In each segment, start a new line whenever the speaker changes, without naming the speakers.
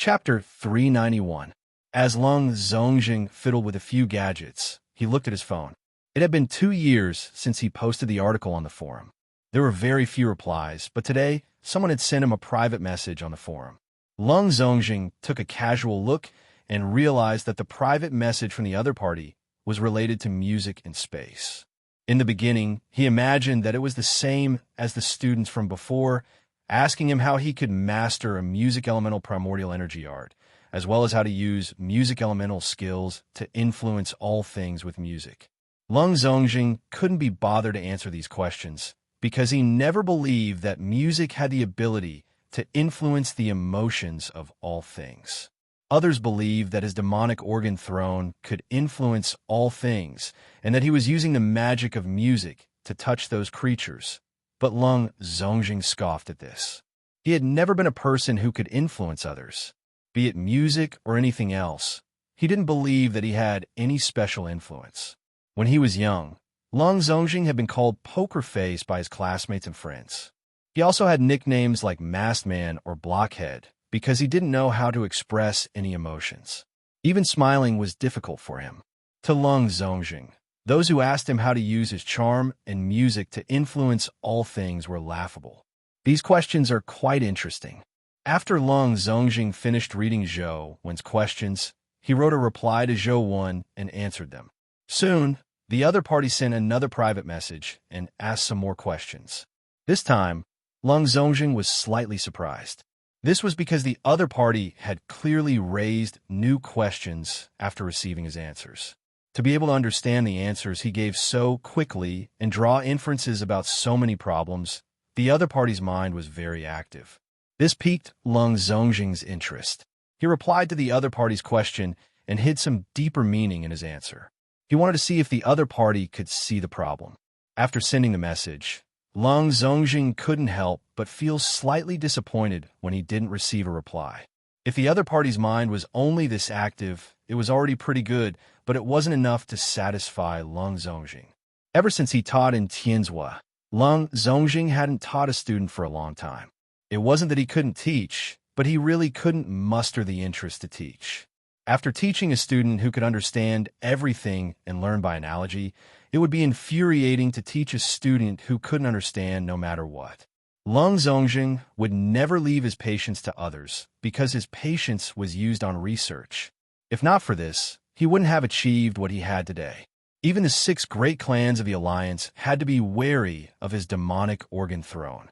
Chapter 391. As Lung Zongjing fiddled with a few gadgets, he looked at his phone. It had been 2 years since he posted the article on the forum. There were very few replies, but today, someone had sent him a private message on the forum. Lung Zongjing took a casual look and realized that the private message from the other party was related to music and space. In the beginning, he imagined that it was the same as the students from before, asking him how he could master a music elemental primordial energy art, as well as how to use music elemental skills to influence all things with music. Lung Zongjing couldn't be bothered to answer these questions because he never believed that music had the ability to influence the emotions of all things. Others believed that his demonic organ throne could influence all things and that he was using the magic of music to touch those creatures. But Lung Zongjing scoffed at this. He had never been a person who could influence others, be it music or anything else. He didn't believe that he had any special influence. When he was young, Lung Zongjing had been called Poker Face by his classmates and friends. He also had nicknames like Masked Man or Blockhead because he didn't know how to express any emotions. Even smiling was difficult for him. To Lung Zongjing, those who asked him how to use his charm and music to influence all things were laughable. These questions are quite interesting. After Lung Zongjing finished reading Zhou Wen's questions, he wrote a reply to Zhou Wen and answered them. Soon, the other party sent another private message and asked some more questions. This time, Lung Zongjing was slightly surprised. This was because the other party had clearly raised new questions after receiving his answers. To be able to understand the answers he gave so quickly and draw inferences about so many problems, the other party's mind was very active. This piqued Lung Zongjing's interest. He replied to the other party's question and hid some deeper meaning in his answer. He wanted to see if the other party could see the problem. After sending the message, Lung Zongjing couldn't help but feel slightly disappointed when he didn't receive a reply. If the other party's mind was only this active, it was already pretty good, but it wasn't enough to satisfy Lung Zongjing. Ever since he taught in Tianzhua, Lung Zongjing hadn't taught a student for a long time. It wasn't that he couldn't teach, but he really couldn't muster the interest to teach. After teaching a student who could understand everything and learn by analogy, it would be infuriating to teach a student who couldn't understand no matter what. Lung Zongjing would never leave his patience to others because his patience was used on research. If not for this, he wouldn't have achieved what he had today. Even the 6 great clans of the Alliance had to be wary of his demonic organ throne.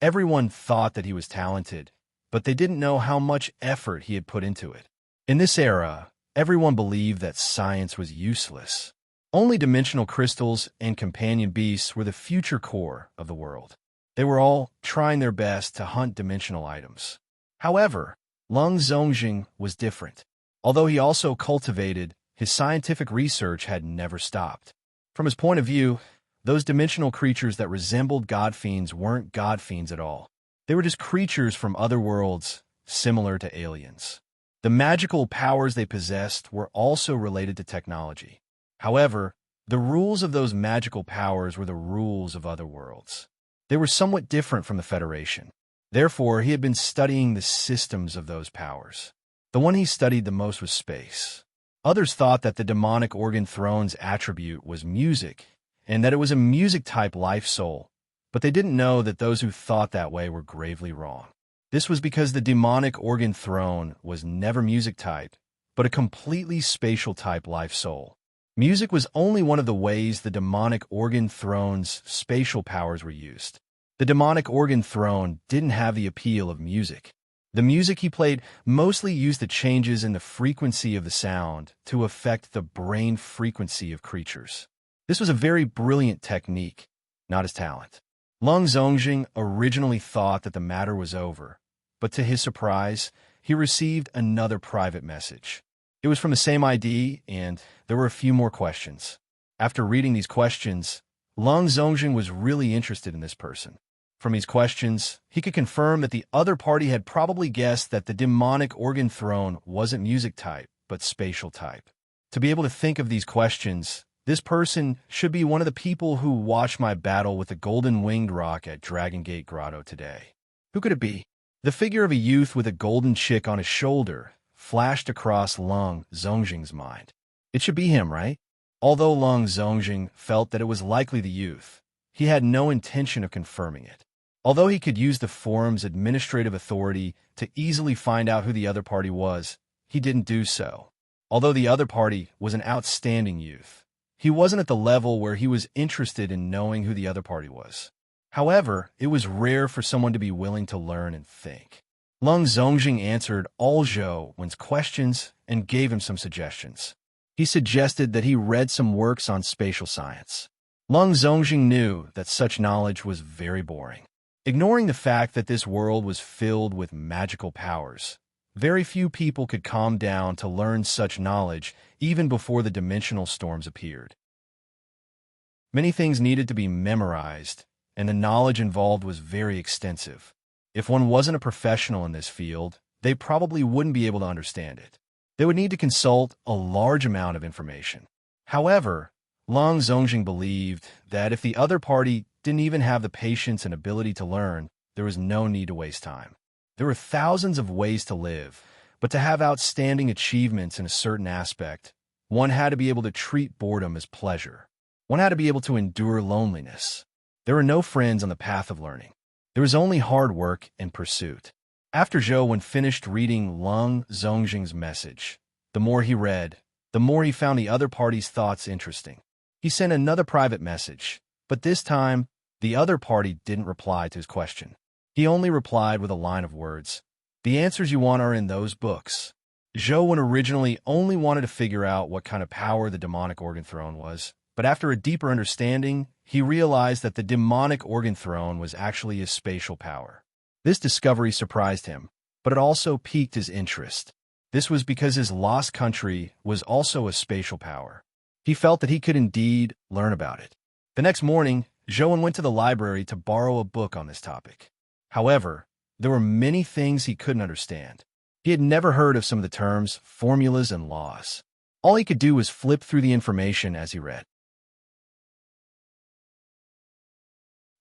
Everyone thought that he was talented, but they didn't know how much effort he had put into it. In this era, everyone believed that science was useless. Only dimensional crystals and companion beasts were the future core of the world. They were all trying their best to hunt dimensional items. However, Lung Zongjing was different. Although he also cultivated, his scientific research had never stopped. From his point of view, those dimensional creatures that resembled god fiends weren't god fiends at all. They were just creatures from other worlds, similar to aliens. The magical powers they possessed were also related to technology. However, the rules of those magical powers were the rules of other worlds. They were somewhat different from the Federation. Therefore, he had been studying the systems of those powers. The one he studied the most was space. Others thought that the demonic organ throne's attribute was music, and that it was a music-type life soul, but they didn't know that those who thought that way were gravely wrong. This was because the demonic organ throne was never music-type, but a completely spatial-type life soul. Music was only one of the ways the demonic organ throne's spatial powers were used. The demonic organ throne didn't have the appeal of music. The music he played mostly used the changes in the frequency of the sound to affect the brain frequency of creatures. This was a very brilliant technique, not his talent. Lung Zongjing originally thought that the matter was over, but to his surprise, he received another private message. It was from the same ID, and there were a few more questions. After reading these questions, Lung Zongjing was really interested in this person. From these questions, he could confirm that the other party had probably guessed that the demonic organ throne wasn't music type, but spatial type. To be able to think of these questions, this person should be one of the people who watched my battle with the golden winged rock at Dragon Gate Grotto today. Who could it be? The figure of a youth with a golden chick on his shoulder flashed across Lung Zongjing's mind. It should be him, right? Although Lung Zongjing felt that it was likely the youth, he had no intention of confirming it. Although he could use the forum's administrative authority to easily find out who the other party was, he didn't do so. Although the other party was an outstanding youth, he wasn't at the level where he was interested in knowing who the other party was. However, it was rare for someone to be willing to learn and think. Lung Zongjing answered all Zhou Wen's questions and gave him some suggestions. He suggested that he read some works on spatial science. Lung Zongjing knew that such knowledge was very boring. Ignoring the fact that this world was filled with magical powers, very few people could calm down to learn such knowledge even before the dimensional storms appeared. Many things needed to be memorized, and the knowledge involved was very extensive. If one wasn't a professional in this field, they probably wouldn't be able to understand it. They would need to consult a large amount of information. However, Lung Zongjing believed that if the other party didn't even have the patience and ability to learn, there was no need to waste time. There were thousands of ways to live, but to have outstanding achievements in a certain aspect, one had to be able to treat boredom as pleasure. One had to be able to endure loneliness. There were no friends on the path of learning. There was only hard work and pursuit. After Zhou Wen finished reading Lung Zongjing's message, the more he read, the more he found the other party's thoughts interesting. He sent another private message, but this time, the other party didn't reply to his question. He only replied with a line of words. The answers you want are in those books. Zhou Wen originally only wanted to figure out what kind of power the demonic organ throne was, but after a deeper understanding, he realized that the demonic organ throne was actually a spatial power. This discovery surprised him, but it also piqued his interest. This was because his lost country was also a spatial power. He felt that he could indeed learn about it. The next morning, Zhou Wen went to the library to borrow a book on this topic. However, there were many things he couldn't understand. He had never heard of some of the terms, formulas, and laws. All he could do was flip through the information as he read.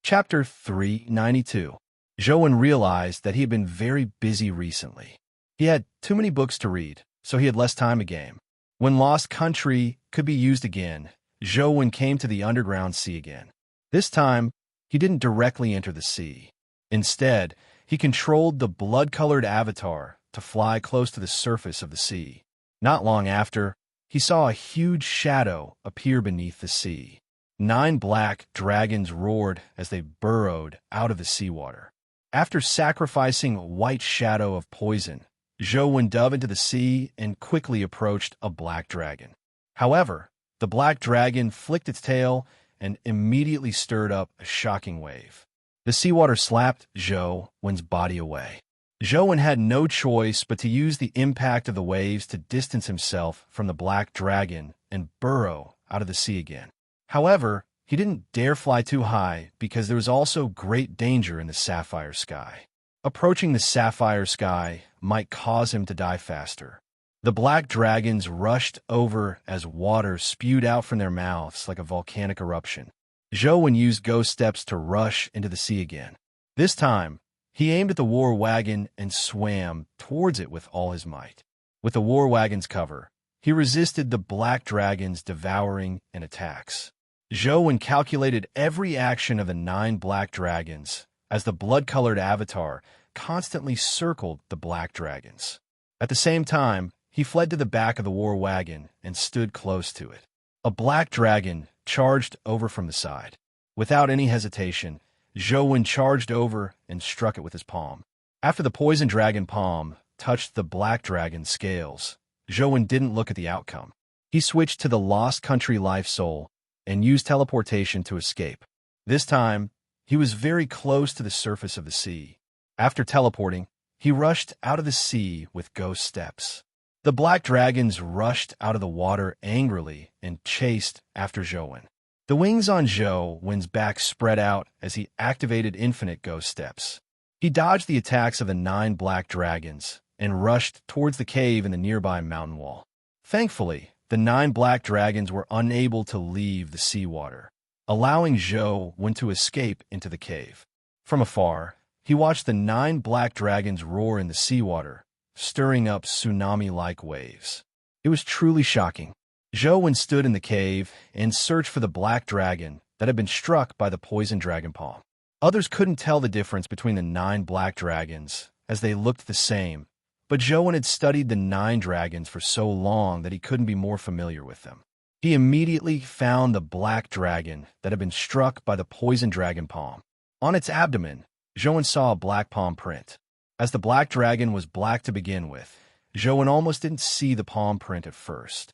Chapter 392. Zhou Wen realized that he had been very busy recently. He had too many books to read, so he had less time to game. When Lost Country could be used again, Zhou Wen came to the underground sea again. This time, he didn't directly enter the sea. Instead, he controlled the blood-colored avatar to fly close to the surface of the sea. Not long after, he saw a huge shadow appear beneath the sea. 9 black dragons roared as they burrowed out of the seawater. After sacrificing a white shadow of poison, Zhou Wen dove into the sea and quickly approached a black dragon. However, the black dragon flicked its tail and immediately stirred up a shocking wave. The seawater slapped Zhou Wen's body away. Zhou Wen had no choice but to use the impact of the waves to distance himself from the black dragon and burrow out of the sea again. However, he didn't dare fly too high because there was also great danger in the sapphire sky. Approaching the sapphire sky might cause him to die faster. The black dragons rushed over as water spewed out from their mouths like a volcanic eruption. Zhou Wen used ghost steps to rush into the sea again. This time, he aimed at the war wagon and swam towards it with all his might. With the war wagon's cover, he resisted the black dragon's devouring and attacks. Zhou Wen calculated every action of the 9 black dragons as the blood-colored avatar constantly circled the black dragons. At the same time, he fled to the back of the war wagon and stood close to it. A black dragon charged over from the side. Without any hesitation, Zhou Wen charged over and struck it with his palm. After the poison dragon palm touched the black dragon's scales, Zhou Wen didn't look at the outcome. He switched to the Lost Country Life Soul and used teleportation to escape. This time, he was very close to the surface of the sea. After teleporting, he rushed out of the sea with ghost steps. The black dragons rushed out of the water angrily and chased after Zhou Wen. The wings on Zhou Wen's back spread out as he activated infinite ghost steps. He dodged the attacks of the 9 black dragons and rushed towards the cave in the nearby mountain wall. Thankfully, the 9 black dragons were unable to leave the seawater, allowing Zhou Wen to escape into the cave. From afar, he watched the 9 black dragons roar in the seawater, stirring up tsunami-like waves. It was truly shocking. Zhou stood in the cave and searched for the black dragon that had been struck by the poison dragon palm. Others couldn't tell the difference between the 9 black dragons, as they looked the same, but Zhou had studied the 9 dragons for so long that he couldn't be more familiar with them. He immediately found the black dragon that had been struck by the poison dragon palm. On its abdomen, Zhou saw a black palm print. As the black dragon was black to begin with, Zhou almost didn't see the palm print at first.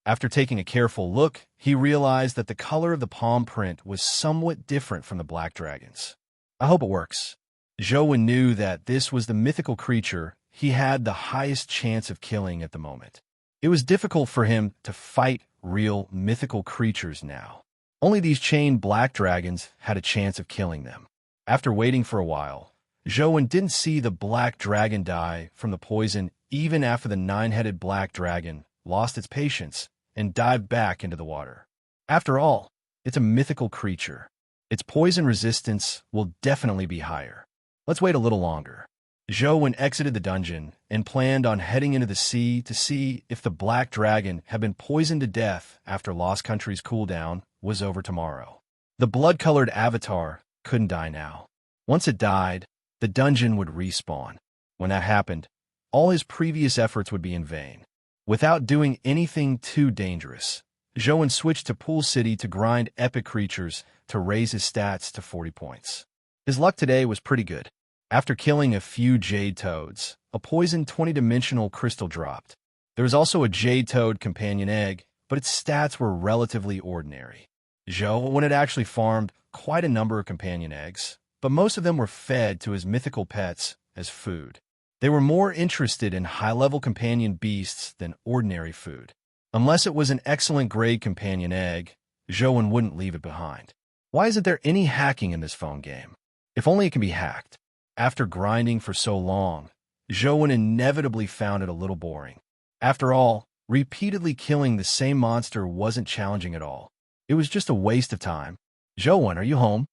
After taking a careful look, he realized that the color of the palm print was somewhat different from the black dragon's. I hope it works. Zhou knew that this was the mythical creature he had the highest chance of killing at the moment. It was difficult for him to fight real mythical creatures now. Only these chained black dragons had a chance of killing them. After waiting for a while, Zhou didn't see the black dragon die from the poison even after the 9-headed black dragon lost its patience and dived back into the water. After all, it's a mythical creature. Its poison resistance will definitely be higher. Let's wait a little longer. Zhou exited the dungeon and planned on heading into the sea to see if the black dragon had been poisoned to death after Lost Country's cooldown was over tomorrow. The blood-colored avatar couldn't die now. Once it died, the dungeon would respawn. When that happened, all his previous efforts would be in vain. Without doing anything too dangerous, Zhou switched to Pool City to grind epic creatures to raise his stats to 40 points. His luck today was pretty good. After killing a few jade toads, a poisoned 20-dimensional crystal dropped. There was also a jade toad companion egg, but its stats were relatively ordinary. Zhou had actually farmed quite a number of companion eggs, but most of them were fed to his mythical pets as food. They were more interested in high-level companion beasts than ordinary food. Unless it was an excellent grade companion egg, Zhou wouldn't leave it behind. Why isn't there any hacking in this phone game? If only it can be hacked. After grinding for so long, Zhou inevitably found it a little boring. After all, repeatedly killing the same monster wasn't challenging at all. It was just a waste of time. Zhou, are you home?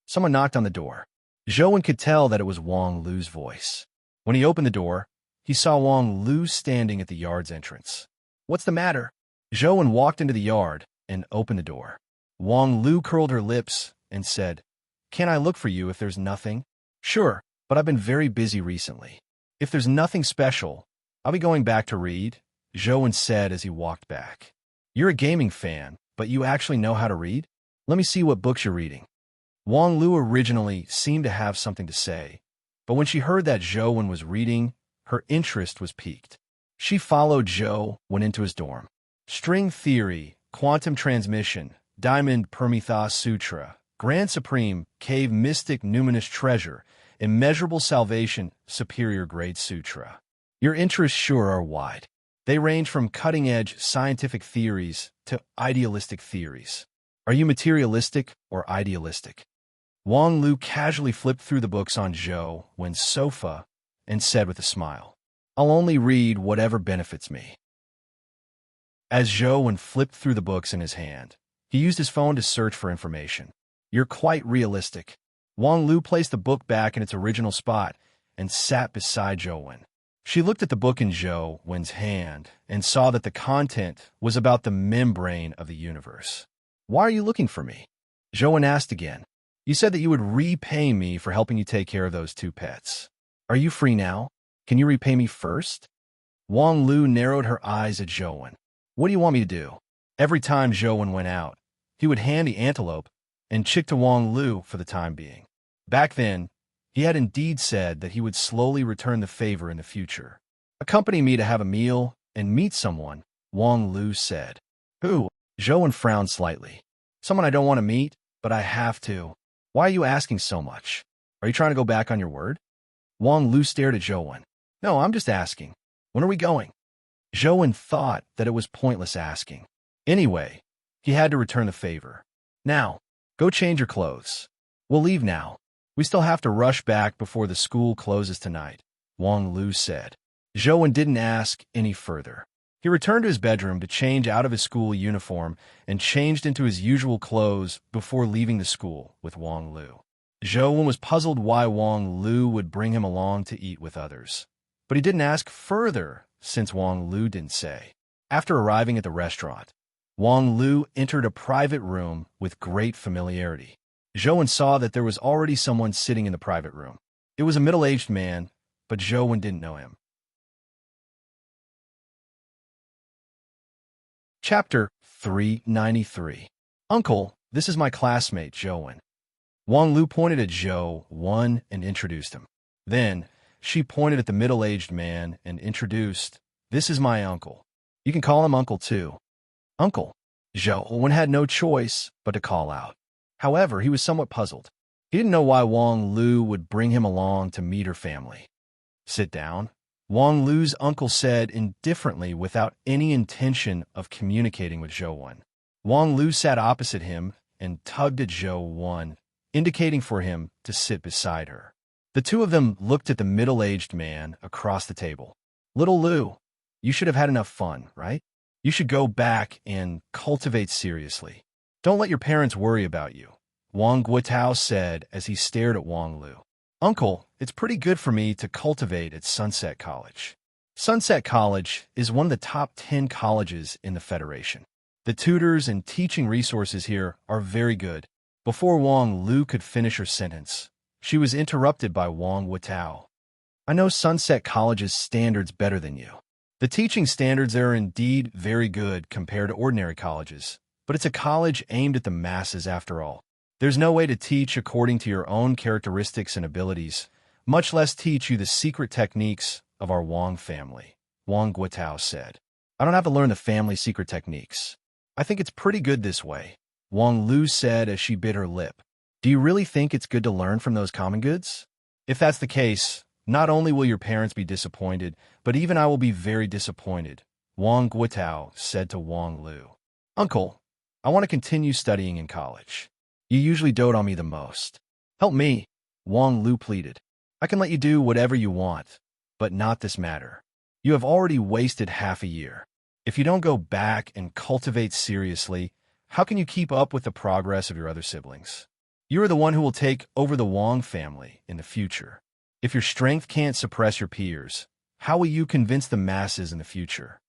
Someone knocked on the door. Zhou could tell that it was Wang Lu's voice. When he opened the door, he saw Wang Lu standing at the yard's entrance. What's the matter? Zhou walked into the yard and opened the door. Wang Lu curled her lips and said, "Can I look for you if there's nothing?" "Sure, but I've been very busy recently. If there's nothing special, I'll be going back to read," Zhou said as he walked back. "You're a gaming fan, but you actually know how to read? Let me see what books you're reading." Wang Lu originally seemed to have something to say, but when she heard that Zhou was reading, her interest was piqued. She followed Zhou into his dorm. String Theory, Quantum Transmission, Diamond Prometheus Sutra, Grand Supreme, Cave Mystic Numinous Treasure, Immeasurable Salvation, Superior Grade Sutra. Your interests sure are wide. They range from cutting-edge scientific theories to idealistic theories. Are you materialistic or idealistic? Wang Lu casually flipped through the books on Zhou's sofa and said with a smile, "I'll only read whatever benefits me." As Zhou flipped through the books in his hand, he used his phone to search for information. "You're quite realistic." Wang Lu placed the book back in its original spot and sat beside Zhou. She looked at the book in Zhou's hand and saw that the content was about the membrane of the universe. "Why are you looking for me?" Zhou asked again. "You said that you would repay me for helping you take care of those 2 pets. Are you free now? Can you repay me first?" Wang Lu narrowed her eyes at Zhou. "What do you want me to do?" Every time Zhou went out, he would hand the antelope and chick to Wang Lu for the time being. Back then, he had indeed said that he would slowly return the favor in the future. "Accompany me to have a meal and meet someone," Wang Lu said. "Who?" Zhou frowned slightly. "Someone I don't want to meet, but I have to." "Why are you asking so much? Are you trying to go back on your word?" Wang Lu stared at Zhou. "No, I'm just asking. When are we going?" Zhou thought that it was pointless asking. Anyway, he had to return the favor. "Now, go change your clothes. We'll leave now. We still have to rush back before the school closes tonight," Wang Lu said. Zhou didn't ask any further. He returned to his bedroom to change out of his school uniform and changed into his usual clothes before leaving the school with Wang Lu. Zhou Wen was puzzled why Wang Lu would bring him along to eat with others. But he didn't ask further, since Wang Lu didn't say. After arriving at the restaurant, Wang Lu entered a private room with great familiarity. Zhou Wen saw that there was already someone sitting in the private room. It was a middle-aged man, but Zhou Wen didn't know him. Chapter 393. Uncle, this is my classmate, Zhou Wen. Wang Lu pointed at Zhou Wen and introduced him. Then, she pointed at the middle-aged man and introduced, "This is my uncle. You can call him Uncle too." Uncle. Zhou Wen had no choice but to call out. However, he was somewhat puzzled. He didn't know why Wang Lu would bring him along to meet her family. "Sit down," Wang Lu's uncle said indifferently without any intention of communicating with Zhou Wen. Wang Lu sat opposite him and tugged at Zhou Wen, indicating for him to sit beside her. The two of them looked at the middle-aged man across the table. "Little Lu, you should have had enough fun, right? You should go back and cultivate seriously. Don't let your parents worry about you," Wang Guotao said as he stared at Wang Lu. "Uncle, it's pretty good for me to cultivate at Sunset College. Sunset College is one of the top 10 colleges in the Federation. The tutors and teaching resources here are very good." Before Wang Lu could finish her sentence, she was interrupted by Wang Guotao. "I know Sunset College's standards better than you. The teaching standards there are indeed very good compared to ordinary colleges, but it's a college aimed at the masses after all. There's no way to teach according to your own characteristics and abilities, much less teach you the secret techniques of our Wang family," Wang Guotao said. "I don't have to learn the family secret techniques. I think it's pretty good this way," Wang Lu said as she bit her lip. "Do you really think it's good to learn from those common goods? If that's the case, not only will your parents be disappointed, but even I will be very disappointed," Wang Guotao said to Wang Lu. "Uncle, I want to continue studying in college. You usually dote on me the most. Help me," Wang Lu pleaded. "I can let you do whatever you want, but not this matter. You have already wasted half a year. If you don't go back and cultivate seriously, how can you keep up with the progress of your other siblings? You are the one who will take over the Wang family in the future. If your strength can't suppress your peers, how will you convince the masses in the future?"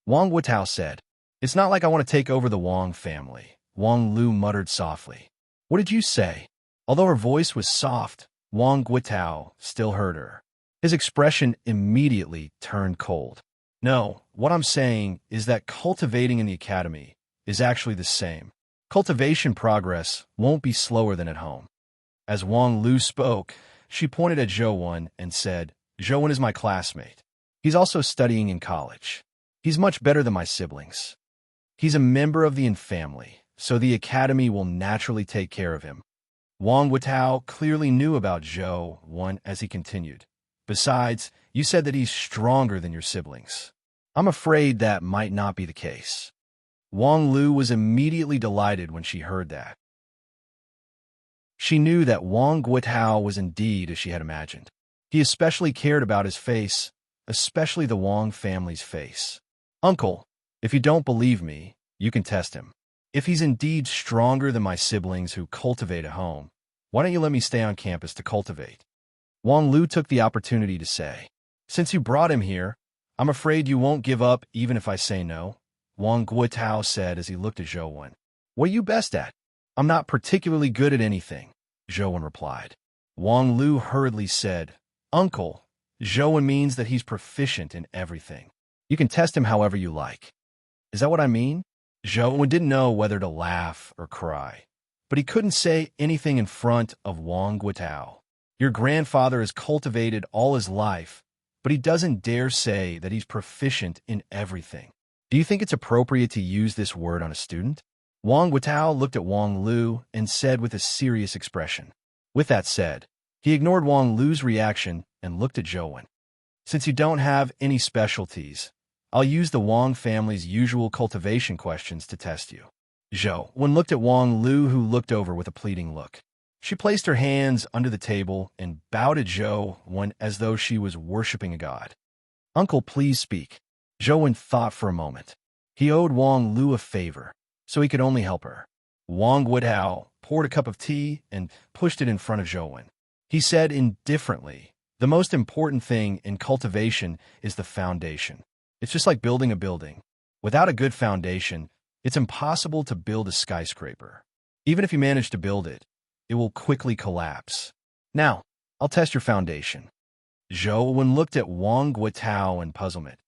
Wang Guotao said. "It's not like I want to take over the Wang family," Wang Lu muttered softly. "What did you say?" Although her voice was soft, Wang Guotao still heard her. His expression immediately turned cold. "No, what I'm saying is that cultivating in the academy is actually the same. Cultivation progress won't be slower than at home." As Wang Lu spoke, she pointed at Zhou Wen and said, "Zhou Wen is my classmate. He's also studying in college. He's much better than my siblings. He's a member of the family, so the academy will naturally take care of him." Wang Guotao clearly knew about Zhou Wen as he continued. "Besides, you said that he's stronger than your siblings. I'm afraid that might not be the case." Wang Lu was immediately delighted when she heard that. She knew that Wang Guotao was indeed as she had imagined. He especially cared about his face, especially the Wang family's face. "Uncle, if you don't believe me, you can test him. If he's indeed stronger than my siblings who cultivate at home, why don't you let me stay on campus to cultivate?" Wang Lu took the opportunity to say, "Since you brought him here, I'm afraid you won't give up even if I say no," Wang Guotao said as he looked at Zhou Wen. "What are you best at?" "I'm not particularly good at anything," Zhou Wen replied. Wang Lu hurriedly said, "Uncle, Zhou Wen means that he's proficient in everything. You can test him however you like." "Is that what I mean?" Zhou Wen didn't know whether to laugh or cry, but he couldn't say anything in front of Wang Guotao. "Your grandfather has cultivated all his life, but he doesn't dare say that he's proficient in everything. Do you think it's appropriate to use this word on a student?" Wang Guotao looked at Wang Lu and said with a serious expression. With that said, he ignored Wang Lu's reaction and looked at Zhou Wen. "Since you don't have any specialties, I'll use the Wang family's usual cultivation questions to test you." Zhou Wen looked at Wang Lu, who looked over with a pleading look. She placed her hands under the table and bowed at Zhou Wen as though she was worshipping a god. "Uncle, please speak." Zhou Wen thought for a moment. He owed Wang Lu a favor, so he could only help her. Wang Guotao poured a cup of tea and pushed it in front of Zhou. He said indifferently, "The most important thing in cultivation is the foundation. It's just like building a building. Without a good foundation, it's impossible to build a skyscraper. Even if you manage to build it, it will quickly collapse. Now, I'll test your foundation." Zhou Wen looked at Wang Guotao in puzzlement,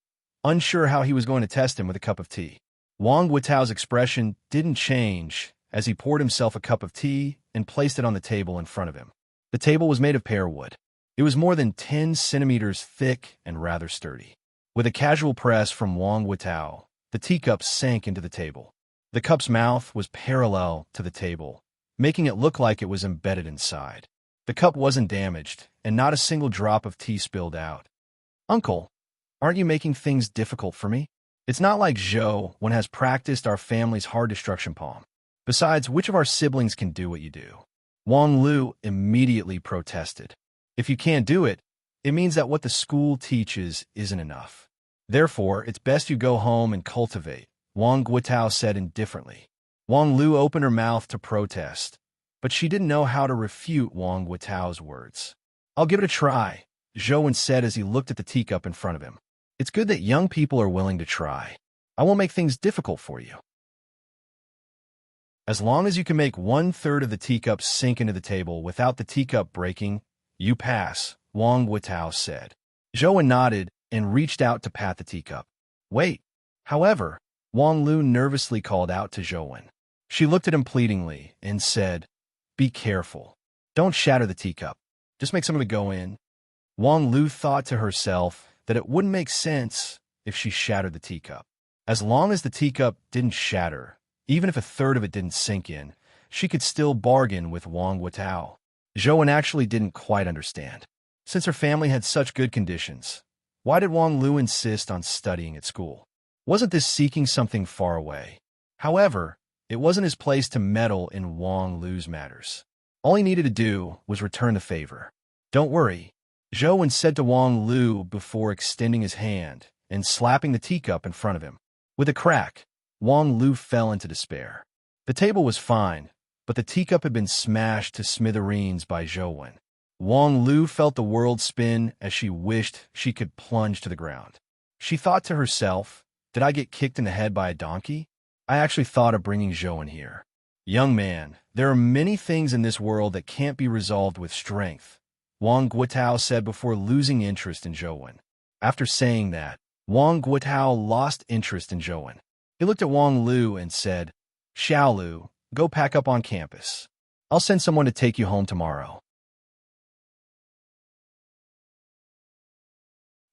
unsure how he was going to test him with a cup of tea. Wang Guotao's expression didn't change as he poured himself a cup of tea and placed it on the table in front of him. The table was made of pear wood. It was more than 10 centimeters thick and rather sturdy. With a casual press from Wang Guotao, the teacup sank into the table. The cup's mouth was parallel to the table, making it look like it was embedded inside. The cup wasn't damaged, and not a single drop of tea spilled out. "Uncle, aren't you making things difficult for me? It's not like Zhou Wen has practiced our family's hard destruction palm. Besides, which of our siblings can do what you do?" Wang Lu immediately protested. "If you can't do it, it means that what the school teaches isn't enough. Therefore, it's best you go home and cultivate," Wang Guotao said indifferently. Wang Lu opened her mouth to protest, but she didn't know how to refute Wang Guotao's words. "I'll give it a try," Zhou Wen said as he looked at the teacup in front of him. "It's good that young people are willing to try. I won't make things difficult for you. As long as you can make 1/3 of the teacup sink into the table without the teacup breaking, you pass," Wang Guotao said. Zhou Wen nodded and reached out to pat the teacup. "Wait." However, Wang Lu nervously called out to Zhou Wen. She looked at him pleadingly and said, "Be careful. Don't shatter the teacup. Just make some of it go in." Wang Lu thought to herself that it wouldn't make sense if she shattered the teacup. As long as the teacup didn't shatter, even if 1/3 of it didn't sink in, she could still bargain with Wang Guotao. Zhou Wen actually didn't quite understand. Since her family had such good conditions, why did Wang Lu insist on studying at school? Wasn't this seeking something far away? However, it wasn't his place to meddle in Wang Lu's matters. All he needed to do was return the favor. "Don't worry," Zhou Wen said to Wang Lu before extending his hand and slapping the teacup in front of him. With a crack, Wang Lu fell into despair. The table was fine, but the teacup had been smashed to smithereens by Zhou Wen. Wang Lu felt the world spin as she wished she could plunge to the ground. She thought to herself, "Did I get kicked in the head by a donkey? I actually thought of bringing Zhou Wen here. Young man, there are many things in this world that can't be resolved with strength," Wang Guotao said before losing interest in Zhou Wen. After saying that, Wang Guotao lost interest in Zhou Wen. He looked at Wang Lu and said, "Xiao Lu, go pack up on campus. I'll send someone to take you home tomorrow."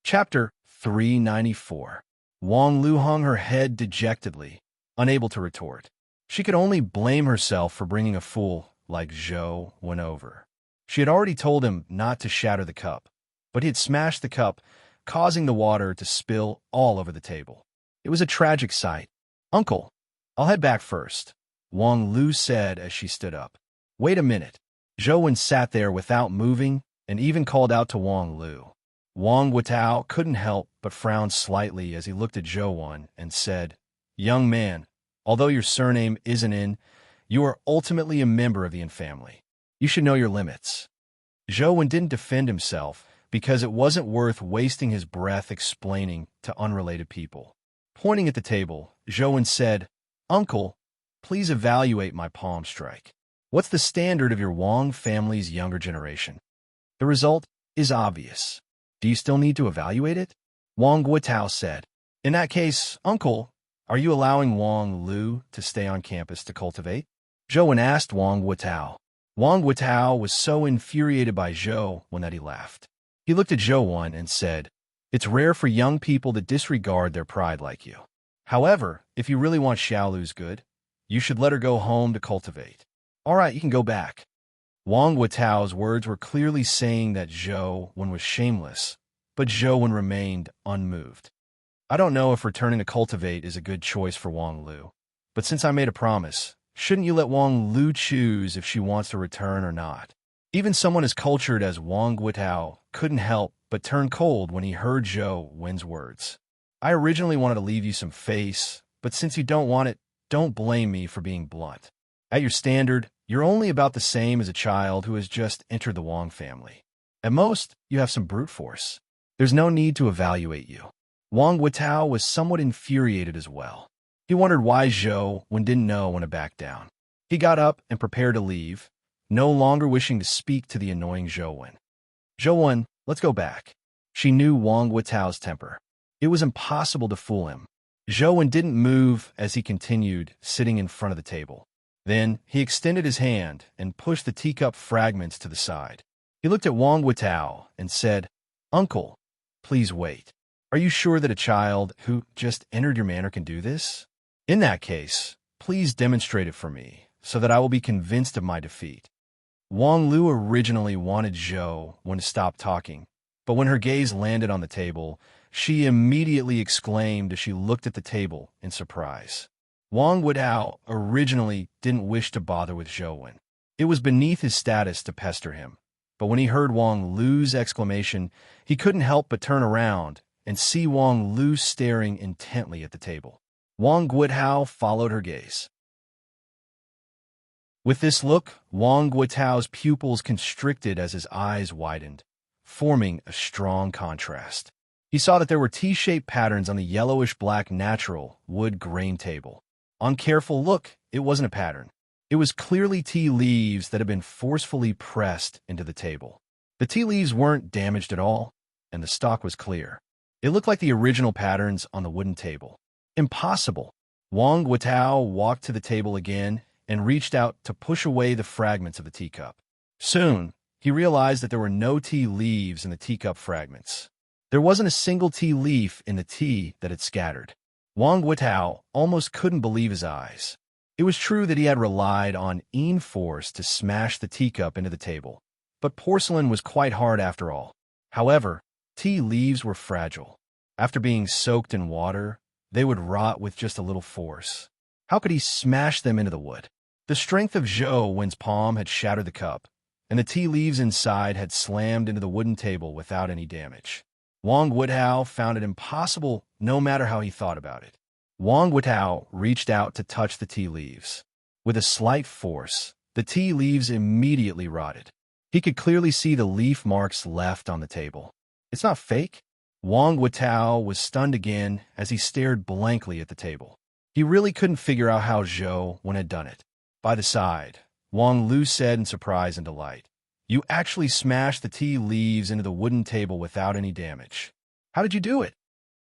Chapter 394. Wang Lu hung her head dejectedly, unable to retort. She could only blame herself for bringing a fool like Zhou Wen over. She had already told him not to shatter the cup, but he had smashed the cup, causing the water to spill all over the table. It was a tragic sight. "Uncle, I'll head back first," Wang Lu said as she stood up. "Wait a minute." Zhou Wen sat there without moving and even called out to Wang Lu. Wang Guotao couldn't help but frown slightly as he looked at Zhou Wen and said, "Young man, although your surname isn't In, you are ultimately a member of the In family. You should know your limits." Zhou Wen didn't defend himself because it wasn't worth wasting his breath explaining to unrelated people. Pointing at the table, Zhou Wen said, "Uncle, please evaluate my palm strike. What's the standard of your Wang family's younger generation?" The result is obvious. "Do you still need to evaluate it?" Wang Guotao said. "In that case, Uncle, are you allowing Wang Lu to stay on campus to cultivate?" Zhou Wen asked Wang Guotao. Wang Guotao was so infuriated by Zhou Wen that he laughed. He looked at Zhou Wen and said, "It's rare for young people to disregard their pride like you. However, if you really want Xiaolu's good, you should let her go home to cultivate. All right, you can go back." Wang Guotao's words were clearly saying that Zhou Wen was shameless, but Zhou Wen remained unmoved. "I don't know if returning to cultivate is a good choice for Wang Lu, but since I made a promise, shouldn't you let Wang Lu choose if she wants to return or not?" Even someone as cultured as Wang Guotao couldn't help but turn cold when he heard Zhou Wen's words. "I originally wanted to leave you some face, but since you don't want it, don't blame me for being blunt. At your standard, You're only about the same as a child who has just entered the Wong family. At most, you have some brute force. There's no need to evaluate you. Wang Guitao was somewhat infuriated as well. He wondered why Zhou Wen didn't know when to back down. He got up and prepared to leave, no longer wishing to speak to the annoying Zhou Wen. Zhou Wen, let's go back. She knew Wang Guitao's temper. It was impossible to fool him. Zhou Wen didn't move as he continued, sitting in front of the table. Then, he extended his hand and pushed the teacup fragments to the side. He looked at Wang Guitao and said, "Uncle, please wait. Are you sure that a child who just entered your manor can do this? In that case, please demonstrate it for me, so that I will be convinced of my defeat." Wang Lu originally wanted Zhou Wen to stop talking, but when her gaze landed on the table, she immediately exclaimed as she looked at the table in surprise. Wang Guitao originally didn't wish to bother with Zhou Wen. It was beneath his status to pester him, but when he heard Wang Lu's exclamation, he couldn't help but turn around and see Wang Lu staring intently at the table. Wang Guitao followed her gaze. With this look, Wang Guitao's pupils constricted as his eyes widened, forming a strong contrast. He saw that there were T-shaped patterns on the yellowish-black natural wood grain table. On careful look, it wasn't a pattern. It was clearly tea leaves that had been forcefully pressed into the table. The tea leaves weren't damaged at all, and the stalk was clear. It looked like the original patterns on the wooden table. Impossible! Wang Guitao walked to the table again and reached out to push away the fragments of the teacup. Soon, he realized that there were no tea leaves in the teacup fragments. There wasn't a single tea leaf in the tea that had scattered. Wang Guitao almost couldn't believe his eyes. It was true that he had relied on force to smash the teacup into the table, but porcelain was quite hard after all. However, tea leaves were fragile. After being soaked in water, they would rot with just a little force. How could he smash them into the wood? The strength of Zhou Wen's palm had shattered the cup, and the tea leaves inside had slammed into the wooden table without any damage. Wang Guitao found it impossible no matter how he thought about it. Wang Guitao reached out to touch the tea leaves. With a slight force, the tea leaves immediately rotted. He could clearly see the leaf marks left on the table. It's not fake? Wang Guitao was stunned again as he stared blankly at the table. He really couldn't figure out how Zhou Wen had done it. By the side, Wang Lu said in surprise and delight, "You actually smashed the tea leaves into the wooden table without any damage. How did you do it?"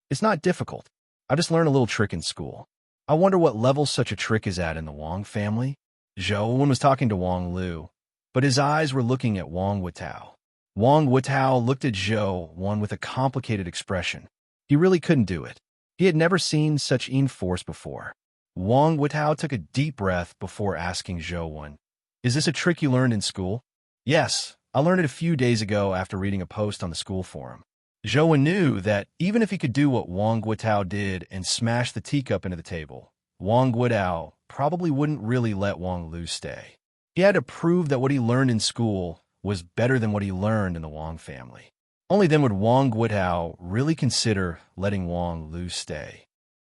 "It's not difficult. I just learned a little trick in school. I wonder what level such a trick is at in the Wang family." Zhou Wen was talking to Wang Lu, but his eyes were looking at Wang Guitao. Wang Guitao looked at Zhou Wen with a complicated expression. He really couldn't do it. He had never seen such force before. Wang Guitao took a deep breath before asking Zhou Wen, "Is this a trick you learned in school?" "Yes, I learned it a few days ago after reading a post on the school forum." Zhou Wen knew that even if he could do what Wang Guitao did and smash the teacup into the table, Wang Guitao probably wouldn't really let Wang Lu stay. He had to prove that what he learned in school was better than what he learned in the Wang family. Only then would Wang Guitao really consider letting Wang Lu stay.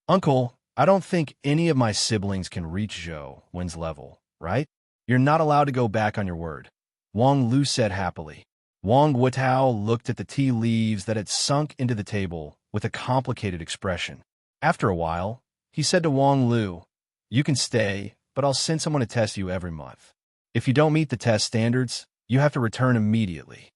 "Uncle, I don't think any of my siblings can reach Zhou Wen's level, right? You're not allowed to go back on your word," Wang Lu said happily. Wang Guitao looked at the tea leaves that had sunk into the table with a complicated expression. After a while, he said to Wang Lu, "You can stay, but I'll send someone to test you every month. If you don't meet the test standards, you have to return immediately."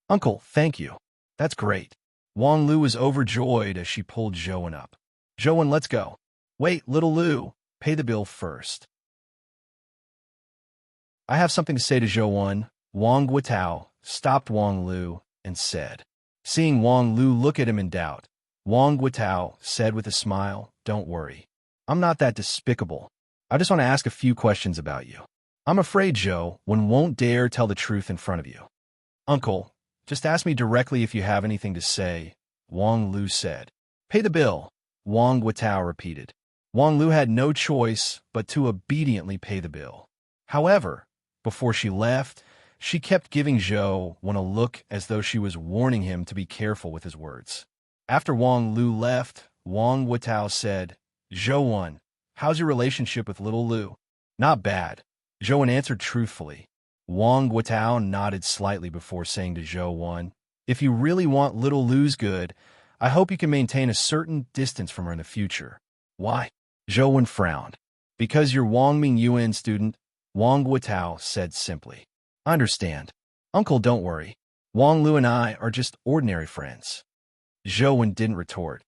"Uncle, thank you. That's great." Wang Lu was overjoyed as she pulled Zhou Wen up. "Zhou Wen, let's go." "Wait, little Lu, pay the bill first." "I have something to say to Zhou Wen." Wang Guitao stopped Wang Lu and said. Seeing Wang Lu look at him in doubt, Wang Guitao said with a smile, "Don't worry. I'm not that despicable. I just want to ask a few questions about you. I'm afraid Zhou Wen won't dare tell the truth in front of you." "Uncle, just ask me directly if you have anything to say," Wang Lu said. "Pay the bill," Wang Guitao repeated. Wang Lu had no choice but to obediently pay the bill. However, before she left, she kept giving Zhou Wen a look as though she was warning him to be careful with his words. After Wang Lu left, Wang Guitao said, "Zhou Wen, how's your relationship with little Lu?" "Not bad." Zhou answered truthfully. Wang Guotao nodded slightly before saying to Zhou, if you really want little Lu's good, I hope you can maintain a certain distance from her in the future. Why? Zhou frowned. Because you're Wang Mingyuan student, Wang Guotao said simply. I understand. Uncle, don't worry. Wang Lu and I are just ordinary friends. Zhou didn't retort.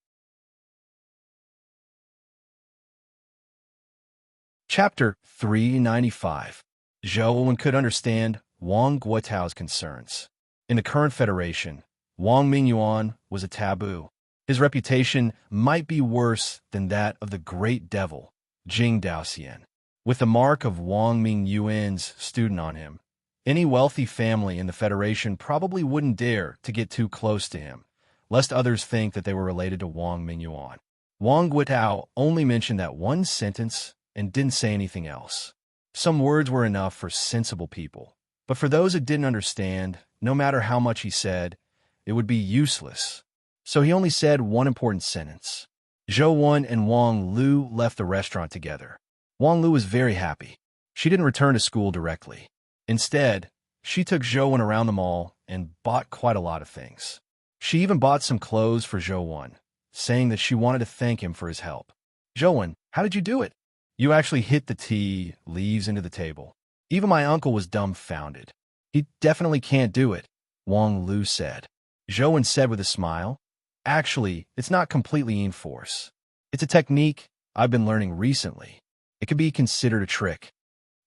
Chapter 395. Zhou could understand Wang Guotao's concerns. In the current federation, Wang Mingyuan was a taboo. His reputation might be worse than that of the great devil, Jing Daoxian. With the mark of Wang Mingyuan's student on him, any wealthy family in the Federation probably wouldn't dare to get too close to him, lest others think that they were related to Wang Mingyuan. Wang Guotao only mentioned that one sentence and didn't say anything else. Some words were enough for sensible people, but for those who didn't understand, no matter how much he said, it would be useless. So he only said one important sentence. Zhou and Wang Lu left the restaurant together. Wang Lu was very happy. She didn't return to school directly. Instead, she took Zhou around the mall and bought quite a lot of things. She even bought some clothes for Zhou, saying that she wanted to thank him for his help. Zhou, how did you do it? You actually hit the tea leaves into the table. Even my uncle was dumbfounded. He definitely can't do it, Wang Lu said. Zhou said with a smile, actually, it's not completely in-force. It's a technique I've been learning recently. It could be considered a trick.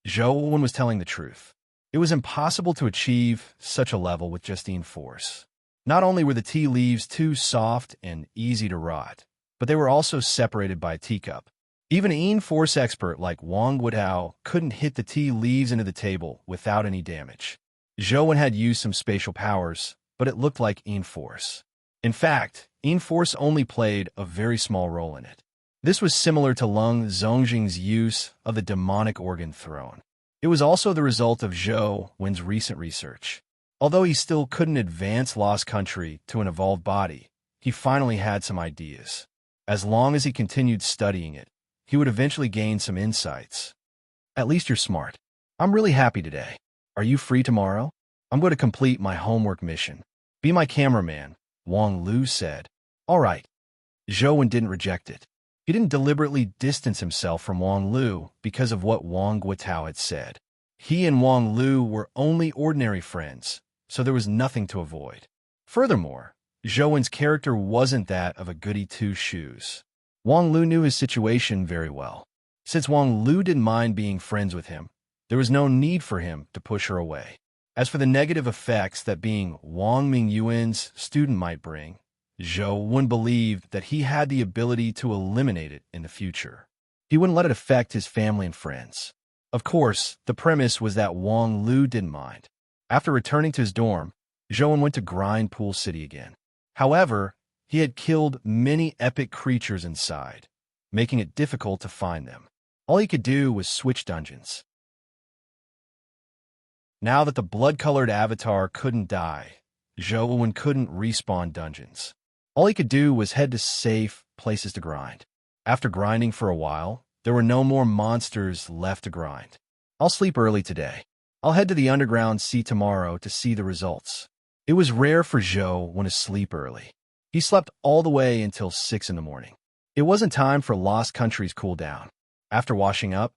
Zhou was telling the truth. It was impossible to achieve such a level with just in-force. Not only were the tea leaves too soft and easy to rot, but they were also separated by a teacup. Even an in-force expert like Wang Guotao couldn't hit the tea leaves into the table without any damage. Zhou had used some spatial powers, but it looked like in-force. In fact, in-force only played a very small role in it. This was similar to Lung Zongjing's use of the demonic organ throne. It was also the result of Zhou's recent research. Although he still couldn't advance Lost Country to an evolved body, he finally had some ideas. As long as he continued studying it, he would eventually gain some insights. At least you're smart. I'm really happy today. Are you free tomorrow? I'm going to complete my homework mission. Be my cameraman, Wang Lu said. All right. Zhou didn't reject it. He didn't deliberately distance himself from Wang Lu because of what Wang Guotao had said. He and Wang Lu were only ordinary friends, so there was nothing to avoid. Furthermore, Zhou's character wasn't that of a goody two-shoes. Wang Lu knew his situation very well. Since Wang Lu didn't mind being friends with him, there was no need for him to push her away. As for the negative effects that being Wang Mingyuan's student might bring, Zhou believed that he had the ability to eliminate it in the future. He wouldn't let it affect his family and friends. Of course, the premise was that Wang Lu didn't mind. After returning to his dorm, Zhou went to grind Pool City again. However, he had killed many epic creatures inside, making it difficult to find them. All he could do was switch dungeons. Now that the blood-colored avatar couldn't die, Zhou couldn't respawn dungeons. All he could do was head to safe places to grind. After grinding for a while, there were no more monsters left to grind. I'll sleep early today. I'll head to the underground sea tomorrow to see the results. It was rare for Zhou to sleep early. He slept all the way until 6 in the morning. It wasn't time for Lost Country's cool down. After washing up,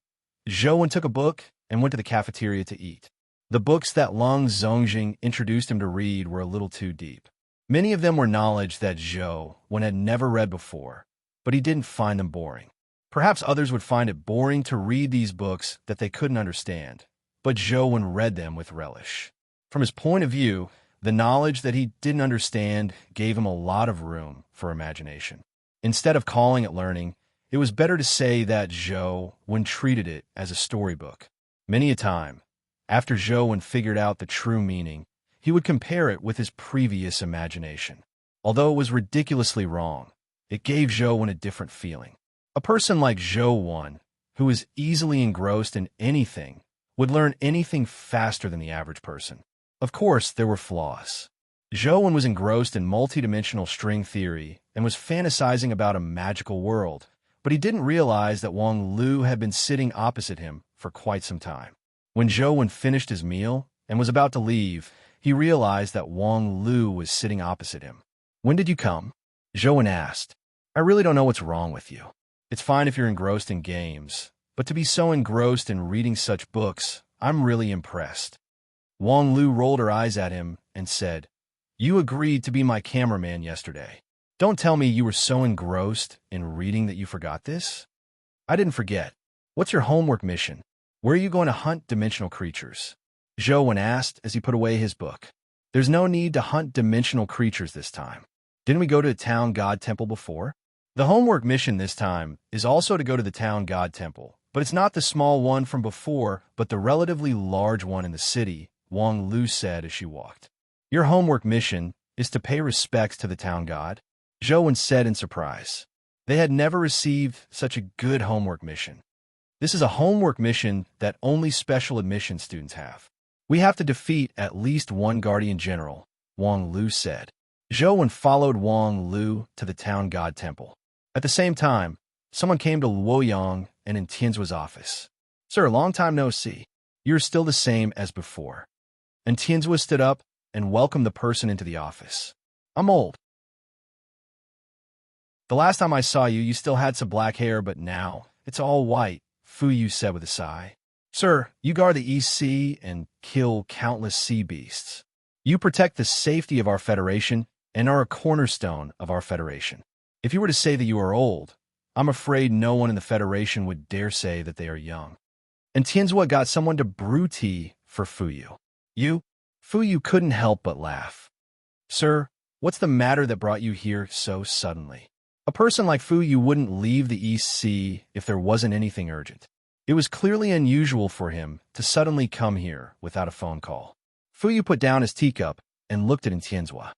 Zhou took a book and went to the cafeteria to eat. The books that Lung Zongjing introduced him to read were a little too deep. Many of them were knowledge that Zhou had never read before, but he didn't find them boring. Perhaps others would find it boring to read these books that they couldn't understand, but Zhou read them with relish. From his point of view, the knowledge that he didn't understand gave him a lot of room for imagination. Instead of calling it learning, it was better to say that Zhou treated it as a storybook. Many a time, after Zhou figured out the true meaning, he would compare it with his previous imagination. Although it was ridiculously wrong, it gave Zhou a different feeling. A person like Zhou, who is easily engrossed in anything, would learn anything faster than the average person. Of course, there were flaws. Zhou was engrossed in multidimensional string theory and was fantasizing about a magical world, but he didn't realize that Wang Lu had been sitting opposite him for quite some time. When Zhou finished his meal and was about to leave, he realized that Wang Lu was sitting opposite him. "When did you come?" Zhou asked. "I really don't know what's wrong with you. It's fine if you're engrossed in games, but to be so engrossed in reading such books, I'm really impressed." Wang Lu rolled her eyes at him and said, "You agreed to be my cameraman yesterday. Don't tell me you were so engrossed in reading that you forgot this?" "I didn't forget. What's your homework mission? Where are you going to hunt dimensional creatures?" Zhou asked as he put away his book. "There's no need to hunt dimensional creatures this time. Didn't we go to the town god temple before?" "The homework mission this time is also to go to the town god temple, but it's not the small one from before, but the relatively large one in the city," Wang Lu said as she walked. "Your homework mission is to pay respects to the town god?" Zhou said in surprise. They had never received such a good homework mission. "This is a homework mission that only special admission students have. We have to defeat at least one guardian general," Wang Lu said. Zhou followed Wang Lu to the town god temple. At the same time, someone came to Luoyang and in Tianzuo's office. "Sir, long time no see. You're still the same as before." And Tianzuo stood up and welcomed the person into the office. "I'm old. The last time I saw you, you still had some black hair, but now it's all white," Fu Yu said with a sigh. "Sir, you guard the East Sea and kill countless sea beasts. You protect the safety of our Federation and are a cornerstone of our Federation. If you were to say that you are old, I'm afraid no one in the Federation would dare say that they are young." And Tianzuo got someone to brew tea for Fu Yu. Fu Yu couldn't help but laugh. "Sir, what's the matter that brought you here so suddenly?" A person like Fu Yu wouldn't leave the East Sea if there wasn't anything urgent. It was clearly unusual for him to suddenly come here without a phone call. Fu Yu put down his teacup and looked at Tianzuo.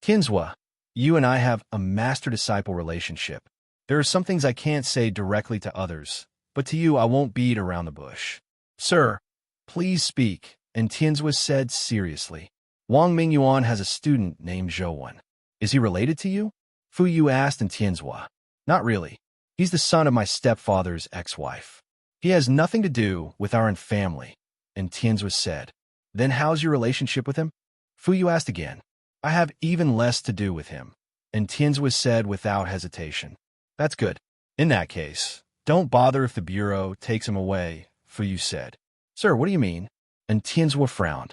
"Tianzuo, you and I have a master-disciple relationship. There are some things I can't say directly to others, but to you I won't beat around the bush." "Sir, please speak," and Tianzuo said seriously. "Wang Mingyuan has a student named Zhou. Is he related to you?" Fu Yu asked in Tianzuo. "Not really. He's the son of my stepfather's ex-wife. He has nothing to do with our own family," and Tianzuo said. "Then how's your relationship with him?" Fu Yu asked again. "I have even less to do with him," and Tianzuo said without hesitation. "That's good. In that case, don't bother if the Bureau takes him away," Fu Yu said. "Sir, what do you mean?" And Tianzuo frowned.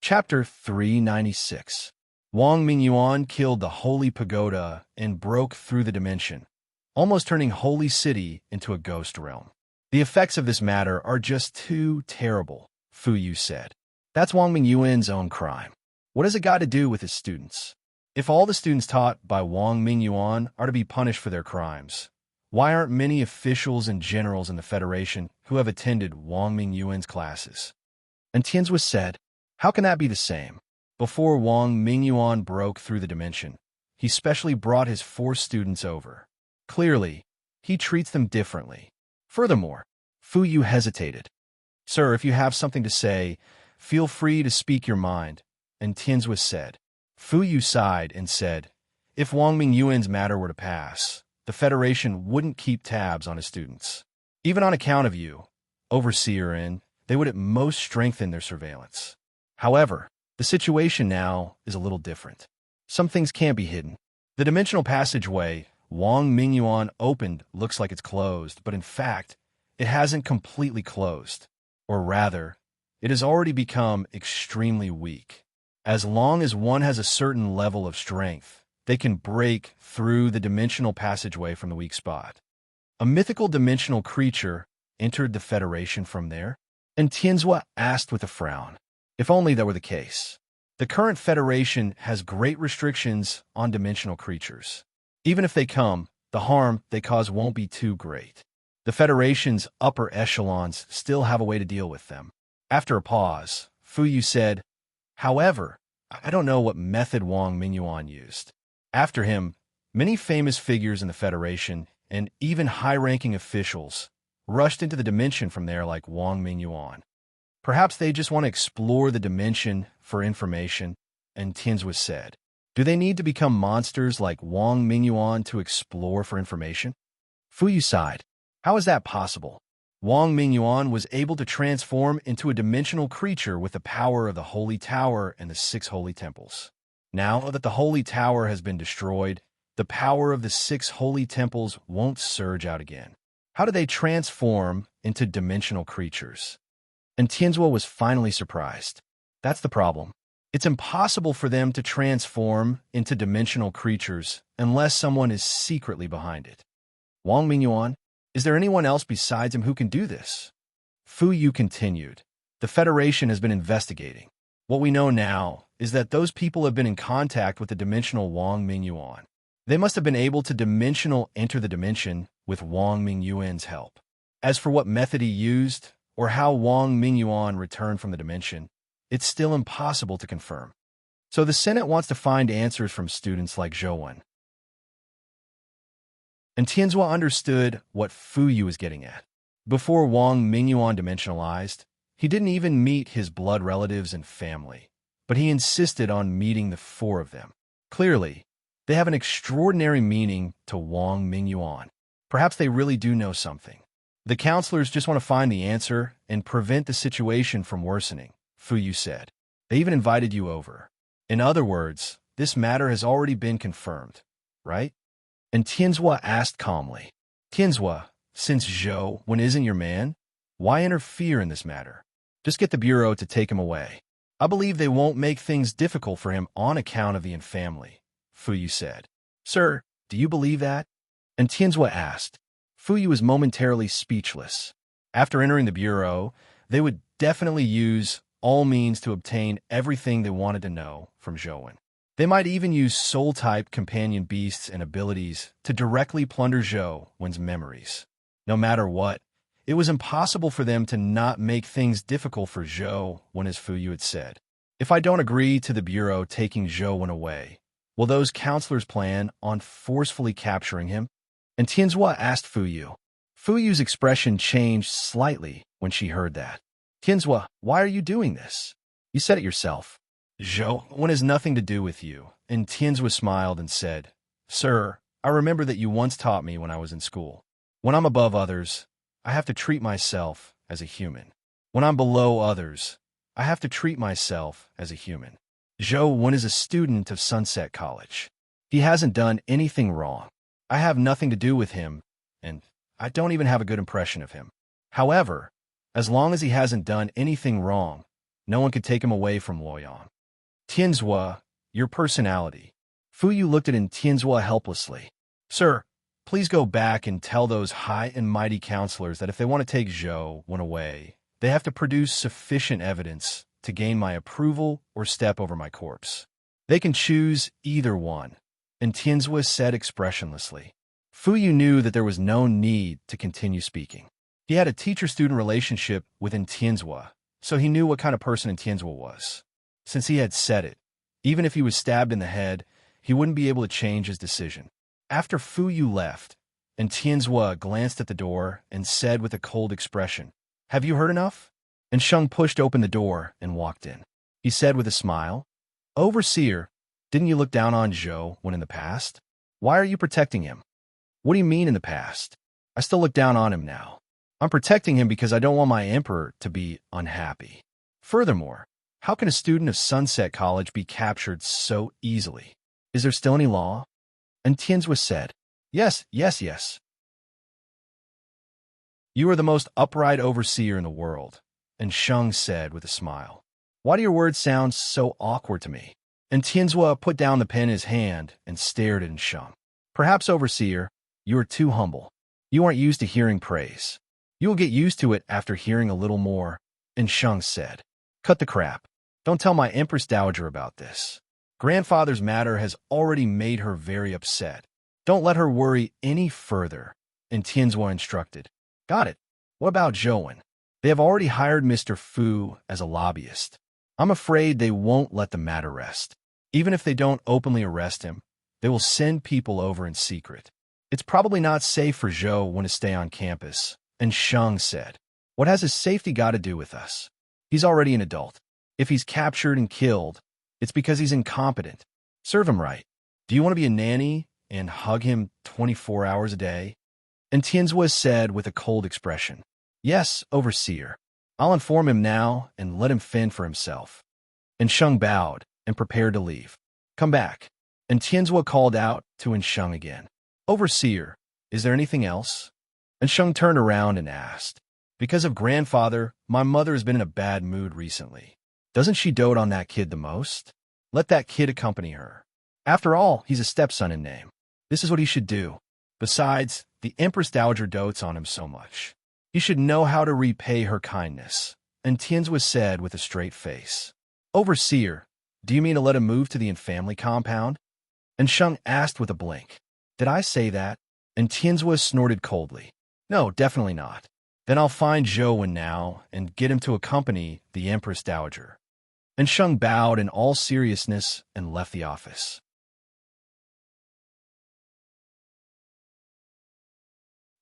Chapter 396. Wang Mingyuan killed the Holy Pagoda and broke through the dimension, almost turning Holy City into a ghost realm. "The effects of this matter are just too terrible," Fu Yu said. "That's Wang Mingyuan's own crime. What has it got to do with his students? If all the students taught by Wang Mingyuan are to be punished for their crimes, why aren't many officials and generals in the Federation who have attended Wang Mingyuan's classes?" And Tianzuo said, "How can that be the same? Before Wang Mingyuan broke through the dimension, he specially brought his 4 students over. Clearly, he treats them differently. Furthermore," Fu Yu hesitated. "Sir, if you have something to say, feel free to speak your mind," and Tianzuo said. Fu Yu sighed and said, "If Wang Mingyuan's matter were to pass, the Federation wouldn't keep tabs on his students. Even on account of you, Overseer, and they would at most strengthen their surveillance. However, the situation now is a little different. Some things can't be hidden. The dimensional passageway Wang Mingyuan opened looks like it's closed, but in fact, it hasn't completely closed. Or rather, it has already become extremely weak. As long as one has a certain level of strength, they can break through the dimensional passageway from the weak spot. A mythical dimensional creature entered the Federation from there?" And Tianzuo asked with a frown. "If only that were the case. The current Federation has great restrictions on dimensional creatures. Even if they come, the harm they cause won't be too great. The Federation's upper echelons still have a way to deal with them." After a pause, Fu Yu said, "However, I don't know what method Wang Mingyuan used. After him, many famous figures in the Federation and even high-ranking officials rushed into the dimension from there like Wang Mingyuan. Perhaps they just want to explore the dimension for information," and Tianzuo said. "Do they need to become monsters like Wang Mingyuan to explore for information?" Fu Yu sighed. How is that possible? Wang Mingyuan was able to transform into a dimensional creature with the power of the Holy Tower and the 6 holy temples. Now that the Holy Tower has been destroyed, the power of the 6 holy temples won't surge out again. How do they transform into dimensional creatures? And Tianzhuo was finally surprised. That's the problem. It's impossible for them to transform into dimensional creatures unless someone is secretly behind it. Wang Mingyuan, is there anyone else besides him who can do this? Fu Yu continued. The Federation has been investigating. What we know now is that those people have been in contact with the dimensional Wang Mingyuan. They must have been able to dimensional enter the dimension with Wang Mingyuan's help. As for what method he used, or how Wang Mingyuan returned from the dimension, it's still impossible to confirm. So the Senate wants to find answers from students like Zhou. And Tianzhuo understood what Fu Yu was getting at. Before Wang Mingyuan dimensionalized, he didn't even meet his blood relatives and family, but he insisted on meeting the 4 of them. Clearly, they have an extraordinary meaning to Wang Mingyuan. Perhaps they really do know something. The counselors just want to find the answer and prevent the situation from worsening, Fu Yu said. They even invited you over. In other words, this matter has already been confirmed, right? And Tianzhuo asked calmly. Tianzhuo, since Zhou isn't your man, why interfere in this matter? Just get the bureau to take him away. I believe they won't make things difficult for him on account of the family, Fu Yu said. Sir, do you believe that? And Tianzhuo asked. Fu Yu was momentarily speechless. After entering the bureau, they would definitely use all means to obtain everything they wanted to know from Zhou. They might even use soul-type companion beasts and abilities to directly plunder Zhou's memories. No matter what, it was impossible for them to not make things difficult for Zhou, as Fu Yu had said. If I don't agree to the bureau taking Zhou away, will those counselors plan on forcefully capturing him? And Tianzhuo asked Fu Yu. Fu Yu's expression changed slightly when she heard that. Tianzhuo, why are you doing this? You said it yourself. Zhou has nothing to do with you. And Tianzhuo smiled and said, Sir, I remember that you once taught me when I was in school. When I'm above others, I have to treat myself as a human. When I'm below others, I have to treat myself as a human. Zhou is a student of Sunset College. He hasn't done anything wrong. I have nothing to do with him, and I don't even have a good impression of him. However, as long as he hasn't done anything wrong, no one can take him away from Luoyang. Tianzhuo, your personality. Fu Yu looked at Tianzhuo helplessly. Sir, please go back and tell those high and mighty counselors that if they want to take Zhou away, they have to produce sufficient evidence to gain my approval or step over my corpse. They can choose either one. And Tianzhuo said expressionlessly. Fu Yu knew that there was no need to continue speaking. He had a teacher-student relationship with Tianzhuo, so he knew what kind of person Tianzhuo was. Since he had said it, even if he was stabbed in the head, he wouldn't be able to change his decision. After Fu Yu left, Tianzhuo glanced at the door and said with a cold expression, Have you heard enough? And Sheng pushed open the door and walked in. He said with a smile, Overseer, didn't you look down on Zhou in the past? Why are you protecting him? What do you mean in the past? I still look down on him now. I'm protecting him because I don't want my emperor to be unhappy. Furthermore, how can a student of Sunset College be captured so easily? Is there still any law? And Tianzhuo said, Yes. You are the most upright overseer in the world. And Sheng said with a smile, Why do your words sound so awkward to me? And Tianzhuo put down the pen in his hand and stared at Sheng. Perhaps, overseer, you are too humble. You aren't used to hearing praise. You will get used to it after hearing a little more. And Sheng said, Cut the crap. Don't tell my Empress Dowager about this. Grandfather's matter has already made her very upset. Don't let her worry any further. And Tianzhuo instructed. Got it. What about Zhou? They have already hired Mr. Fu as a lobbyist. I'm afraid they won't let the matter rest. Even if they don't openly arrest him, they will send people over in secret. It's probably not safe for Zhou to stay on campus. And Sheng said, What has his safety got to do with us? He's already an adult. If he's captured and killed, it's because he's incompetent. Serve him right. Do you want to be a nanny and hug him 24 hours a day? and Tianzua said with a cold expression. Yes, overseer. I'll inform him now and let him fend for himself. And Sheng bowed and prepared to leave. Come back. And Tianzua called out to Sheng again. Overseer, is there anything else? And Sheng turned around and asked. Because of grandfather, my mother has been in a bad mood recently. Doesn't she dote on that kid the most? Let that kid accompany her. After all, he's a stepson in name. This is what he should do. Besides, the Empress Dowager dotes on him so much. He should know how to repay her kindness. And Tianzua said with a straight face. Overseer, do you mean to let him move to the in-family compound? And Sheng asked with a blink. Did I say that? And Tianzua snorted coldly. No, definitely not. Then I'll find Zhou now and get him to accompany the Empress Dowager. And Sheng bowed in all seriousness and left the office.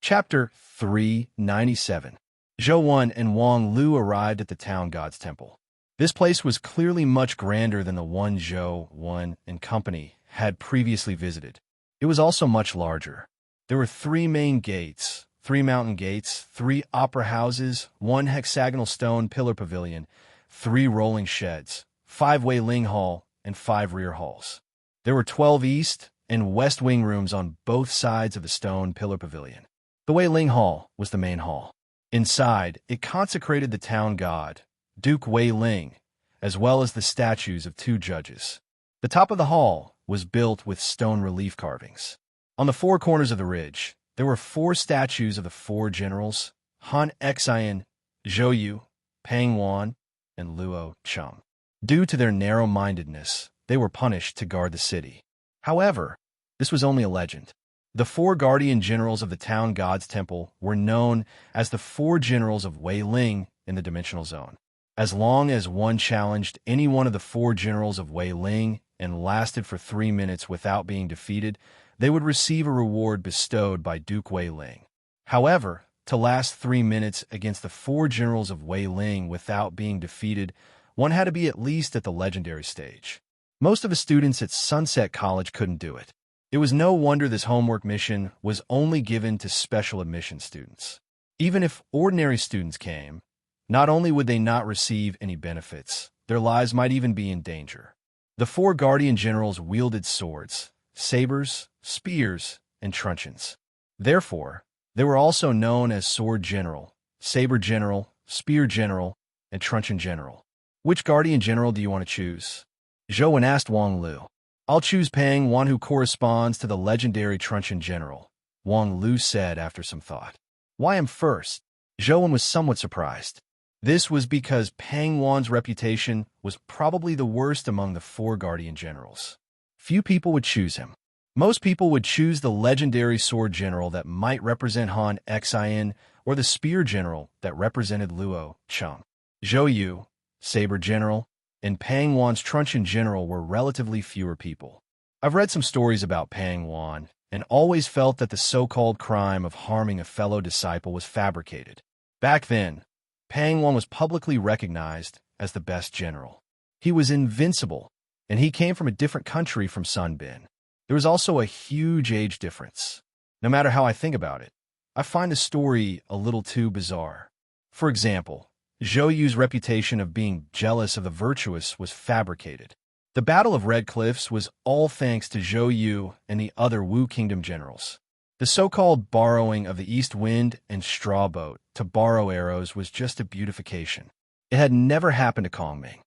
Chapter 397. Zhou Wen and Wang Lu arrived at the town god's temple. This place was clearly much grander than the one Zhou Wen and company had previously visited. It was also much larger. There were 3 main gates, 3 mountain gates, 3 opera houses, 1 hexagonal stone pillar pavilion, 3 rolling sheds, 5 Wei Ling Hall, and 5 rear halls. There were 12 east and west wing rooms on both sides of the stone pillar pavilion. The Wei Ling Hall was the main hall. Inside, it consecrated the town god, Duke Wei Ling, as well as the statues of 2 judges. The top of the hall was built with stone relief carvings. On the 4 corners of the ridge, there were 4 statues of the 4 generals, Han Xian, Zhou Yu, Pang Wan, and Luo Cheng. Due to their narrow-mindedness, they were punished to guard the city. However, this was only a legend. The 4 guardian generals of the town god's temple were known as the 4 generals of Wei Ling in the dimensional zone. As long as one challenged any one of the 4 generals of Wei Ling and lasted for 3 minutes without being defeated, they would receive a reward bestowed by Duke Wei Ling. However, to last 3 minutes against the 4 generals of Wei Ling without being defeated, one had to be at least at the legendary stage. Most of the students at Sunset College couldn't do it. It was no wonder this homework mission was only given to special admission students. Even if ordinary students came, not only would they not receive any benefits, their lives might even be in danger. The 4 guardian generals wielded swords, sabers, spears, and truncheons. Therefore, they were also known as Sword General, Saber General, Spear General, and Truncheon General. Which guardian general do you want to choose? Zhou Wen asked Wang Lu. I'll choose Pang Wan, who corresponds to the legendary Truncheon General, Wang Lu said after some thought. Why him first? Zhou Wen was somewhat surprised. This was because Pang Wan's reputation was probably the worst among the 4 guardian generals. Few people would choose him. Most people would choose the legendary Sword General that might represent Han Xian or the Spear General that represented Luo Cheng. Zhou Yu, Saber General, and Pang Wan's Truncheon General were relatively fewer people. I've read some stories about Pang Wan and always felt that the so-called crime of harming a fellow disciple was fabricated. Back then, Pang Wan was publicly recognized as the best general. He was invincible, and he came from a different country from Sun Bin. There was also a huge age difference. No matter how I think about it, I find the story a little too bizarre. For example, Zhou Yu's reputation of being jealous of the virtuous was fabricated. The Battle of Red Cliffs was all thanks to Zhou Yu and the other Wu Kingdom generals. The so-called borrowing of the East Wind and Straw Boat to borrow arrows was just a beautification. It had never happened to Kongming.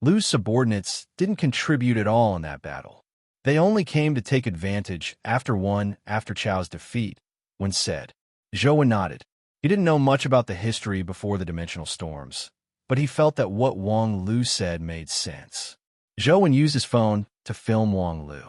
Lu's subordinates didn't contribute at all in that battle. They only came to take advantage after Chao's defeat, when said. Zhou Wen nodded. He didn't know much about the history before the dimensional storms, but he felt that what Wang Lu said made sense. Zhou Wen used his phone to film Wang Lu.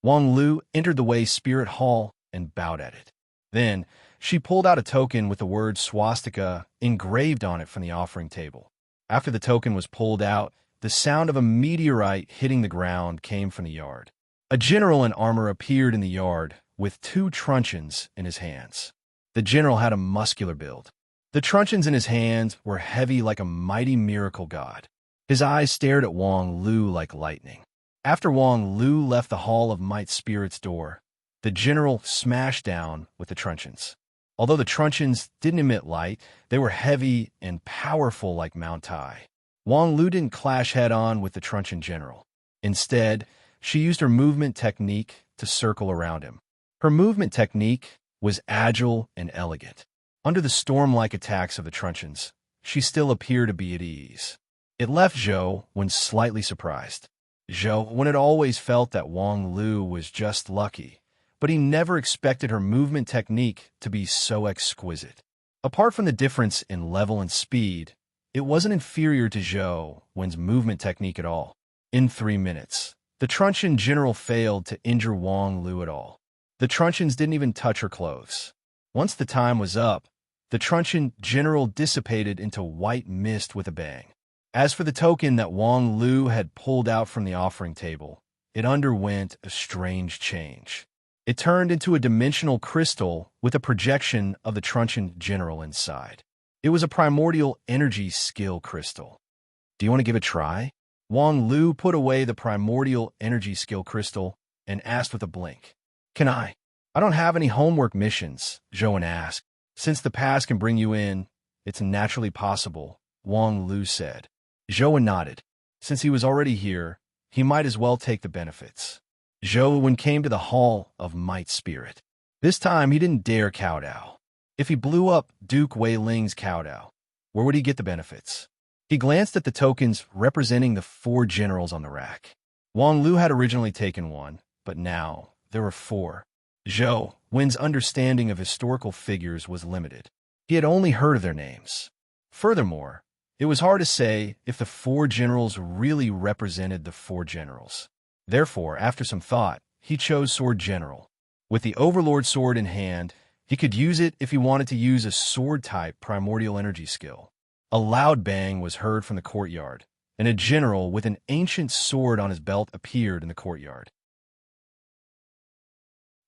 Wang Lu entered the Wei Spirit Hall and bowed at it. Then, she pulled out a token with the word swastika engraved on it from the offering table. After the token was pulled out, the sound of a meteorite hitting the ground came from the yard. A general in armor appeared in the yard with 2 truncheons in his hands. The general had a muscular build. The truncheons in his hands were heavy like a mighty miracle god. His eyes stared at Wang Lu like lightning. After Wang Lu left the Hall of Might Spirit's door, the general smashed down with the truncheons. Although the truncheons didn't emit light, they were heavy and powerful like Mount Tai. Wang Lu didn't clash head-on with the truncheon general. Instead, she used her movement technique to circle around him. Her movement technique was agile and elegant. Under the storm-like attacks of the truncheons, she still appeared to be at ease. It left Zhou Wen slightly surprised. Zhou Wen had always felt that Wang Lu was just lucky, but he never expected her movement technique to be so exquisite. Apart from the difference in level and speed, it wasn't inferior to Zhou Wen's movement technique at all. In 3 minutes, the truncheon general failed to injure Wang Lu at all. The truncheons didn't even touch her clothes. Once the time was up, the truncheon general dissipated into white mist with a bang. As for the token that Wang Lu had pulled out from the offering table, it underwent a strange change. It turned into a dimensional crystal with a projection of the truncheon general inside. It was a primordial energy skill crystal. Do you want to give it a try? Wang Lu put away the primordial energy skill crystal and asked with a blink. Can I? I don't have any homework missions, Zhou Wen asked. Since the past can bring you in, it's naturally possible, Wang Lu said. Zhou Wen nodded. Since he was already here, he might as well take the benefits. Zhou Wen came to the Hall of Might Spirit. This time he didn't dare kowtow. If he blew up Duke Wei Ling's kowtow, where would he get the benefits? He glanced at the tokens representing the 4 generals on the rack. Wang Lu had originally taken one, but now there were 4. Zhou Wen's understanding of historical figures was limited. He had only heard of their names. Furthermore, it was hard to say if the 4 generals really represented the 4 generals. Therefore, after some thought, he chose Sword General. With the Overlord sword in hand, he could use it if he wanted to use a sword-type primordial energy skill. A loud bang was heard from the courtyard, and a general with an ancient sword on his belt appeared in the courtyard.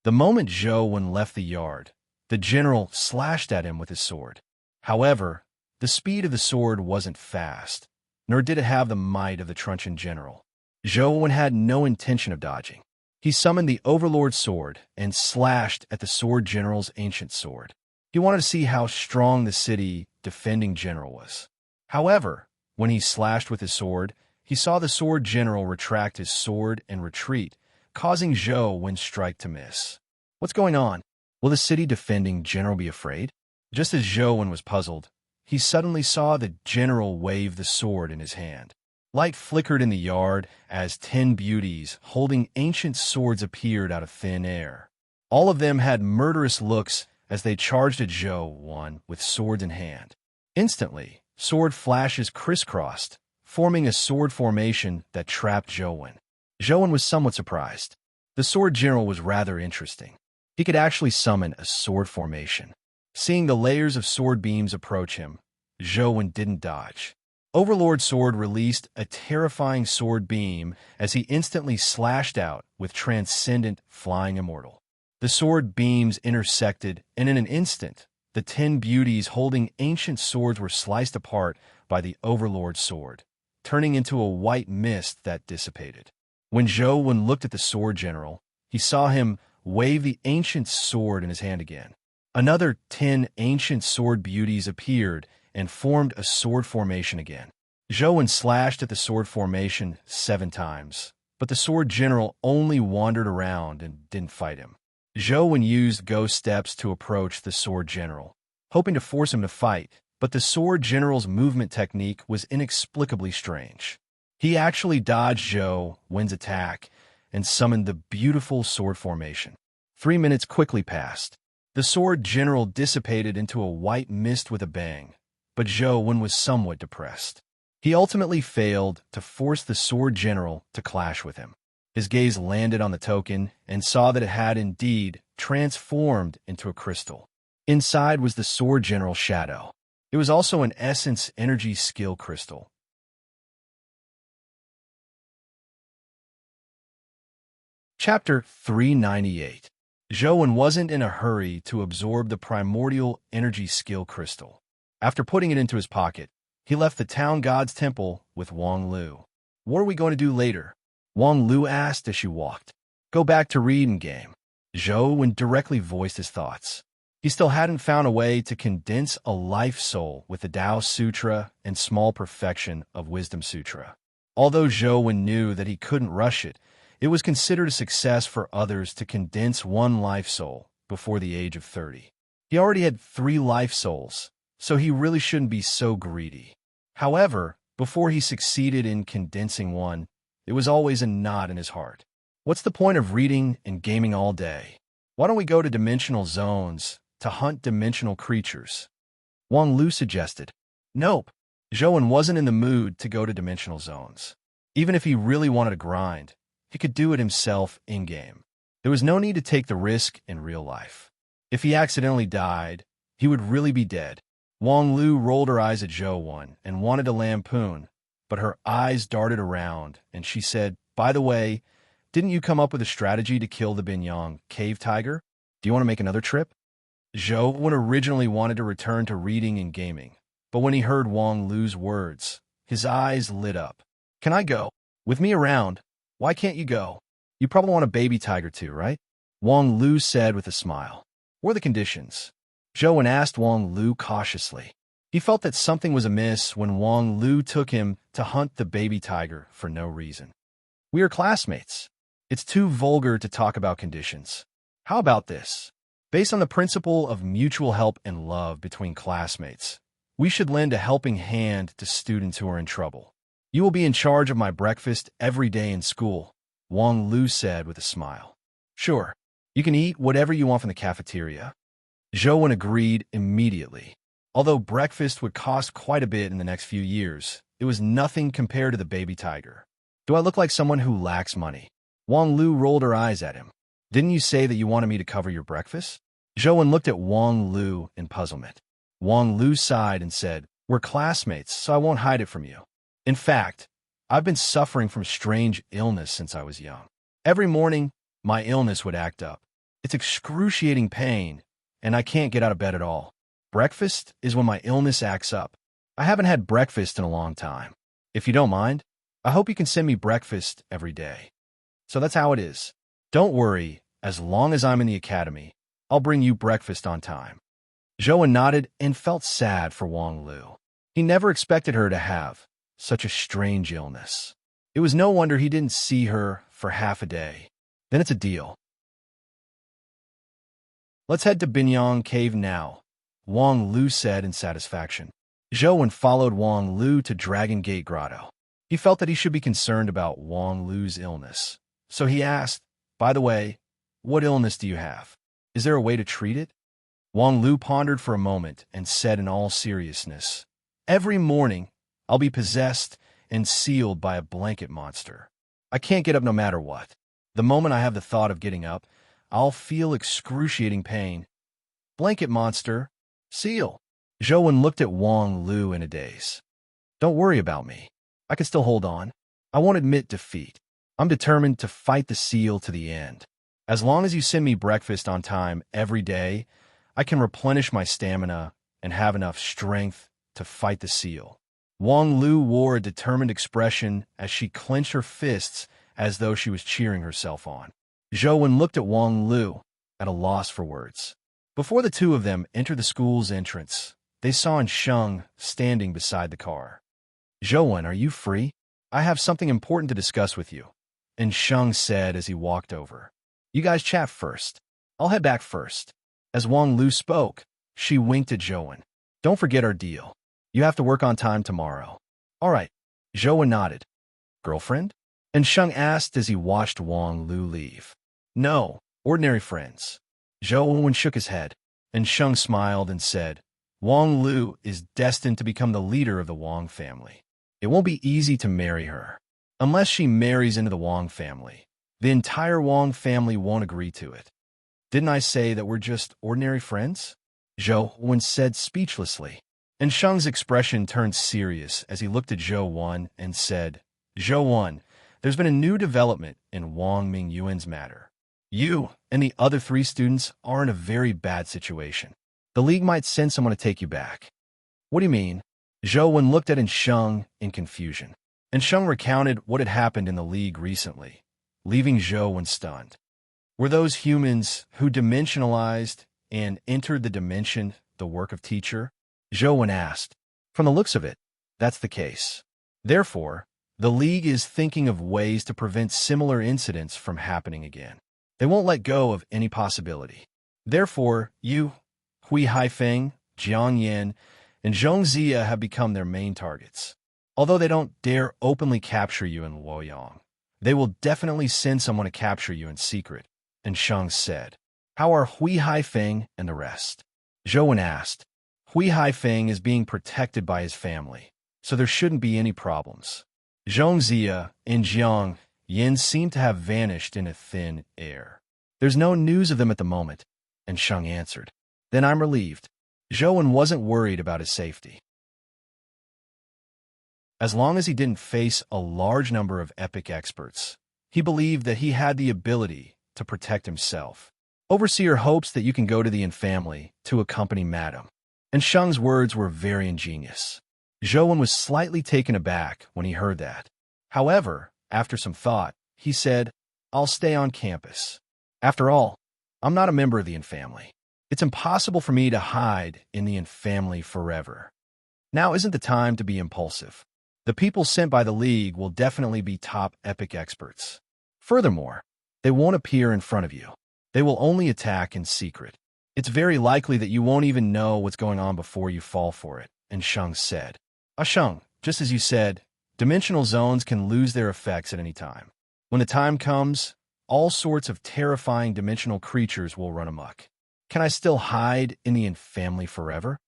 The moment Zhou Wen left the yard, the general slashed at him with his sword. However, the speed of the sword wasn't fast, nor did it have the might of the truncheon general. Zhou Wen had no intention of dodging. He summoned the Overlord sword and slashed at the sword general's ancient sword. He wanted to see how strong the city defending general was. However, when he slashed with his sword, he saw the sword general retract his sword and retreat, causing Zhou Wen's strike to miss. What's going on? Will the city defending general be afraid? Just as Zhou Wen was puzzled, he suddenly saw the general wave the sword in his hand. Light flickered in the yard as 10 beauties holding ancient swords appeared out of thin air. All of them had murderous looks as they charged at Zhou Wen with swords in hand. Instantly, sword flashes crisscrossed, forming a sword formation that trapped Zhou Wen. Zhou Wen was somewhat surprised. The sword general was rather interesting. He could actually summon a sword formation. Seeing the layers of sword beams approach him, Zhou Wen didn't dodge. Overlord sword released a terrifying sword beam as he instantly slashed out with transcendent flying immortal. The sword beams intersected, and in an instant, the 10 beauties holding ancient swords were sliced apart by the Overlord sword, turning into a white mist that dissipated. When Zhou Wen looked at the sword general, he saw him wave the ancient sword in his hand again. Another 10 ancient sword beauties appeared and formed a sword formation again. Zhou Wen slashed at the sword formation 7 times, but the sword general only wandered around and didn't fight him. Zhou Wen used ghost steps to approach the sword general, hoping to force him to fight, but the sword general's movement technique was inexplicably strange. He actually dodged Zhou Wen's attack and summoned the beautiful sword formation. 3 minutes quickly passed. The sword general dissipated into a white mist with a bang, but Zhou Wen was somewhat depressed. He ultimately failed to force the sword general to clash with him. His gaze landed on the token and saw that it had indeed transformed into a crystal. Inside was the sword general's shadow. It was also an essence energy skill crystal. Chapter 398. Zhou Wen wasn't in a hurry to absorb the primordial energy skill crystal. After putting it into his pocket, he left the town god's temple with Wang Lu. What are we going to do later? Wang Lu asked as she walked. Go back to reading game. Zhou Wen directly voiced his thoughts. He still hadn't found a way to condense a life soul with the Tao Sutra and small perfection of Wisdom Sutra. Although Zhou Wen knew that he couldn't rush it, it was considered a success for others to condense one life soul before the age of 30. He already had 3 life souls, so he really shouldn't be so greedy. However, before he succeeded in condensing one, it was always a knot in his heart. What's the point of reading and gaming all day? Why don't we go to dimensional zones to hunt dimensional creatures? Wang Lu suggested. Nope. Zhou Wen wasn't in the mood to go to dimensional zones. Even if he really wanted to grind, he could do it himself in-game. There was no need to take the risk in real life. If he accidentally died, he would really be dead. Wang Lu rolled her eyes at Zhou Wen and wanted to lampoon, but her eyes darted around, and she said, by the way, didn't you come up with a strategy to kill the Binyang cave tiger? Do you want to make another trip? Zhou Wen originally wanted to return to reading and gaming, but when he heard Wang Lu's words, his eyes lit up. Can I go? With me around, why can't you go? You probably want a baby tiger too, right? Wang Lu said with a smile. What are the conditions? Zhou Wen asked Wang Lu cautiously. He felt that something was amiss when Wang Lu took him to hunt the baby tiger for no reason. We are classmates. It's too vulgar to talk about conditions. How about this? Based on the principle of mutual help and love between classmates, we should lend a helping hand to students who are in trouble. You will be in charge of my breakfast every day in school, Wang Lu said with a smile. Sure, you can eat whatever you want from the cafeteria. Zhou Wen agreed immediately. Although breakfast would cost quite a bit in the next few years, it was nothing compared to the baby tiger. Do I look like someone who lacks money? Wang Lu rolled her eyes at him. Didn't you say that you wanted me to cover your breakfast? Zhou Wen looked at Wang Lu in puzzlement. Wang Lu sighed and said, we're classmates, so I won't hide it from you. In fact, I've been suffering from strange illness since I was young. Every morning, my illness would act up. It's excruciating pain, and I can't get out of bed at all. Breakfast is when my illness acts up. I haven't had breakfast in a long time. If you don't mind, I hope you can send me breakfast every day. So that's how it is. Don't worry, as long as I'm in the academy, I'll bring you breakfast on time. Zhou Wen nodded and felt sad for Wang Lu. He never expected her to have such a strange illness. It was no wonder he didn't see her for half a day. Then it's a deal. Let's head to Binyang Cave now, Wang Lu said in satisfaction. Zhou Wen followed Wang Lu to Dragon Gate Grotto. He felt that he should be concerned about Wang Lu's illness. So he asked, by the way, what illness do you have? Is there a way to treat it? Wang Lu pondered for a moment and said in all seriousness, every morning, I'll be possessed and sealed by a blanket monster. I can't get up no matter what. The moment I have the thought of getting up, I'll feel excruciating pain. Blanket monster, seal. Zhou Wen looked at Wang Lu in a daze. Don't worry about me. I can still hold on. I won't admit defeat. I'm determined to fight the seal to the end. As long as you send me breakfast on time every day, I can replenish my stamina and have enough strength to fight the seal. Wang Lu wore a determined expression as she clenched her fists as though she was cheering herself on. Zhou Wen looked at Wang Lu, at a loss for words. Before the two of them entered the school's entrance, they saw Sheng standing beside the car. Zhou Wen, are you free? I have something important to discuss with you, and Sheng said as he walked over. You guys chat first. I'll head back first. As Wang Lu spoke, she winked at Zhou Wen. Don't forget our deal. You have to work on time tomorrow. All right. Zhou Wen nodded. Girlfriend? And Sheng asked as he watched Wang Lu leave. No, ordinary friends. Zhou Wen shook his head, and Sheng smiled and said, Wang Lu is destined to become the leader of the Wang family. It won't be easy to marry her. Unless she marries into the Wang family, the entire Wang family won't agree to it. Didn't I say that we're just ordinary friends? Zhou Wen said speechlessly, and Sheng's expression turned serious as he looked at Zhou Wen and said, Zhou Wen, there's been a new development in Wang Mingyuan's matter. You and the other 3 students are in a very bad situation. The league might send someone to take you back. What do you mean? Zhou Wen looked at Sheng in confusion, and Sheng recounted what had happened in the league recently, leaving Zhou Wen stunned. Were those humans who dimensionalized and entered the dimension the work of teacher? Zhou asked. From the looks of it, that's the case. Therefore, the League is thinking of ways to prevent similar incidents from happening again. They won't let go of any possibility. Therefore, you, Hui Haifeng, Jiang Yan, and Zhong Zia have become their main targets. Although they don't dare openly capture you in Luoyang, they will definitely send someone to capture you in secret, and Shang said. How are Hui Haifeng and the rest? Zhou asked. Hui Haifeng is being protected by his family, so there shouldn't be any problems. Zhong Zia and Jiang Yan seem to have vanished in a thin air. There's no news of them at the moment, and Shang answered. Then I'm relieved. Zhou wasn't worried about his safety. As long as he didn't face a large number of epic experts, he believed that he had the ability to protect himself. Overseer hopes that you can go to the Yin family to accompany Madam. And Shang's words were very ingenious. Zhou was slightly taken aback when he heard that. However, after some thought, he said, I'll stay on campus. After all, I'm not a member of the Yin family. It's impossible for me to hide in the Yin family forever. Now isn't the time to be impulsive. The people sent by the League will definitely be top epic experts. Furthermore, they won't appear in front of you. They will only attack in secret. It's very likely that you won't even know what's going on before you fall for it, and Shang said. Shang, just as you said, dimensional zones can lose their effects at any time. When the time comes, all sorts of terrifying dimensional creatures will run amok. Can I still hide in the Yin family forever?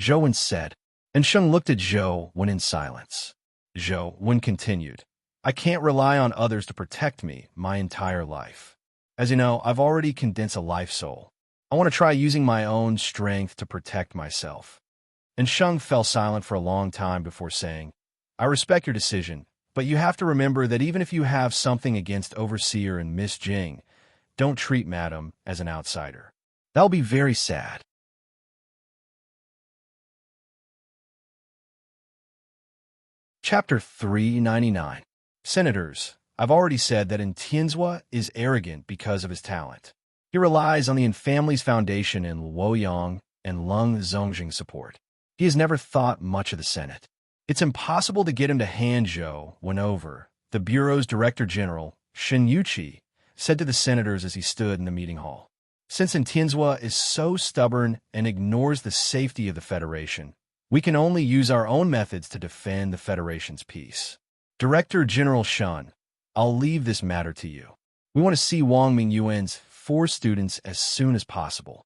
Zhou said, and Shang looked at Zhou in silence. Zhou continued, I can't rely on others to protect me my entire life. As you know, I've already condensed a life soul. I want to try using my own strength to protect myself. And Shang fell silent for a long time before saying, I respect your decision, but you have to remember that even if you have something against Overseer and Miss Jing, don't treat Madam as an outsider. That'll be very sad. Chapter 399. Senators, I've already said that Tianzhua is arrogant because of his talent. He relies on the Yin family's foundation in Luoyang and Lung Zongjing's support. He has never thought much of the Senate. It's impossible to get him to hand Zhou over. The Bureau's Director General, Shen Yuqi, said to the senators as he stood in the meeting hall. Since Tianzhua is so stubborn and ignores the safety of the Federation, we can only use our own methods to defend the Federation's peace. Director General Shen, I'll leave this matter to you. We want to see Wang Mingyuan's 4 students as soon as possible.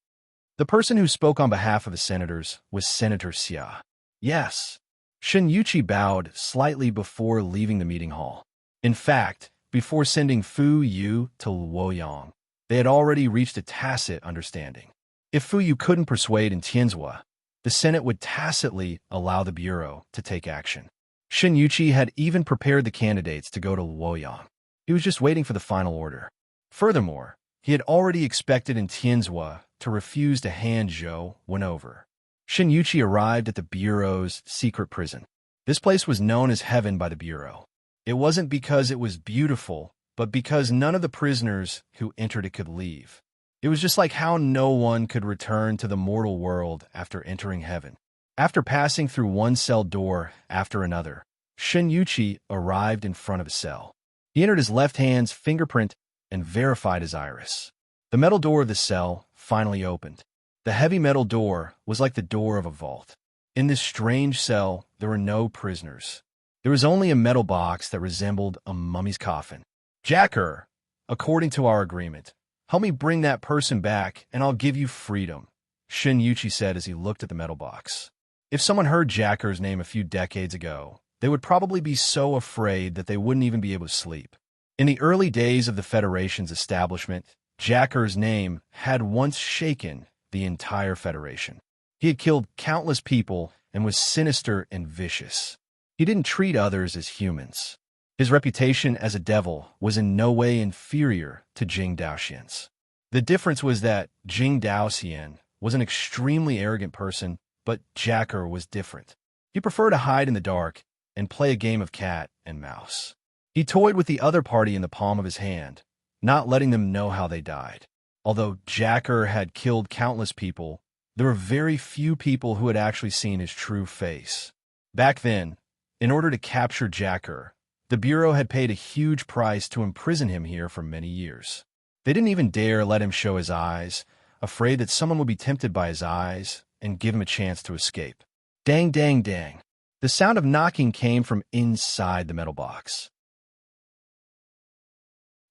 The person who spoke on behalf of the senators was Senator Xia. Yes. Shen Yuqi bowed slightly before leaving the meeting hall. In fact, before sending Fu Yu to Luoyang, they had already reached a tacit understanding. If Fu Yu couldn't persuade Tianzhua, the Senate would tacitly allow the Bureau to take action. Shen Yuqi had even prepared the candidates to go to Luoyang. He was just waiting for the final order. Furthermore, he had already expected Tianzhua to refuse to hand Zhou over. Shen Yuqi arrived at the Bureau's secret prison. This place was known as heaven by the Bureau. It wasn't because it was beautiful, but because none of the prisoners who entered it could leave. It was just like how no one could return to the mortal world after entering heaven. After passing through one cell door after another, Shen Yuqi arrived in front of a cell. He entered his left hand's fingerprint and verified his iris. The metal door of the cell finally opened. The heavy metal door was like the door of a vault. In this strange cell, there were no prisoners. There was only a metal box that resembled a mummy's coffin. Jacker, according to our agreement, help me bring that person back and I'll give you freedom, Shen Yuqi said as he looked at the metal box. If someone heard Jacker's name a few decades ago, they would probably be so afraid that they wouldn't even be able to sleep. In the early days of the Federation's establishment, Jacker's name had once shaken the entire Federation. He had killed countless people and was sinister and vicious. He didn't treat others as humans. His reputation as a devil was in no way inferior to Jing Daoxian's. The difference was that Jing Daoxian was an extremely arrogant person, but Jacker was different. He preferred to hide in the dark and play a game of cat and mouse. He toyed with the other party in the palm of his hand, not letting them know how they died. Although Jacker had killed countless people, there were very few people who had actually seen his true face. Back then, in order to capture Jacker, the Bureau had paid a huge price to imprison him here for many years. They didn't even dare let him show his eyes, afraid that someone would be tempted by his eyes and give him a chance to escape. Dang, dang, dang. The sound of knocking came from inside the metal box.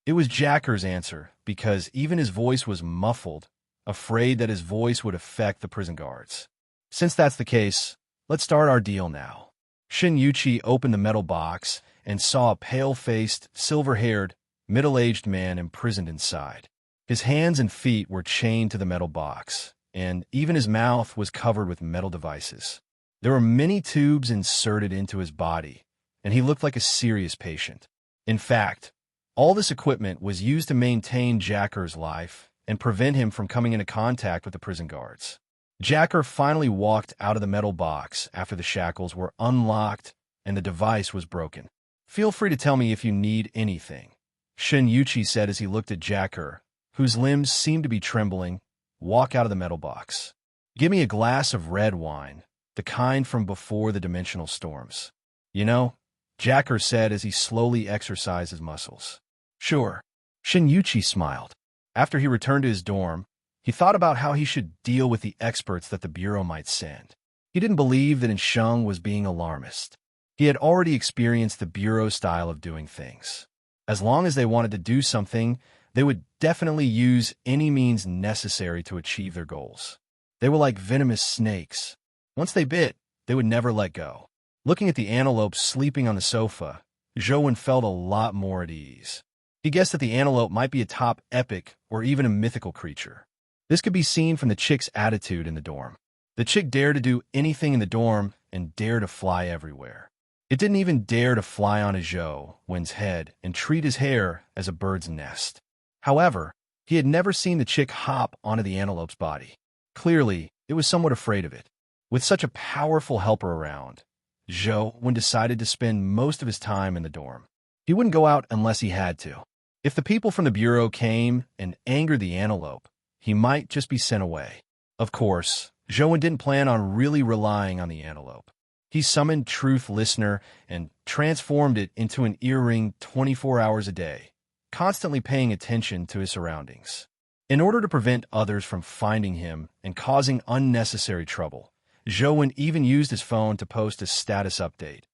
It was Jacker's answer, because even his voice was muffled, afraid that his voice would affect the prison guards. Since that's the case, let's start our deal now. Shin-Yuchi opened the metal box and saw a pale-faced, silver-haired, middle-aged man imprisoned inside. His hands and feet were chained to the metal box, and even his mouth was covered with metal devices. There were many tubes inserted into his body, and he looked like a serious patient. In fact, all this equipment was used to maintain Jacker's life and prevent him from coming into contact with the prison guards. Jacker finally walked out of the metal box after the shackles were unlocked and the device was broken. "Feel free to tell me if you need anything," Shin-Yuchi said as he looked at Jacker, whose limbs seemed to be trembling, walk out of the metal box. "Give me a glass of red wine, the kind from before the dimensional storms." "You know," Jacker said as he slowly exercised his muscles. "Sure." Shin-Yuchi smiled. After he returned to his dorm, he thought about how he should deal with the experts that the Bureau might send. He didn't believe that Insheng was being alarmist. He had already experienced the Bureau's style of doing things. As long as they wanted to do something, they would definitely use any means necessary to achieve their goals. They were like venomous snakes. Once they bit, they would never let go. Looking at the antelope sleeping on the sofa, Zhou felt a lot more at ease. He guessed that the antelope might be a top epic or even a mythical creature. This could be seen from the chick's attitude in the dorm. The chick dared to do anything in the dorm and dared to fly everywhere. It didn't even dare to fly on Zhou's head and treat his hair as a bird's nest. However, he had never seen the chick hop onto the antelope's body. Clearly, it was somewhat afraid of it. With such a powerful helper around, Zhou decided to spend most of his time in the dorm. He wouldn't go out unless he had to. If the people from the Bureau came and angered the antelope, he might just be sent away. Of course, Zhou didn't plan on really relying on the antelope. He summoned Truth Listener and transformed it into an earring 24 hours a day, constantly paying attention to his surroundings. In order to prevent others from finding him and causing unnecessary trouble, Zhou even used his phone to post a status update.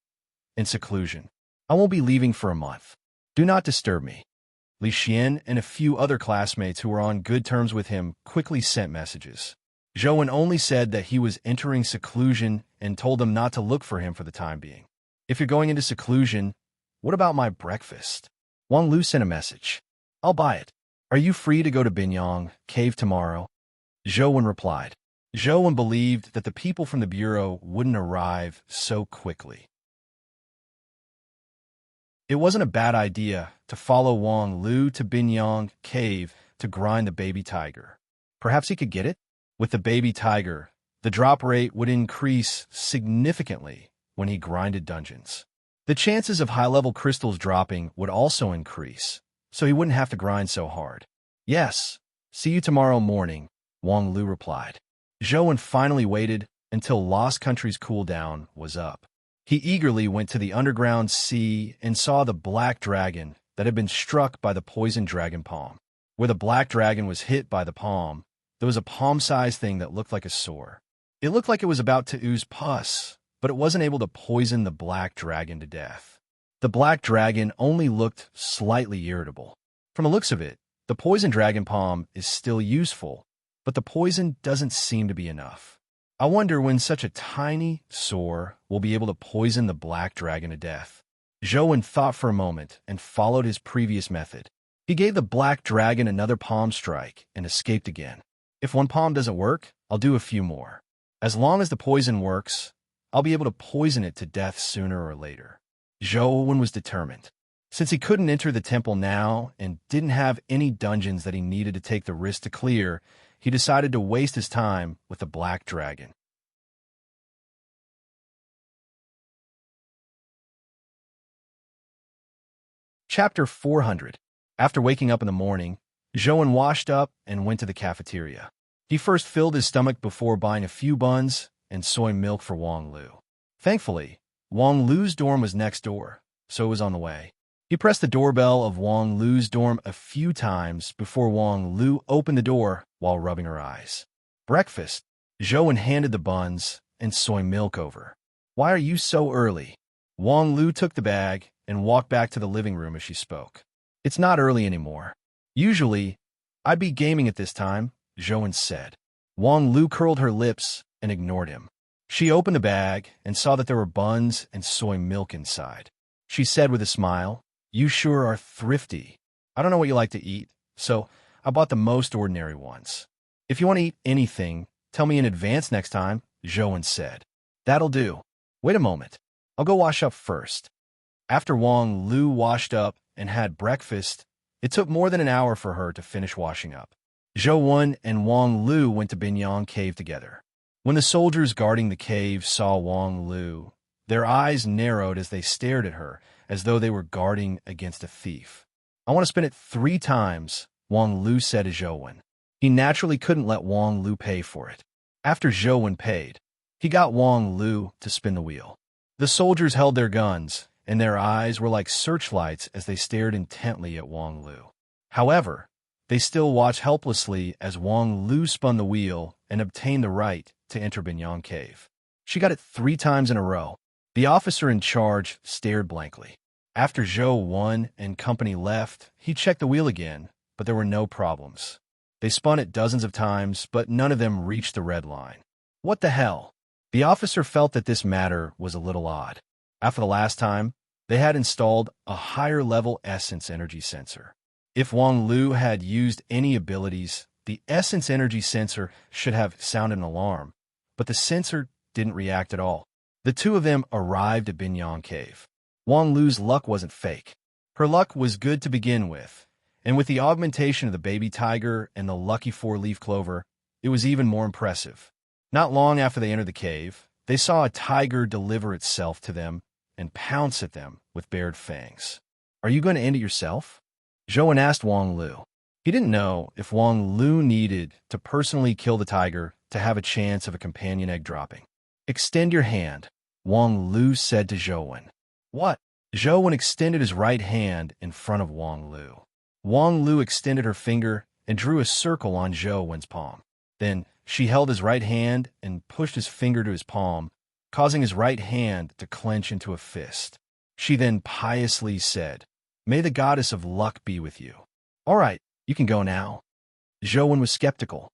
"In seclusion. I won't be leaving for a month. Do not disturb me." Li Xian and a few other classmates who were on good terms with him quickly sent messages. Zhou only said that he was entering seclusion and told them not to look for him for the time being. "If you're going into seclusion, what about my breakfast?" Wang Lu sent a message. "I'll buy it. Are you free to go to Binyang Cave tomorrow?" Zhou replied. Zhou believed that the people from the Bureau wouldn't arrive so quickly. It wasn't a bad idea to follow Wang Lu to Binyang Cave to grind the baby tiger. Perhaps he could get it? With the baby tiger, the drop rate would increase significantly when he grinded dungeons. The chances of high-level crystals dropping would also increase, so he wouldn't have to grind so hard. "Yes, see you tomorrow morning," Wang Lu replied. Zhou finally waited until Lost Country's cooldown was up. He eagerly went to the underground sea and saw the black dragon that had been struck by the poisoned dragon palm. Where the black dragon was hit by the palm, there was a palm-sized thing that looked like a sore. It looked like it was about to ooze pus, but it wasn't able to poison the black dragon to death. The black dragon only looked slightly irritable. From the looks of it, the poison dragon palm is still useful, but the poison doesn't seem to be enough. I wonder when such a tiny sore will be able to poison the black dragon to death. Zhou thought for a moment and followed his previous method. He gave the black dragon another palm strike and escaped again. If one palm doesn't work, I'll do a few more. As long as the poison works, I'll be able to poison it to death sooner or later. Zhou was determined. Since he couldn't enter the temple now and didn't have any dungeons that he needed to take the risk to clear, he decided to waste his time with the black dragon. Chapter 400. After waking up in the morning, Zhouwen washed up and went to the cafeteria. He first filled his stomach before buying a few buns and soy milk for Wang Lu. Thankfully, Wang Lu's dorm was next door, so it was on the way. He pressed the doorbell of Wang Lu's dorm a few times before Wang Lu opened the door while rubbing her eyes. Breakfast. Zhouwen handed the buns and soy milk over. Why are you so early? Wang Lu took the bag and walked back to the living room as she spoke. It's not early anymore. Usually, I'd be gaming at this time, Zhouwen said. Wang Lu curled her lips and ignored him. She opened the bag and saw that there were buns and soy milk inside. She said with a smile, "You sure are thrifty. I don't know what you like to eat, so I bought the most ordinary ones. If you want to eat anything, tell me in advance next time," Zhouwen said. "That'll do. Wait a moment. I'll go wash up first." After Wang Lu washed up and had breakfast, it took more than an hour for her to finish washing up. Zhouwen and Wang Lu went to Binyang Cave together. When the soldiers guarding the cave saw Wang Lu, their eyes narrowed as they stared at her, as though they were guarding against a thief. "I want to spin it 3 times, Wang Lu said to Zhouwen. He naturally couldn't let Wang Lu pay for it. After Zhouwen paid, he got Wang Lu to spin the wheel. The soldiers held their guns, and their eyes were like searchlights as they stared intently at Wang Lu. However, they still watched helplessly as Wang Lu spun the wheel and obtained the right to enter Binyang Cave. She got it 3 times in a row. The officer in charge stared blankly. After Zhouwen and company left, he checked the wheel again, but there were no problems. They spun it dozens of times, but none of them reached the red line. What the hell? The officer felt that this matter was a little odd. After the last time, they had installed a higher-level essence energy sensor. If Wang Lu had used any abilities, the essence energy sensor should have sounded an alarm, but the sensor didn't react at all. The two of them arrived at Binyang Cave. Wang Lu's luck wasn't fake. Her luck was good to begin with, and with the augmentation of the baby tiger and the lucky 4-leaf clover, it was even more impressive. Not long after they entered the cave, they saw a tiger deliver itself to them and pounce at them with bared fangs. "Are you going to end it yourself?" Zhouwen asked Wang Lu. He didn't know if Wang Lu needed to personally kill the tiger to have a chance of a companion egg dropping. "Extend your hand," Wang Lu said to Zhouwen. "What?" Zhouwen extended his right hand in front of Wang Lu. Wang Lu extended her finger and drew a circle on Zhouwen's palm. Then she held his right hand and pushed his finger to his palm, causing his right hand to clench into a fist. She then piously said, "May the goddess of luck be with you." "All right, you can go now." Zhouwen was skeptical.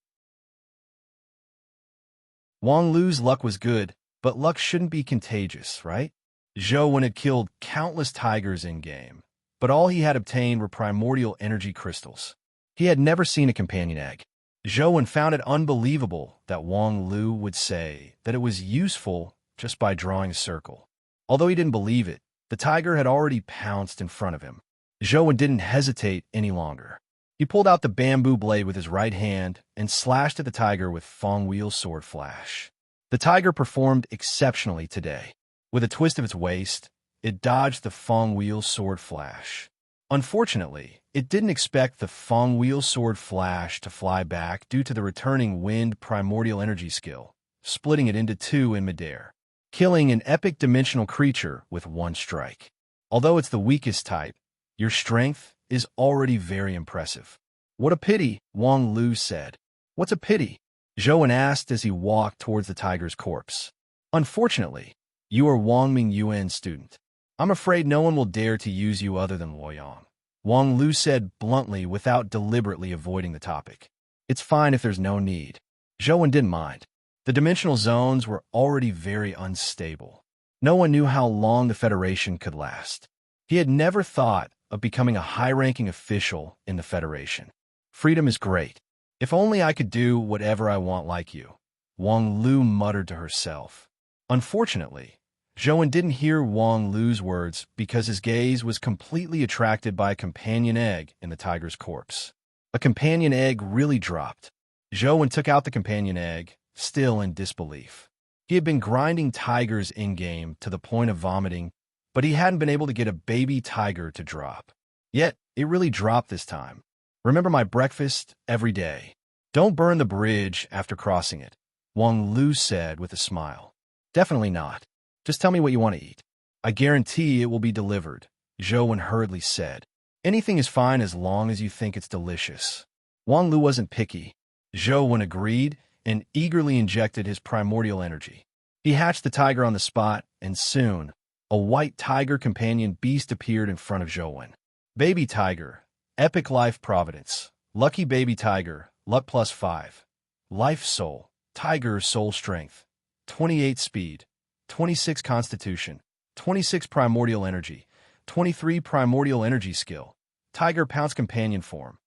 Wang Lu's luck was good, but luck shouldn't be contagious, right? Zhouwen had killed countless tigers in-game, but all he had obtained were primordial energy crystals. He had never seen a companion egg. Zhouwen found it unbelievable that Wang Lu would say that it was useful just by drawing a circle. Although he didn't believe it, the tiger had already pounced in front of him. Zhouwen didn't hesitate any longer. He pulled out the bamboo blade with his right hand and slashed at the tiger with Feng Wheel Sword Flash. The tiger performed exceptionally today. With a twist of its waist, it dodged the Feng Wheel Sword Flash. Unfortunately, it didn't expect the Feng Wheel Sword Flash to fly back due to the returning wind primordial energy skill, splitting it into 2 in midair, killing an epic dimensional creature with 1 strike. Although it's the weakest type, your strength is already very impressive. "What a pity," Wang Lu said. "What's a pity?" Zhouwen asked as he walked towards the tiger's corpse. "Unfortunately, you are Wang Mingyuan's student. I'm afraid no one will dare to use you other than Luoyang," Wang Lu said bluntly without deliberately avoiding the topic. "It's fine if there's no need." Zhouwen didn't mind. The dimensional zones were already very unstable. No one knew how long the Federation could last. He had never thought of becoming a high-ranking official in the Federation. "Freedom is great. If only I could do whatever I want like you," Wang Lu muttered to herself. Unfortunately, Zhouwen didn't hear Wang Lu's words because his gaze was completely attracted by a companion egg in the tiger's corpse. A companion egg really dropped. Zhouwen took out the companion egg, still in disbelief. He had been grinding tigers in-game to the point of vomiting, but he hadn't been able to get a baby tiger to drop. Yet, it really dropped this time. Remember my breakfast every day. Don't burn the bridge after crossing it, Wang Lu said with a smile. Definitely not. Just tell me what you want to eat. I guarantee it will be delivered, Zhou Wen hurriedly said. Anything is fine as long as you think it's delicious. Wang Lu wasn't picky. Zhou Wen agreed and eagerly injected his primordial energy. He hatched the tiger on the spot, and soon, a white tiger companion beast appeared in front of Zhou Wen. Baby tiger, epic life providence, lucky baby tiger, luck +5, life soul, tiger soul strength, 28 speed, 26 constitution, 26 primordial energy, 23 primordial energy skill, tiger pounce companion form.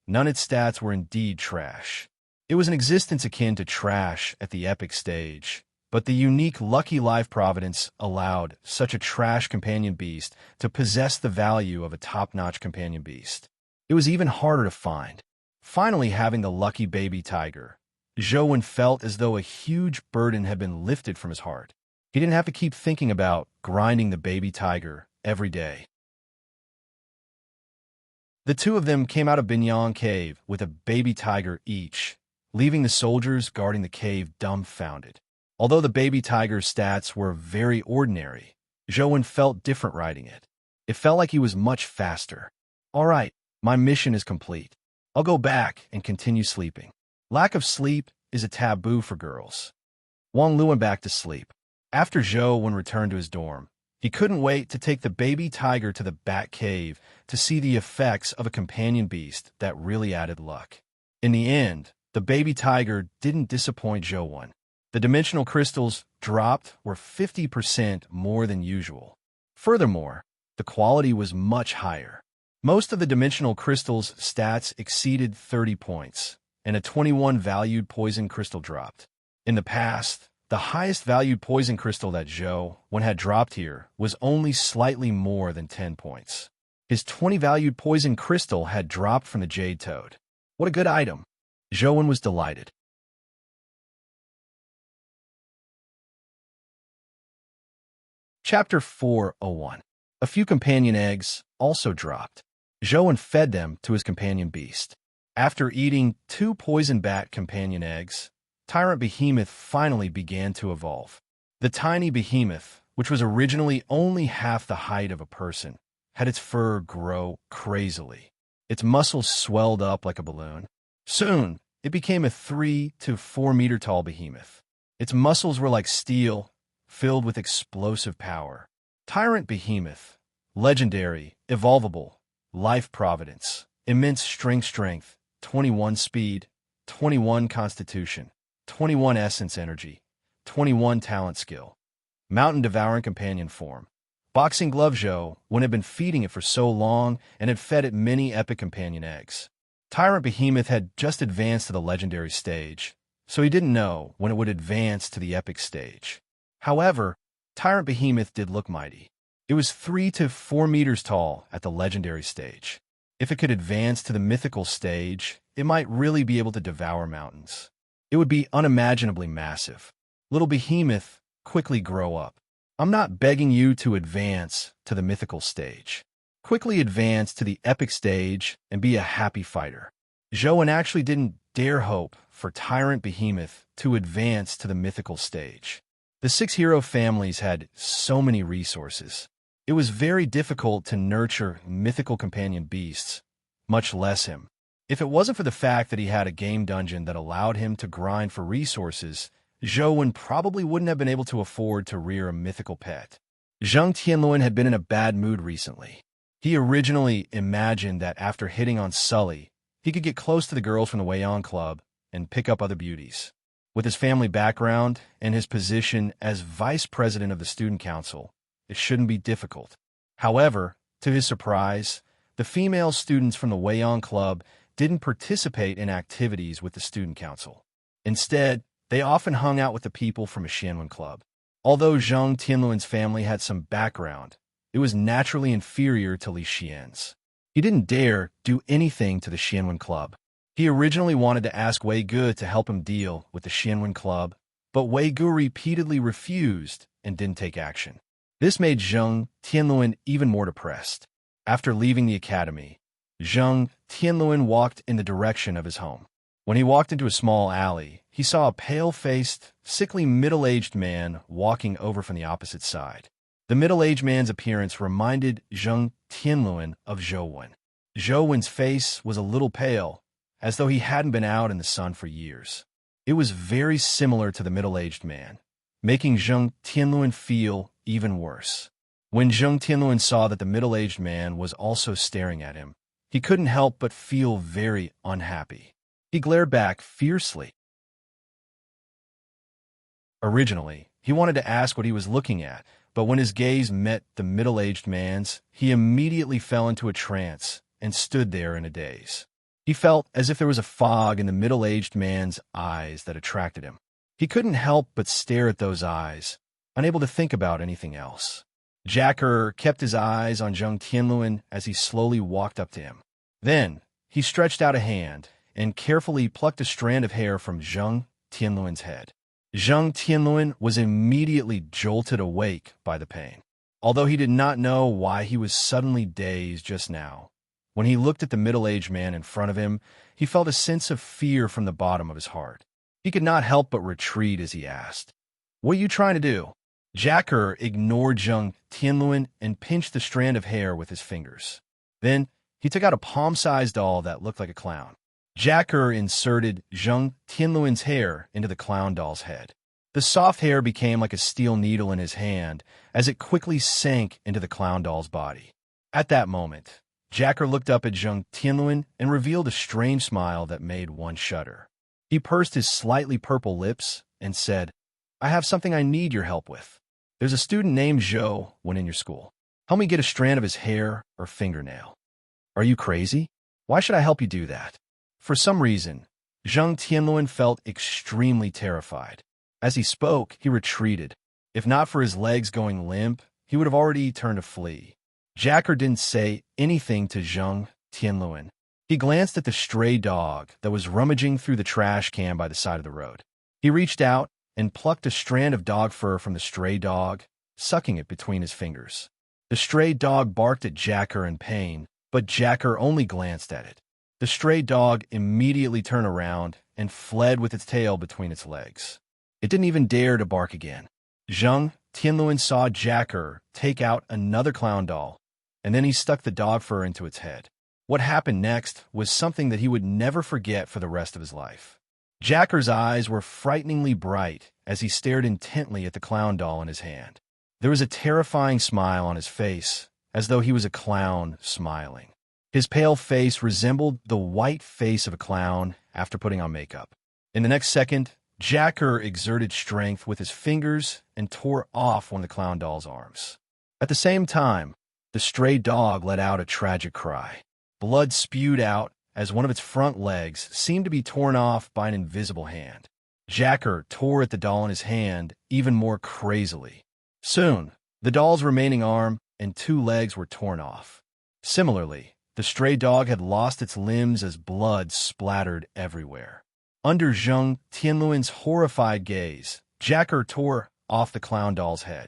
None of its stats were indeed trash. It was an existence akin to trash at the epic stage, but the unique lucky life providence allowed such a trash companion beast to possess the value of a top-notch companion beast. It was even harder to find. Finally having the lucky baby tiger, Zhou Wen felt as though a huge burden had been lifted from his heart. He didn't have to keep thinking about grinding the baby tiger every day. The two of them came out of Binyang Cave with a baby tiger each, leaving the soldiers guarding the cave dumbfounded. Although the baby tiger's stats were very ordinary, Zhou Wen felt different riding it. It felt like he was much faster. All right, my mission is complete. I'll go back and continue sleeping. Lack of sleep is a taboo for girls. Wang Lu went back to sleep. After Zhou Wen returned to his dorm, he couldn't wait to take the baby tiger to the Bat Cave to see the effects of a companion beast that really added luck. In the end, the baby tiger didn't disappoint Zhou Wen. The dimensional crystals dropped were 50% more than usual. Furthermore, the quality was much higher. Most of the dimensional crystals' stats exceeded 30 points, and a 21 valued poison crystal dropped. In the past, the highest valued poison crystal that Zhou Wen had dropped here was only slightly more than 10 points. His 20 valued poison crystal had dropped from the Jade Toad. What a good item! Zhou Wen was delighted. Chapter 401. A few companion eggs also dropped. Zhou Wen fed them to his companion beast. After eating 2 poison bat companion eggs, Tyrant Behemoth finally began to evolve. The tiny behemoth, which was originally only half the height of a person, had its fur grow crazily. Its muscles swelled up like a balloon. Soon, it became a 3 to 4 meter tall behemoth. Its muscles were like steel, filled with explosive power. Tyrant Behemoth, legendary, evolvable, life providence, immense strength, 21 speed, 21 constitution, 21 essence energy, 21 talent skill, mountain devouring companion form. Boxing Glove Zhou Wen had been feeding it for so long and had fed it many epic companion eggs. Tyrant Behemoth had just advanced to the legendary stage, so he didn't know when it would advance to the epic stage. However, Tyrant Behemoth did look mighty. It was 3 to 4 meters tall at the legendary stage. If it could advance to the mythical stage, it might really be able to devour mountains. It would be unimaginably massive. Little Behemoth, quickly grow up. I'm not begging you to advance to the mythical stage. Quickly advance to the epic stage and be a happy fighter. Zhou Wen actually didn't dare hope for Tyrant Behemoth to advance to the mythical stage. The 6 hero families had so many resources. It was very difficult to nurture mythical companion beasts, much less him. If it wasn't for the fact that he had a game dungeon that allowed him to grind for resources, Zhou Wen probably wouldn't have been able to afford to rear a mythical pet. Zhang Tianluan had been in a bad mood recently. He originally imagined that after hitting on Sully, he could get close to the girls from the Weian Club and pick up other beauties. With his family background and his position as vice president of the student council, it shouldn't be difficult. However, to his surprise, the female students from the Weian Club didn't participate in activities with the student council. Instead, they often hung out with the people from a Xianwen club. Although Zhang Tianluan's family had some background, it was naturally inferior to Li Xian's. He didn't dare do anything to the Xianwen club. He originally wanted to ask Wei Gu to help him deal with the Xianwen club, but Wei Gu repeatedly refused and didn't take action. This made Zhang Tianluan even more depressed. After leaving the academy, Zhang Tianluan walked in the direction of his home. When he walked into a small alley, he saw a pale-faced, sickly middle-aged man walking over from the opposite side. The middle-aged man's appearance reminded Zhang Tianluan of Zhou Wen. Zhou Wen's face was a little pale, as though he hadn't been out in the sun for years. It was very similar to the middle-aged man, making Zhang Tianluan feel even worse. When Zhang Tianluan saw that the middle-aged man was also staring at him, he couldn't help but feel very unhappy. He glared back fiercely. Originally, he wanted to ask what he was looking at, but when his gaze met the middle-aged man's, he immediately fell into a trance and stood there in a daze. He felt as if there was a fog in the middle-aged man's eyes that attracted him. He couldn't help but stare at those eyes, unable to think about anything else. Jacker kept his eyes on Zhang Tianluan as he slowly walked up to him. Then, he stretched out a hand and carefully plucked a strand of hair from Zhang Tianluan's head. Zhang Tianluan was immediately jolted awake by the pain. Although he did not know why he was suddenly dazed just now, when he looked at the middle-aged man in front of him, he felt a sense of fear from the bottom of his heart. He could not help but retreat as he asked, "What are you trying to do?" Jacker ignored Zhang Tianluan and pinched the strand of hair with his fingers. Then, he took out a palm-sized doll that looked like a clown. Jacker inserted Zhang Tianluan's hair into the clown doll's head. The soft hair became like a steel needle in his hand as it quickly sank into the clown doll's body. At that moment, Jacker looked up at Zhang Tianluan and revealed a strange smile that made one shudder. He pursed his slightly purple lips and said, "I have something I need your help with. There's a student named Zhou Wen in your school. Help me get a strand of his hair or fingernail." "Are you crazy? Why should I help you do that?" For some reason, Zhang Tianluan felt extremely terrified. As he spoke, he retreated. If not for his legs going limp, he would have already turned to flee. Jacker didn't say anything to Zhang Tianluan. He glanced at the stray dog that was rummaging through the trash can by the side of the road. He reached out and plucked a strand of dog fur from the stray dog, sucking it between his fingers. The stray dog barked at Jacker in pain, but Jacker only glanced at it. The stray dog immediately turned around and fled with its tail between its legs. It didn't even dare to bark again. Zhang Tianluan saw Jacker take out another clown doll, and then he stuck the dog fur into its head. What happened next was something that he would never forget for the rest of his life. Jacker's eyes were frighteningly bright as he stared intently at the clown doll in his hand. There was a terrifying smile on his face, as though he was a clown smiling. His pale face resembled the white face of a clown after putting on makeup. In the next second, Jacker exerted strength with his fingers and tore off one of the clown doll's arms. At the same time, the stray dog let out a tragic cry. Blood spewed out as one of its front legs seemed to be torn off by an invisible hand. Jacker tore at the doll in his hand even more crazily. Soon, the doll's remaining arm and 2 legs were torn off. Similarly, the stray dog had lost its limbs as blood splattered everywhere. Under Zhang Tianluan's horrified gaze, Jacker tore off the clown doll's head.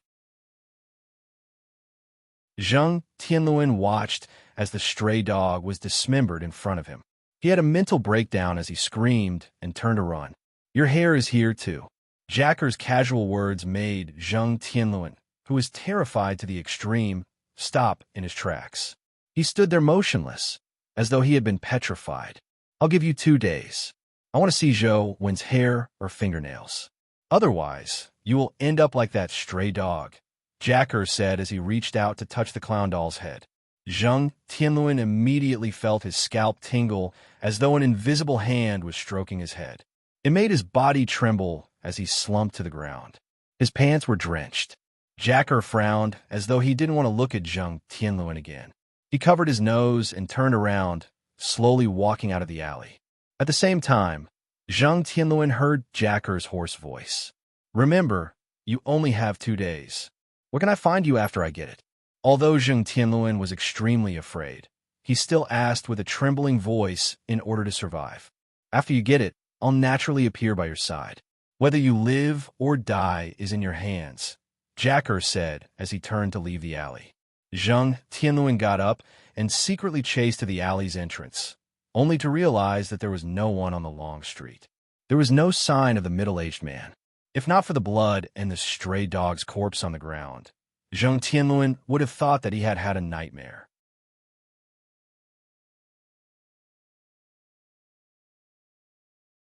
Zhang Tianluan watched as the stray dog was dismembered in front of him. He had a mental breakdown as he screamed and turned to run. "Your hair is here too." Jacker's casual words made Zhang Tianluan, who was terrified to the extreme, stop in his tracks. He stood there motionless, as though he had been petrified. "I'll give you 2 days. I want to see Zhou Wen's hair or fingernails. Otherwise, you will end up like that stray dog," Jacker said as he reached out to touch the clown doll's head. Zhang Tianluan immediately felt his scalp tingle as though an invisible hand was stroking his head. It made his body tremble as he slumped to the ground. His pants were drenched. Jacker frowned as though he didn't want to look at Zhang Tianluan again. He covered his nose and turned around, slowly walking out of the alley. At the same time, Zhang Tianluan heard Jacker's hoarse voice. "Remember, you only have 2 days. Where can I find you after I get it?" Although Zhang Tianluan was extremely afraid, he still asked with a trembling voice in order to survive. "After you get it, I'll naturally appear by your side. Whether you live or die is in your hands," Jacker said as he turned to leave the alley. Zhang Tianluan got up and secretly chased to the alley's entrance, only to realize that there was no one on the long street. There was no sign of the middle-aged man. If not for the blood and the stray dog's corpse on the ground, Zhang Tianluan would have thought that he had had a nightmare.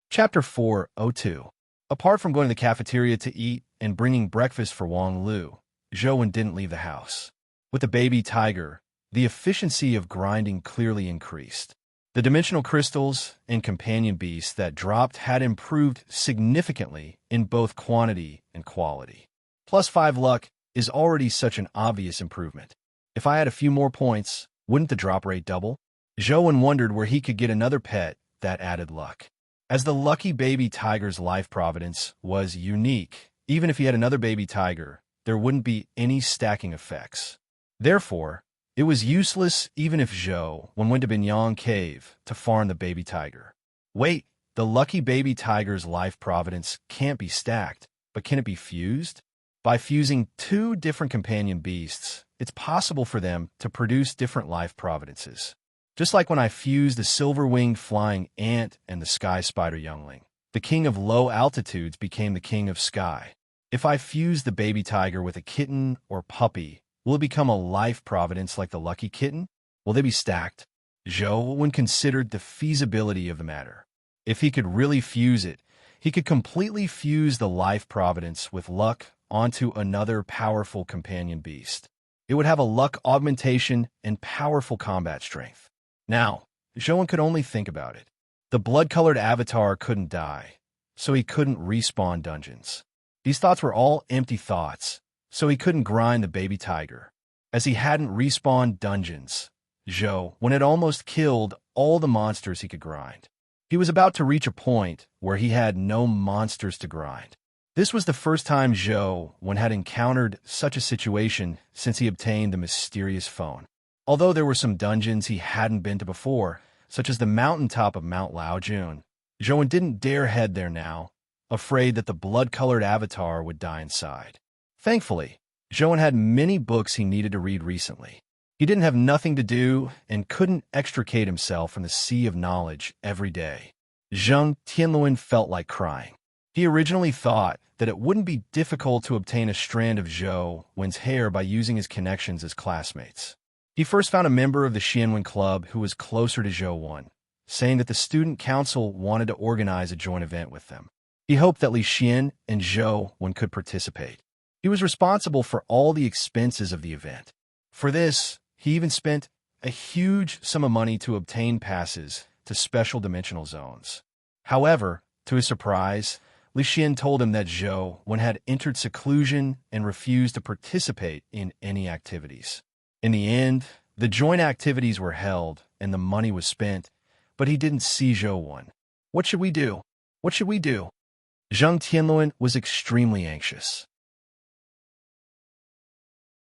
Chapter 402. Apart from going to the cafeteria to eat and bringing breakfast for Wang Lu, Zhou didn't leave the house. With the baby tiger, the efficiency of grinding clearly increased. The dimensional crystals and companion beasts that dropped had improved significantly in both quantity and quality. +5 luck is already such an obvious improvement. If I had a few more points, wouldn't the drop rate double? Zhou wondered where he could get another pet that added luck. As the lucky baby tiger's life providence was unique, even if he had another baby tiger, there wouldn't be any stacking effects. Therefore, it was useless even if Zhou went to Binyang Cave to farm the baby tiger. Wait, the lucky baby tiger's life providence can't be stacked, but can it be fused? By fusing 2 different companion beasts, it's possible for them to produce different life providences. Just like when I fused the silver-winged flying ant and the sky spider youngling, the king of low altitudes became the king of sky. If I fuse the baby tiger with a kitten or puppy, will it become a life providence like the lucky kitten? Will they be stacked? Zhou considered the feasibility of the matter. If he could really fuse it, he could completely fuse the life providence with luck onto another powerful companion beast. It would have a luck augmentation and powerful combat strength. Now, Zhou could only think about it. The blood-colored avatar couldn't die, so he couldn't respawn dungeons. These thoughts were all empty thoughts, so he couldn't grind the baby tiger. As he hadn't respawned dungeons, Zhou had almost killed all the monsters he could grind. He was about to reach a point where he had no monsters to grind. This was the first time Zhou had encountered such a situation since he obtained the mysterious phone. Although there were some dungeons he hadn't been to before, such as the mountaintop of Mount Laojun, Zhou didn't dare head there now, afraid that the blood-colored avatar would die inside. Thankfully, Zhou had many books he needed to read recently. He didn't have nothing to do and couldn't extricate himself from the sea of knowledge every day. Zhang Tianluan felt like crying. He originally thought that it wouldn't be difficult to obtain a strand of Zhou's hair by using his connections as classmates. He first found a member of the Xianwen Club who was closer to Zhou, saying that the student council wanted to organize a joint event with them. He hoped that Li Xian and Zhou could participate. He was responsible for all the expenses of the event. For this, he even spent a huge sum of money to obtain passes to special dimensional zones. However, to his surprise, Li Xian told him that Zhou had entered seclusion and refused to participate in any activities. In the end, the joint activities were held and the money was spent, but he didn't see Zhou. What should we do? What should we do? Zhang Tianluan was extremely anxious.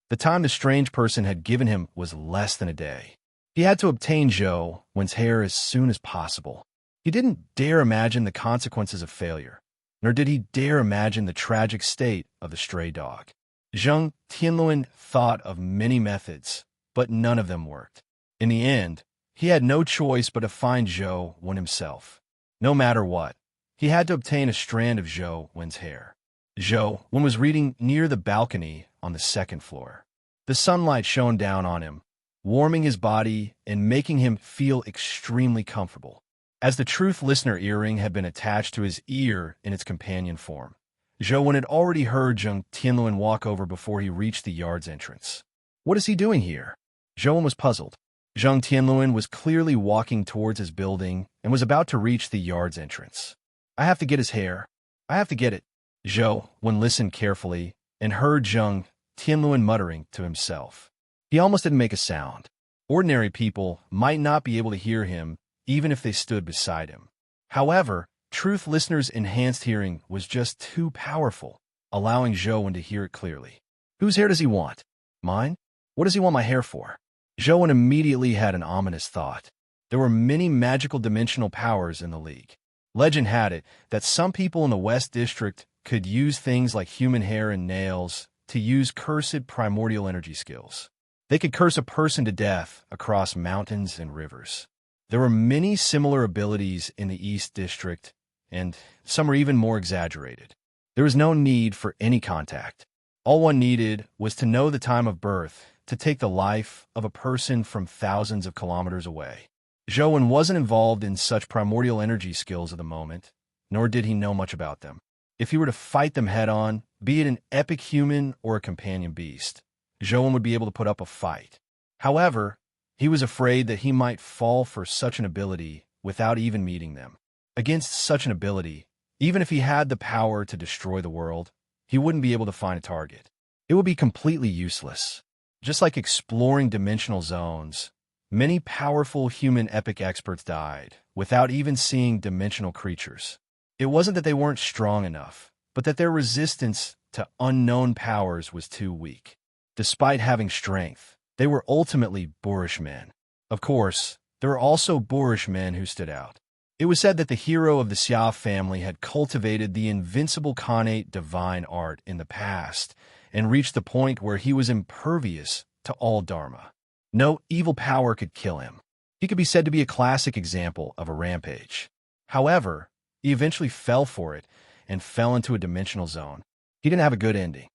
The time the strange person had given him was less than a day. He had to obtain Zhou's hair as soon as possible. He didn't dare imagine the consequences of failure, nor did he dare imagine the tragic state of the stray dog. Zhang Tianluan thought of many methods, but none of them worked. In the end, he had no choice but to find Zhou himself. No matter what, he had to obtain a strand of Zhou's hair. Zhou was reading near the balcony on the 2nd floor. The sunlight shone down on him, warming his body and making him feel extremely comfortable. As the truth listener earring had been attached to his ear in its companion form, Zhou had already heard Zhang Tianluan walk over before he reached the yard's entrance. What is he doing here? Zhou was puzzled. Zhang Tianluan was clearly walking towards his building and was about to reach the yard's entrance. I have to get his hair. I have to get it. Zhou listened carefully and heard Zhang Tianluan muttering to himself. He almost didn't make a sound. Ordinary people might not be able to hear him even if they stood beside him. However, truth listeners' enhanced hearing was just too powerful, allowing Zhou to hear it clearly. Whose hair does he want? Mine? What does he want my hair for? Zhou immediately had an ominous thought. There were many magical dimensional powers in the League. Legend had it that some people in the West District could use things like human hair and nails to use cursed primordial energy skills. They could curse a person to death across mountains and rivers. There were many similar abilities in the East District, and some were even more exaggerated. There was no need for any contact. All one needed was to know the time of birth to take the life of a person from thousands of kilometers away. Zhouwen wasn't involved in such primordial energy skills of the moment, nor did he know much about them. If he were to fight them head-on, be it an epic human or a companion beast, Zhouwen would be able to put up a fight. However, he was afraid that he might fall for such an ability without even meeting them. Against such an ability, even if he had the power to destroy the world, he wouldn't be able to find a target. It would be completely useless. Just like exploring dimensional zones, many powerful human epic experts died without even seeing dimensional creatures. It wasn't that they weren't strong enough, but that their resistance to unknown powers was too weak. Despite having strength, they were ultimately boorish men. Of course, there were also boorish men who stood out. It was said that the hero of the Xia family had cultivated the invincible connate divine art in the past and reached the point where he was impervious to all dharma. No evil power could kill him. He could be said to be a classic example of a rampage. However, he eventually fell for it and fell into a dimensional zone. He didn't have a good ending.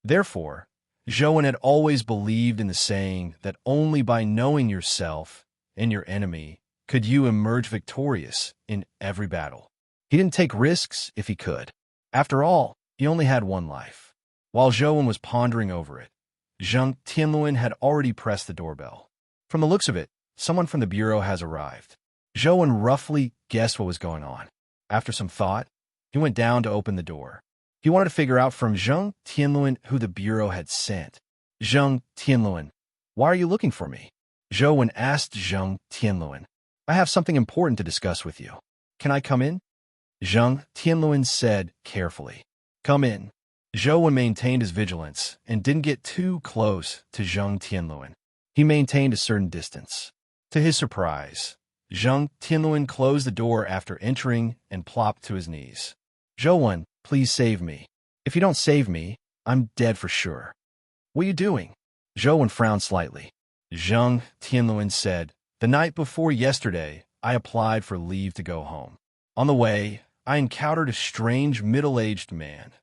Therefore, Zhouwen had always believed in the saying that only by knowing yourself and your enemy could you emerge victorious in every battle. He didn't take risks if he could. After all, he only had one life. While Zhouwen was pondering over it, Zhang Tianluan had already pressed the doorbell. From the looks of it, someone from the bureau has arrived. Zhouwen roughly guessed what was going on. After some thought, he went down to open the door. He wanted to figure out from Zhang Tianluan who the bureau had sent. Zhang Tianluan, why are you looking for me? Zhouwen asked Zhang Tianluan. I have something important to discuss with you. Can I come in? Zhang Tianluan said carefully. Come in. Zhouwen maintained his vigilance and didn't get too close to Zhang Tianluan. He maintained a certain distance. To his surprise, Zhang Tianluan closed the door after entering and plopped to his knees. Zhouwen, please save me. If you don't save me, I'm dead for sure. What are you doing? Zhouwen frowned slightly. Zhang Tianluan said, the night before yesterday, I applied for leave to go home. On the way, I encountered a strange middle-aged man.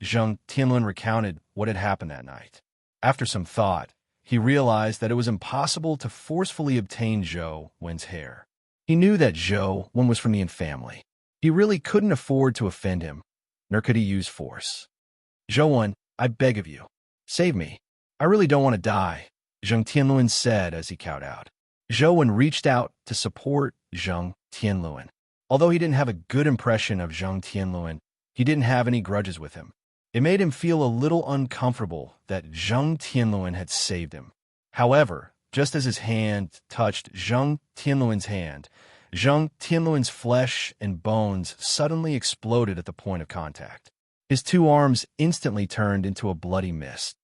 Zhang Tianluan recounted what had happened that night. After some thought, he realized that it was impossible to forcefully obtain Zhouwen's hair. He knew that Zhouwen was from the Yin family. He really couldn't afford to offend him, nor could he use force. Zhouwen, I beg of you, save me. I really don't want to die, Zhang Tianluan said as he cowed out. Zhouwen reached out to support Zhang Tianluan. Although he didn't have a good impression of Zhang Tianluan, he didn't have any grudges with him. It made him feel a little uncomfortable that Zhang Tianluan had saved him. However, just as his hand touched Zhang Tianluan's hand, Zhang Tianluan's flesh and bones suddenly exploded at the point of contact. His two arms instantly turned into a bloody mist.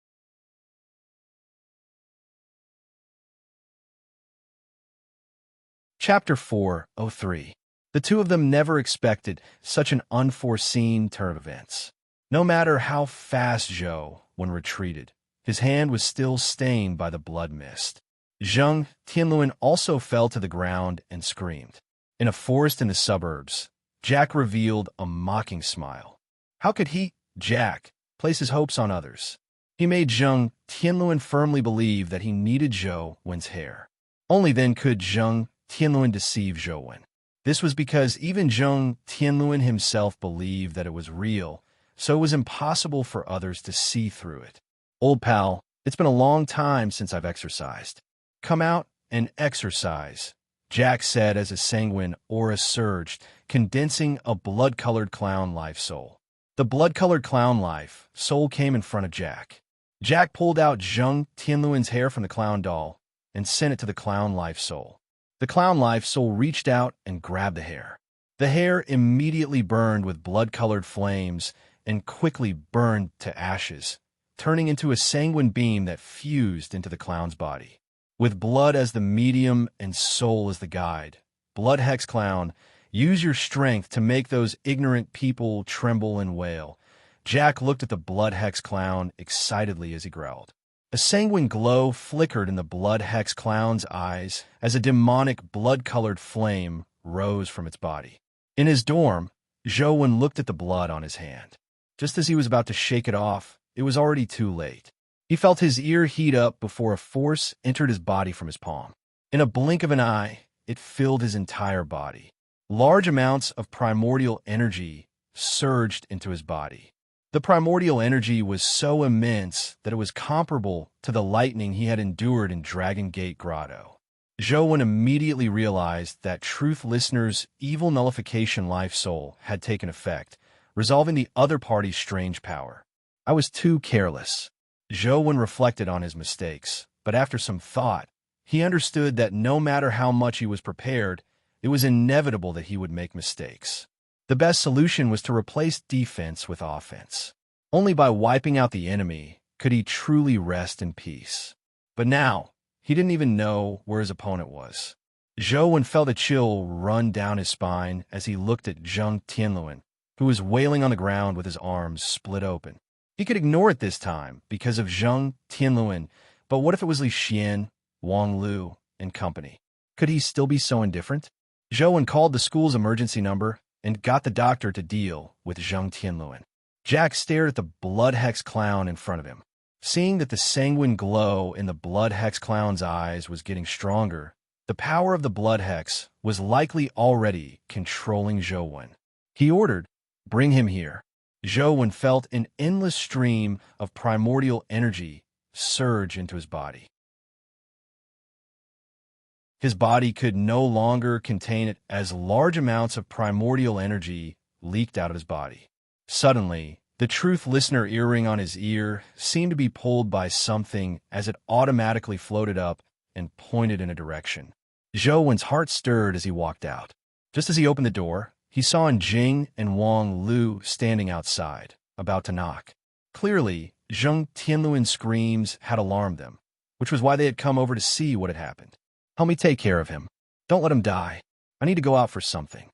Chapter 403. The two of them never expected such an unforeseen turn of events. No matter how fast Zhouwen retreated, his hand was still stained by the blood mist. Zhang Tianluan also fell to the ground and screamed. In a forest in the suburbs, Jack revealed a mocking smile. How could he, Jack, place his hopes on others? He made Zhang Tianluan firmly believe that he needed Zhouwen's hair. Only then could Zhang Tianluan deceive Zhouwen. This was because even Zhang Tianluan himself believed that it was real, so it was impossible for others to see through it. Old pal, it's been a long time since I've exercised. Come out and exercise, Jack said as a sanguine aura surged, condensing a blood-colored clown life soul. The blood-colored clown life soul came in front of Jack. Jack pulled out Zhang Tianluan's hair from the clown doll and sent it to the clown life soul. The clown life soul reached out and grabbed the hair. The hair immediately burned with blood-colored flames and quickly burned to ashes, turning into a sanguine beam that fused into the clown's body. With blood as the medium and soul as the guide, Blood Hex Clown, use your strength to make those ignorant people tremble and wail. Jack looked at the blood hex clown excitedly as he growled. A sanguine glow flickered in the blood hex clown's eyes as a demonic blood-colored flame rose from its body. In his dorm, Zhou looked at the blood on his hand. Just as he was about to shake it off, it was already too late. He felt his ear heat up before a force entered his body from his palm. In a blink of an eye, it filled his entire body. Large amounts of primordial energy surged into his body. The primordial energy was so immense that it was comparable to the lightning he had endured in Dragon Gate Grotto. Zhou immediately realized that Truth Listener's evil nullification life soul had taken effect, resolving the other party's strange power. I was too careless. Zhou reflected on his mistakes, but after some thought, he understood that no matter how much he was prepared, it was inevitable that he would make mistakes. The best solution was to replace defense with offense. Only by wiping out the enemy could he truly rest in peace. But now, he didn't even know where his opponent was. Zhou felt a chill run down his spine as he looked at Zheng Tianluan, who was wailing on the ground with his arms split open. He could ignore it this time because of Zheng Tianluan, but what if it was Li Xian, Wang Lu, and company? Could he still be so indifferent? Zhou called the school's emergency number and got the doctor to deal with Zheng Tianluan. Jack stared at the blood hex clown in front of him. Seeing that the sanguine glow in the blood hex clown's eyes was getting stronger, the power of the blood hex was likely already controlling Zhou. He ordered, "Bring him here." Zhou felt an endless stream of primordial energy surge into his body. His body could no longer contain it as large amounts of primordial energy leaked out of his body. Suddenly, the Truth Listener earring on his ear seemed to be pulled by something as it automatically floated up and pointed in a direction. Zhou's heart stirred as he walked out. Just as he opened the door, he saw Jing and Wang Lu standing outside, about to knock. Clearly, Zheng Tianluan's screams had alarmed them, which was why they had come over to see what had happened. "Help me take care of him. Don't let him die. I need to go out for something."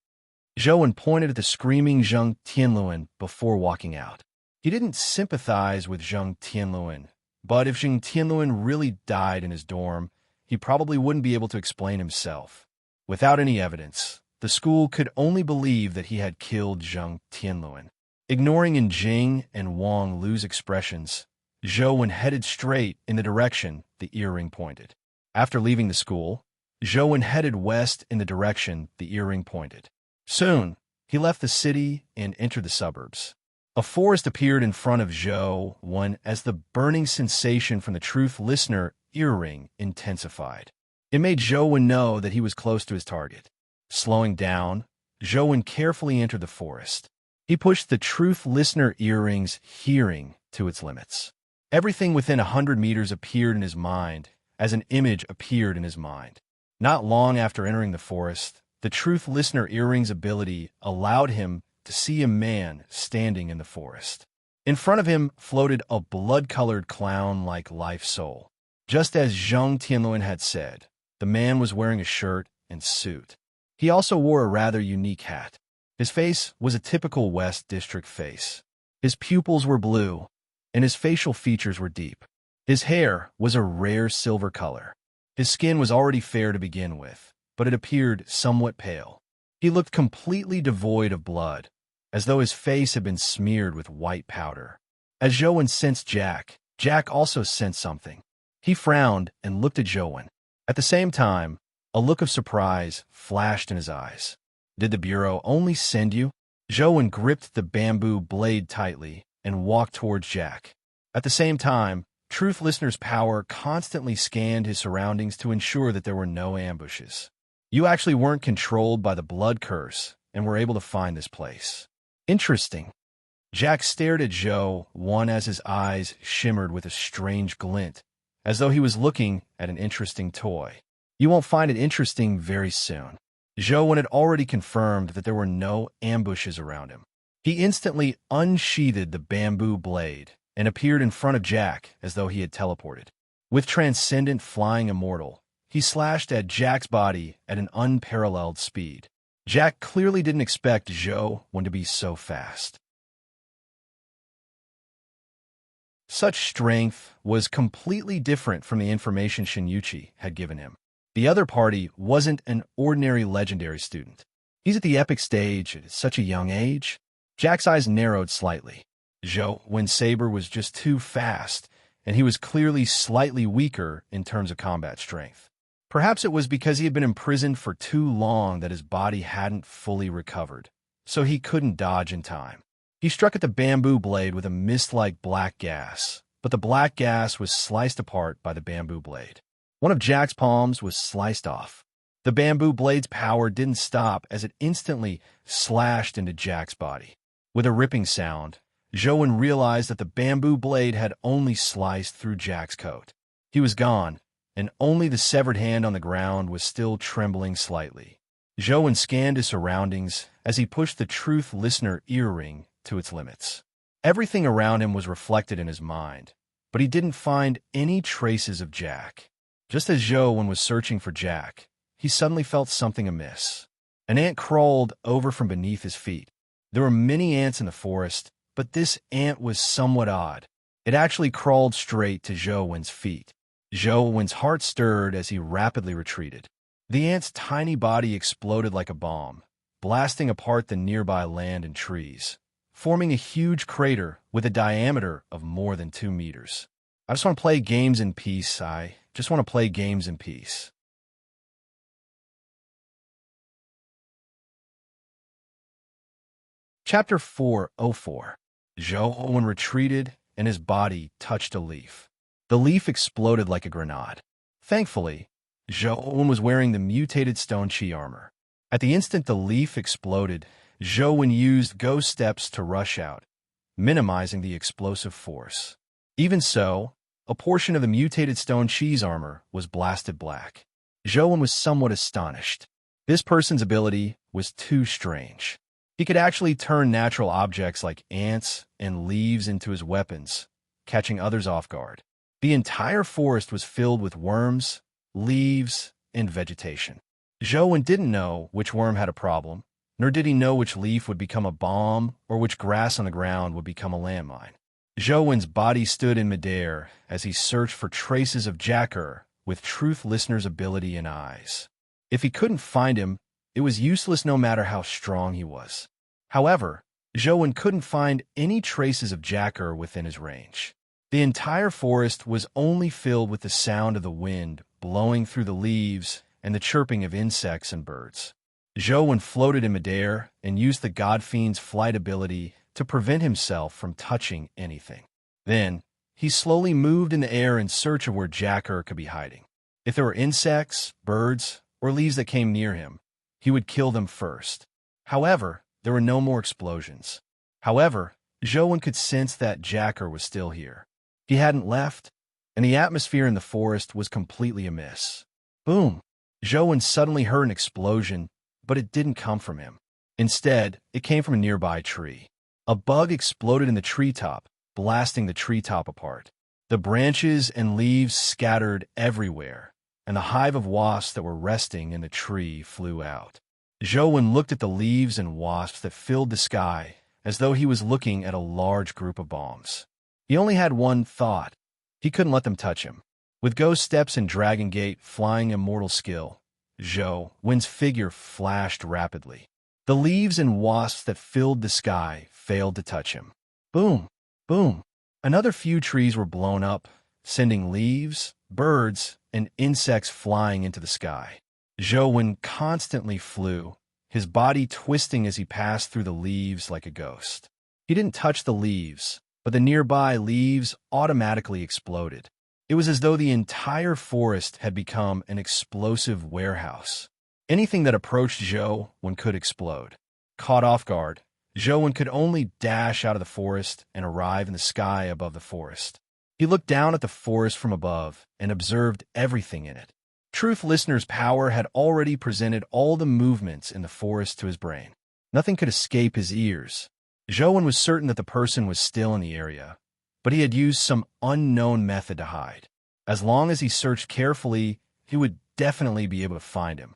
Zhou pointed at the screaming Zheng Tianluan before walking out. He didn't sympathize with Zheng Tianluan, but if Zheng Tianluan really died in his dorm, he probably wouldn't be able to explain himself. Without any evidence, the school could only believe that he had killed Zheng Tianluan. Ignoring Jing and Wang Lu's expressions, Zhou headed straight in the direction the earring pointed. After leaving the school, Zhou headed west in the direction the earring pointed. Soon, he left the city and entered the suburbs. A forest appeared in front of Zhou as the burning sensation from the Truth Listener earring intensified. It made Zhou know that he was close to his target. Slowing down, Zhou carefully entered the forest. He pushed the Truth Listener earring's hearing to its limits. Everything within 100 meters appeared in his mind as an image appeared in his mind. Not long after entering the forest, the Truth Listener earring's ability allowed him to see a man standing in the forest. In front of him floated a blood-colored clown-like life soul. Just as Zheng Tianluan had said, the man was wearing a shirt and suit. He also wore a rather unique hat. His face was a typical West District face. His pupils were blue, and his facial features were deep. His hair was a rare silver color. His skin was already fair to begin with, but it appeared somewhat pale. He looked completely devoid of blood, as though his face had been smeared with white powder. As Zhou sensed Jack also sensed something. He frowned and looked at Zhou. At the same time, a look of surprise flashed in his eyes. "Did the Bureau only send you?" Zhou gripped the bamboo blade tightly and walked towards Jack. At the same time, Truth Listener's power constantly scanned his surroundings to ensure that there were no ambushes. "You actually weren't controlled by the blood curse and were able to find this place. Interesting." Jack stared at Zhou as his eyes shimmered with a strange glint, as though he was looking at an interesting toy. "You won't find it interesting very soon." Zhou had already confirmed that there were no ambushes around him. He instantly unsheathed the bamboo blade and appeared in front of Jack as though he had teleported. With transcendent flying immortal, he slashed at Jack's body at an unparalleled speed. Jack clearly didn't expect Zhou to be so fast. Such strength was completely different from the information Shinyuchi had given him. The other party wasn't an ordinary legendary student. He's at the epic stage at such a young age. Jack's eyes narrowed slightly. Zhou Saber was just too fast, and he was clearly slightly weaker in terms of combat strength. Perhaps it was because he had been imprisoned for too long that his body hadn't fully recovered, so he couldn't dodge in time. He struck at the bamboo blade with a mist-like black gas, but the black gas was sliced apart by the bamboo blade. One of Jack's palms was sliced off. The bamboo blade's power didn't stop as it instantly slashed into Jack's body. With a ripping sound, Zhou realized that the bamboo blade had only sliced through Jack's coat. He was gone, and only the severed hand on the ground was still trembling slightly. Zhou scanned his surroundings as he pushed the Truth Listener earring to its limits. Everything around him was reflected in his mind, but he didn't find any traces of Jack. Just as Zhou was searching for Jack, he suddenly felt something amiss. An ant crawled over from beneath his feet. There were many ants in the forest, but this ant was somewhat odd. It actually crawled straight to Zhou's feet. Zhou's heart stirred as he rapidly retreated. The ant's tiny body exploded like a bomb, blasting apart the nearby land and trees, forming a huge crater with a diameter of more than 2 meters. I just want to play games in peace. I just want to play games in peace. Chapter 404. Zhou retreated, and his body touched a leaf. The leaf exploded like a grenade. Thankfully, Zhou was wearing the mutated stone chi armor. At the instant the leaf exploded, Zhou used ghost steps to rush out, minimizing the explosive force. Even so, a portion of the mutated stone chi's armor was blasted black. Zhou was somewhat astonished. This person's ability was too strange. He could actually turn natural objects like ants and leaves into his weapons, catching others off guard. The entire forest was filled with worms, leaves, and vegetation. Zhou didn't know which worm had a problem, nor did he know which leaf would become a bomb or which grass on the ground would become a landmine. Zhou's body stood in midair as he searched for traces of Jacker with Truth Listener's ability and eyes. If he couldn't find him, it was useless no matter how strong he was. However, Zhou couldn't find any traces of Jacker within his range. The entire forest was only filled with the sound of the wind blowing through the leaves and the chirping of insects and birds. Zhou floated in midair and used the God Fiend's flight ability to prevent himself from touching anything. Then, he slowly moved in the air in search of where Jacker could be hiding. If there were insects, birds, or leaves that came near him, he would kill them first. However, there were no more explosions. However, Zhou could sense that Jacker was still here. He hadn't left, and the atmosphere in the forest was completely amiss. Boom! Zhou suddenly heard an explosion, but it didn't come from him. Instead, it came from a nearby tree. A bug exploded in the treetop, blasting the treetop apart. The branches and leaves scattered everywhere, and the hive of wasps that were resting in the tree flew out. Zhou looked at the leaves and wasps that filled the sky as though he was looking at a large group of bombs. He only had one thought. He couldn't let them touch him. With ghost steps and dragon gate flying immortal skill, Zhou's figure flashed rapidly. The leaves and wasps that filled the sky failed to touch him. Boom! Boom! Another few trees were blown up, sending leaves, birds, and insects flying into the sky. Zhou constantly flew, his body twisting as he passed through the leaves like a ghost. He didn't touch the leaves, but the nearby leaves automatically exploded. It was as though the entire forest had become an explosive warehouse. Anything that approached Zhou could explode. Caught off guard, Zhou could only dash out of the forest and arrive in the sky above the forest. He looked down at the forest from above and observed everything in it. Truth Listener's power had already presented all the movements in the forest to his brain. Nothing could escape his ears. Zhou was certain that the person was still in the area, but he had used some unknown method to hide. As long as he searched carefully, he would definitely be able to find him.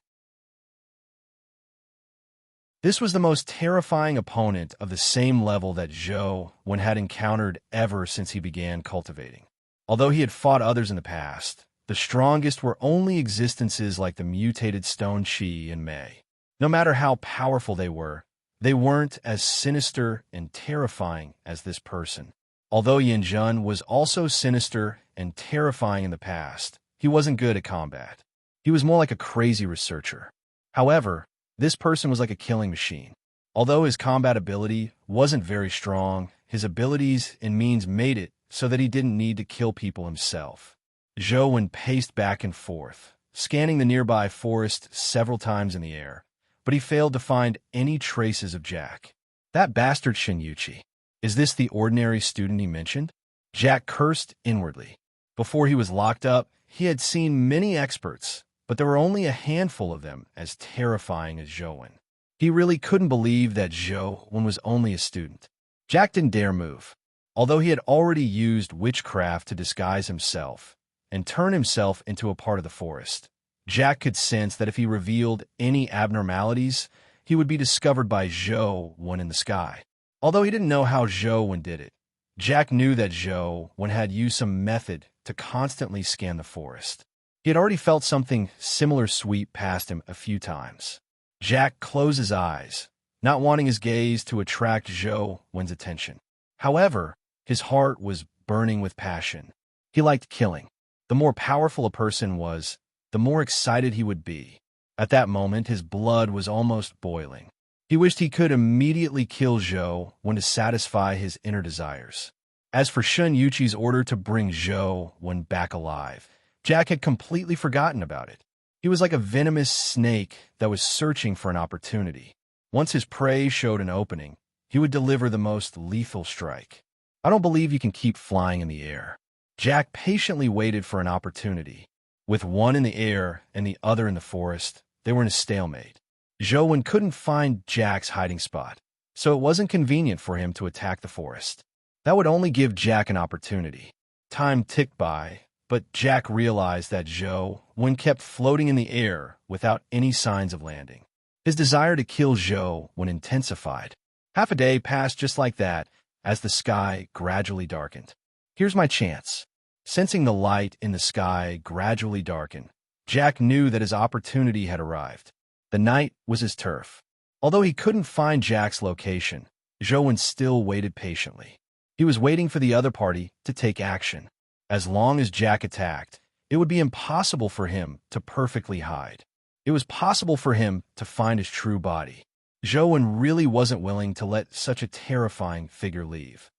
This was the most terrifying opponent of the same level that Zhou Wen had encountered ever since he began cultivating. Although he had fought others in the past, the strongest were only existences like the mutated Stone Qi and Mei. No matter how powerful they weren't as sinister and terrifying as this person. Although Yin Jun was also sinister and terrifying in the past, he wasn't good at combat. He was more like a crazy researcher. However, this person was like a killing machine. Although his combat ability wasn't very strong, his abilities and means made it so that he didn't need to kill people himself. Zhou Wen paced back and forth, scanning the nearby forest several times in the air, but he failed to find any traces of Jack. That bastard Shen Yuqi. Is this the ordinary student he mentioned? Jack cursed inwardly. Before he was locked up, he had seen many experts, but there were only a handful of them as terrifying as Zhou Wen. He really couldn't believe that Zhou Wen was only a student. Jack didn't dare move. Although he had already used witchcraft to disguise himself and turn himself into a part of the forest, Jack could sense that if he revealed any abnormalities, he would be discovered by Zhou Wen in the sky. Although he didn't know how Zhou Wen did it, Jack knew that Zhou Wen had used some method to constantly scan the forest. He had already felt something similar sweep past him a few times. Jack closed his eyes, not wanting his gaze to attract Zhou Wen's attention. However, his heart was burning with passion. He liked killing. The more powerful a person was, the more excited he would be. At that moment, his blood was almost boiling. He wished he could immediately kill Zhou Wen to satisfy his inner desires. As for Shen Yuqi's order to bring Zhou Wen back alive, Jack had completely forgotten about it. He was like a venomous snake that was searching for an opportunity. Once his prey showed an opening, he would deliver the most lethal strike. I don't believe you can keep flying in the air. Jack patiently waited for an opportunity. With one in the air and the other in the forest, they were in a stalemate. Zhou Wen couldn't find Jack's hiding spot, so it wasn't convenient for him to attack the forest. That would only give Jack an opportunity. Time ticked by, but Jack realized that Zhou Wen kept floating in the air without any signs of landing. His desire to kill Zhou Wen intensified. Half a day passed just like that as the sky gradually darkened. Here's my chance. Sensing the light in the sky gradually darken, Jack knew that his opportunity had arrived. The night was his turf. Although he couldn't find Jack's location, Zhou Wen still waited patiently. He was waiting for the other party to take action. As long as Jack attacked, it would be impossible for him to perfectly hide. It was possible for him to find his true body. Zhou Wen really wasn't willing to let such a terrifying figure leave.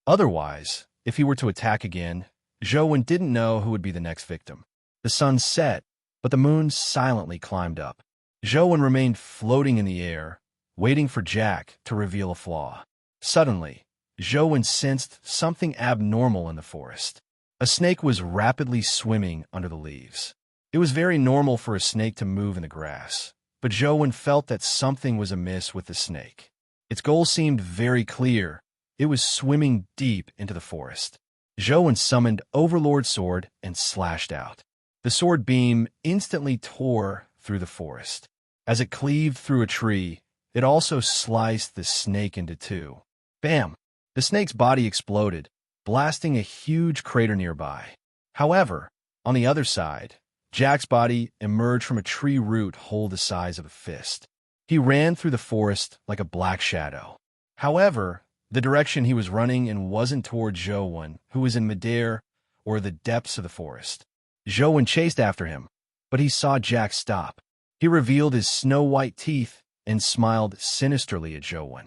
Otherwise, if he were to attack again, Zhou Wen didn't know who would be the next victim. The sun set, but the moon silently climbed up. Zhou Wen remained floating in the air, waiting for Jack to reveal a flaw. Suddenly, Zhou Wen sensed something abnormal in the forest. A snake was rapidly swimming under the leaves. It was very normal for a snake to move in the grass, but Zhou Wen felt that something was amiss with the snake. Its goal seemed very clear. It was swimming deep into the forest. Zhou Wen summoned Overlord Sword and slashed out. The sword beam instantly tore through the forest. As it cleaved through a tree, it also sliced the snake into two. Bam! The snake's body exploded, blasting a huge crater nearby. However, on the other side, Jack's body emerged from a tree root hole the size of a fist. He ran through the forest like a black shadow. However, the direction he was running in wasn't toward Zhou Wen, who was in midair or the depths of the forest. Zhou Wen chased after him, but he saw Jack stop. He revealed his snow-white teeth and smiled sinisterly at Zhou Wen.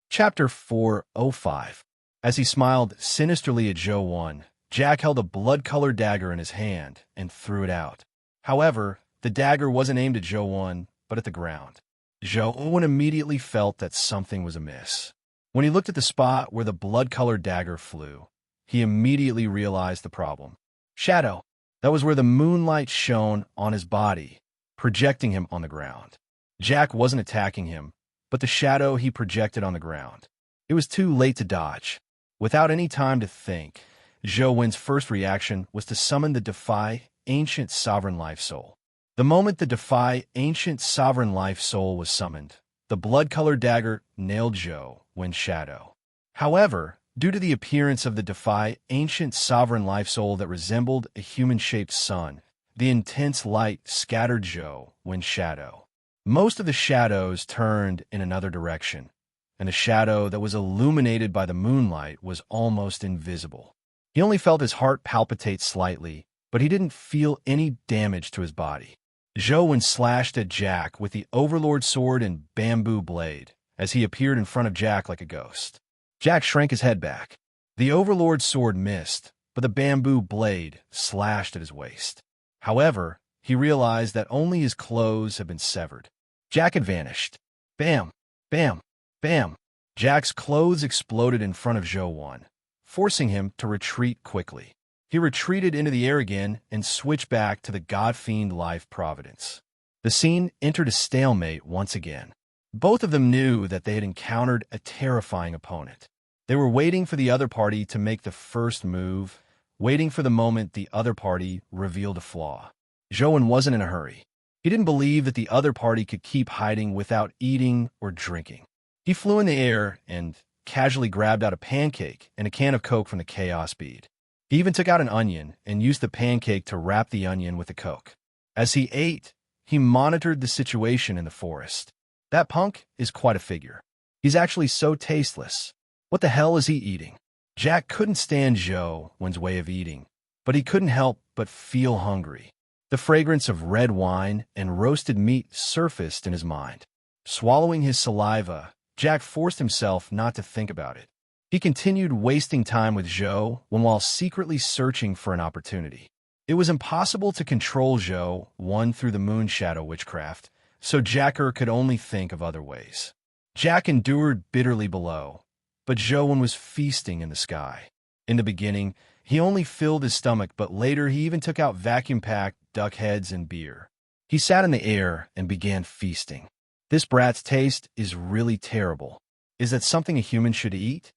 Chapter 405. As he smiled sinisterly at Zhou Wen, Jack held a blood-colored dagger in his hand and threw it out. However, the dagger wasn't aimed at Zhou Wen, but at the ground. Zhou Wen immediately felt that something was amiss. When he looked at the spot where the blood-colored dagger flew, he immediately realized the problem. Shadow. That was where the moonlight shone on his body, projecting him on the ground. Jack wasn't attacking him, but the shadow he projected on the ground. It was too late to dodge. Without any time to think, Zhou Wen's first reaction was to summon the Defy Ancient Sovereign Life Soul. The moment the Defy Ancient Sovereign Life Soul was summoned, the blood-colored dagger nailed Zhou Wen's shadow. However, due to the appearance of the Defy Ancient Sovereign Life Soul that resembled a human-shaped sun, the intense light scattered Zhou Wen's shadow. Most of the shadows turned in another direction, and the shadow that was illuminated by the moonlight was almost invisible. He only felt his heart palpitate slightly, but he didn't feel any damage to his body. Zhou Wen slashed at Jack with the Overlord sword and bamboo blade as he appeared in front of Jack like a ghost. Jack shrank his head back. The Overlord sword missed, but the bamboo blade slashed at his waist. However, he realized that only his clothes had been severed. Jack had vanished. Bam! Bam! Bam! Jack's clothes exploded in front of Zhou Wen, forcing him to retreat quickly. He retreated into the air again and switched back to the God-fiend life Providence. The scene entered a stalemate once again. Both of them knew that they had encountered a terrifying opponent. They were waiting for the other party to make the first move, waiting for the moment the other party revealed a flaw. Zhou Wen wasn't in a hurry. He didn't believe that the other party could keep hiding without eating or drinking. He flew in the air and casually grabbed out a pancake and a can of Coke from the Chaos Bead. He even took out an onion and used the pancake to wrap the onion with the Coke. As he ate, he monitored the situation in the forest. That punk is quite a figure. He's actually so tasteless. What the hell is he eating? Jack couldn't stand Zhou Wen's way of eating, but he couldn't help but feel hungry. The fragrance of red wine and roasted meat surfaced in his mind. Swallowing his saliva, Jack forced himself not to think about it. He continued wasting time with Zhou Wen while secretly searching for an opportunity. It was impossible to control Zhou Wen through the moon shadow witchcraft, so Jacker could only think of other ways. Jack endured bitterly below, but Zhou Wen was feasting in the sky. In the beginning, he only filled his stomach, but later he even took out vacuum-packed duck heads and beer. He sat in the air and began feasting. This brat's taste is really terrible. Is that something a human should eat?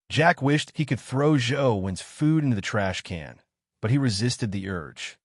Jack wished he could throw Zhou Wen's food into the trash can, but he resisted the urge.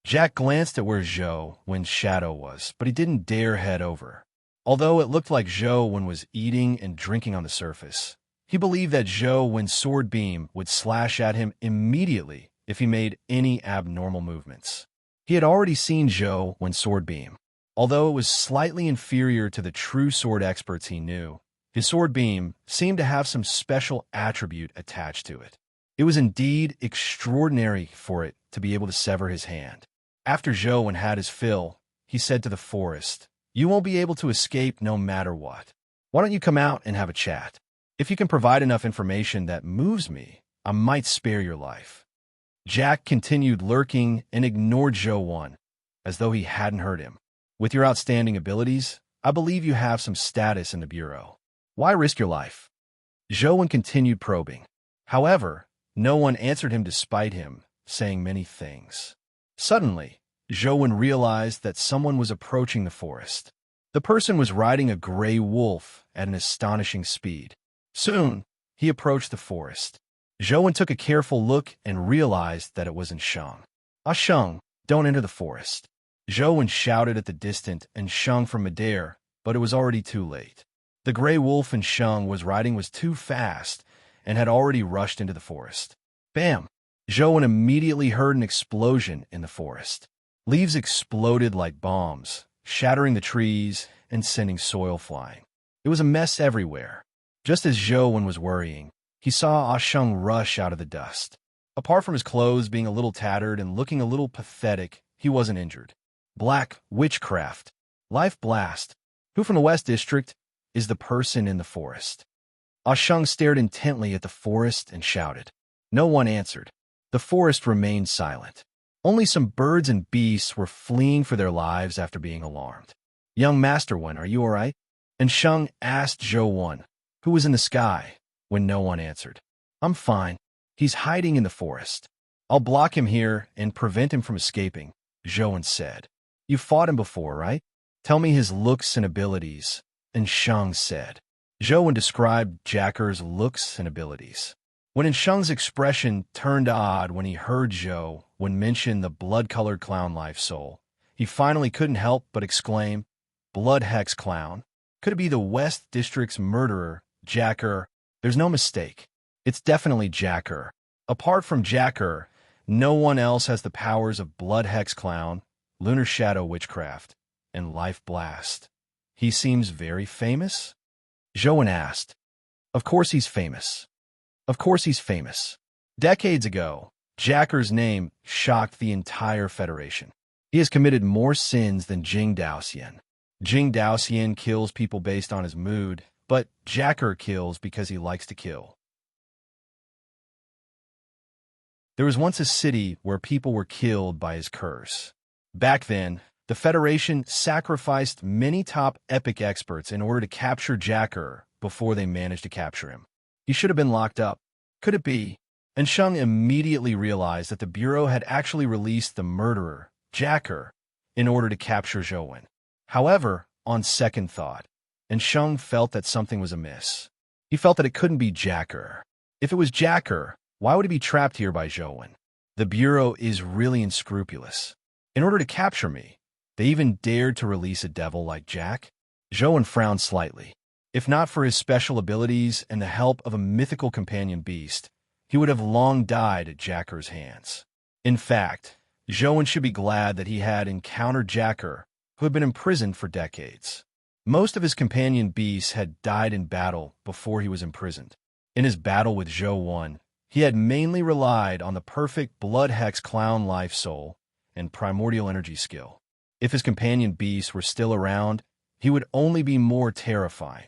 Jack glanced at where Zhou Wen's shadow was, but he didn't dare head over. Although it looked like Zhou Wen was eating and drinking on the surface, he believed that Zhou Wen's sword beam would slash at him immediately if he made any abnormal movements. He had already seen Zhou Wen's sword beam. Although it was slightly inferior to the true sword experts he knew, his sword beam seemed to have some special attribute attached to it. It was indeed extraordinary for it to be able to sever his hand. After Zhou Wen had his fill, he said to the forest, "You won't be able to escape no matter what. Why don't you come out and have a chat? If you can provide enough information that moves me, I might spare your life." Jack continued lurking and ignored Zhou Wen, as though he hadn't heard him. "With your outstanding abilities, I believe you have some status in the Bureau. Why risk your life?" Zhou Wen continued probing. However, no one answered him despite him saying many things. Suddenly, Zhou Wen realized that someone was approaching the forest. The person was riding a gray wolf at an astonishing speed. Soon, he approached the forest. Zhou Wen took a careful look and realized that it wasn't Sheng. "Ah Sheng, don't enter the forest." Zhou Wen shouted at the distant and Sheng from midair, but it was already too late. The gray wolf and Sheng was riding was too fast and had already rushed into the forest. Bam! Zhou Wen immediately heard an explosion in the forest. Leaves exploded like bombs, shattering the trees and sending soil flying. It was a mess everywhere. Just as Zhou Wen was worrying, he saw Ah Sheng rush out of the dust. Apart from his clothes being a little tattered and looking a little pathetic, he wasn't injured. Black witchcraft. Life blast. Who from the West District is the person in the forest? Ah Sheng stared intently at the forest and shouted. No one answered. The forest remained silent. Only some birds and beasts were fleeing for their lives after being alarmed. "Young Master Wen, are you all right?" And Sheng asked Zhou Wen, who was in the sky, when no one answered. "I'm fine. He's hiding in the forest. I'll block him here and prevent him from escaping," Zhou Wen said. "You fought him before, right? Tell me his looks and abilities." And Sheng said, Zhou described Jacker's looks and abilities. When Ensheng's expression turned odd when he heard Zhou mention the blood-colored clown life soul, he finally couldn't help but exclaim, "Blood Hex Clown? Could it be the West District's murderer, Jacker?" There's no mistake. It's definitely Jacker. Apart from Jacker, no one else has the powers of Blood Hex Clown, Lunar Shadow Witchcraft, and Life Blast. He seems very famous? Zhou asked. Of course he's famous. Of course he's famous. Decades ago, Jacker's name shocked the entire Federation. He has committed more sins than Jing Daoxian. Jing Daoxian kills people based on his mood, but Jacker kills because he likes to kill. There was once a city where people were killed by his curse. Back then, the Federation sacrificed many top epic experts in order to capture Jacker before they managed to capture him. He should have been locked up. Could it be? And Sheng immediately realized that the Bureau had actually released the murderer, Jacker, in order to capture Zhou. However, on second thought, and Sheng felt that something was amiss. He felt that it couldn't be Jacker. If it was Jacker, why would he be trapped here by Zhou? The Bureau is really unscrupulous. In order to capture me, they even dared to release a devil like Jack? Zhou frowned slightly. If not for his special abilities and the help of a mythical companion beast, he would have long died at Jacker's hands. In fact, Zhou should be glad that he had encountered Jacker, who had been imprisoned for decades. Most of his companion beasts had died in battle before he was imprisoned. In his battle with Zhou, he had mainly relied on the perfect Blood Hex Clown life soul and primordial energy skill. If his companion beasts were still around, he would only be more terrifying.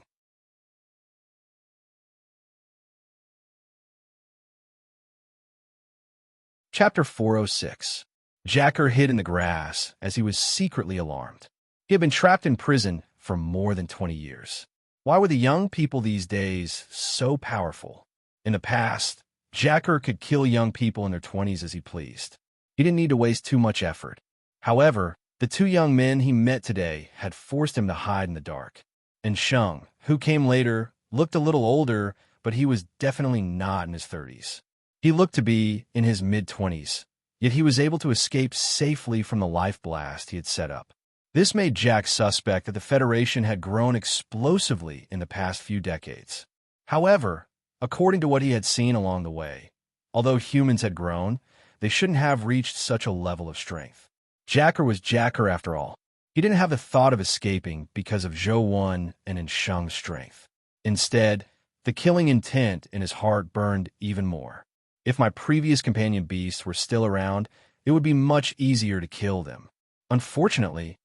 Chapter 406. Jacker hid in the grass as he was secretly alarmed. He had been trapped in prison for more than 20 years. Why were the young people these days so powerful? In the past, Jacker could kill young people in their 20s as he pleased. He didn't need to waste too much effort. However, the two young men he met today had forced him to hide in the dark. And Sheng, who came later, looked a little older, but he was definitely not in his 30s. He looked to be in his mid-20s, yet he was able to escape safely from the life blast he had set up. This made Jack suspect that the Federation had grown explosively in the past few decades. However, according to what he had seen along the way, although humans had grown, they shouldn't have reached such a level of strength. Jacker was Jacker after all. He didn't have the thought of escaping because of Zhou and Ensheng's strength. Instead, the killing intent in his heart burned even more. If my previous companion beasts were still around, it would be much easier to kill them. Unfortunately,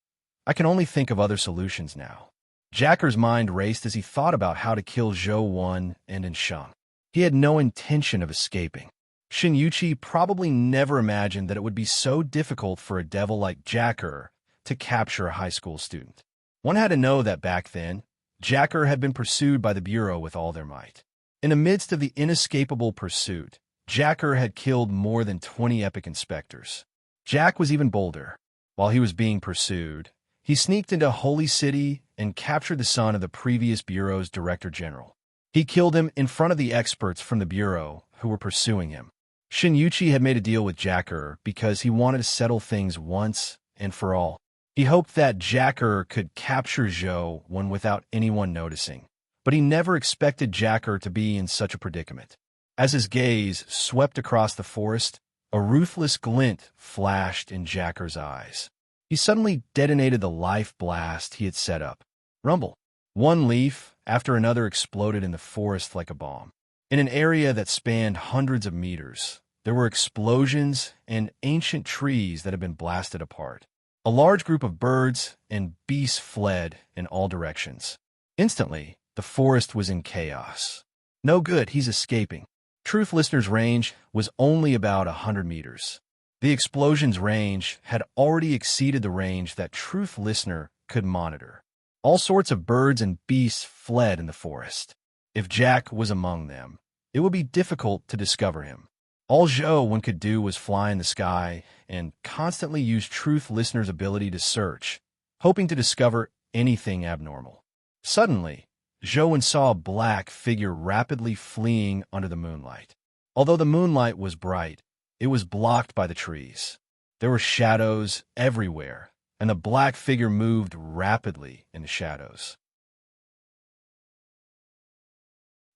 I can only think of other solutions now. Jacker's mind raced as he thought about how to kill Zhou and Ensheng. He had no intention of escaping. Xinyuqi probably never imagined that it would be so difficult for a devil like Jacker to capture a high school student. One had to know that back then, Jacker had been pursued by the Bureau with all their might. In the midst of the inescapable pursuit, Jacker had killed more than 20 epic inspectors. Jack was even bolder. While he was being pursued, he sneaked into Holy City and captured the son of the previous Bureau's Director General. He killed him in front of the experts from the Bureau who were pursuing him. Xinyuqi had made a deal with Jacker because he wanted to settle things once and for all. He hoped that Jacker could capture Zhou without anyone noticing, but he never expected Jacker to be in such a predicament. As his gaze swept across the forest, a ruthless glint flashed in Jacker's eyes. He suddenly detonated the life blast he had set up. Rumble. One leaf after another exploded in the forest like a bomb. In an area that spanned hundreds of meters, there were explosions and ancient trees that had been blasted apart. A large group of birds and beasts fled in all directions. Instantly, the forest was in chaos. No good, he's escaping. Truth Listener's range was only about 100 meters. The explosion's range had already exceeded the range that Truth Listener could monitor. All sorts of birds and beasts fled in the forest. If Jack was among them, it would be difficult to discover him. All Zhou could do was fly in the sky and constantly use Truth Listener's ability to search, hoping to discover anything abnormal. Suddenly, Zhou saw a black figure rapidly fleeing under the moonlight. Although the moonlight was bright, it was blocked by the trees. There were shadows everywhere, and the black figure moved rapidly in the shadows.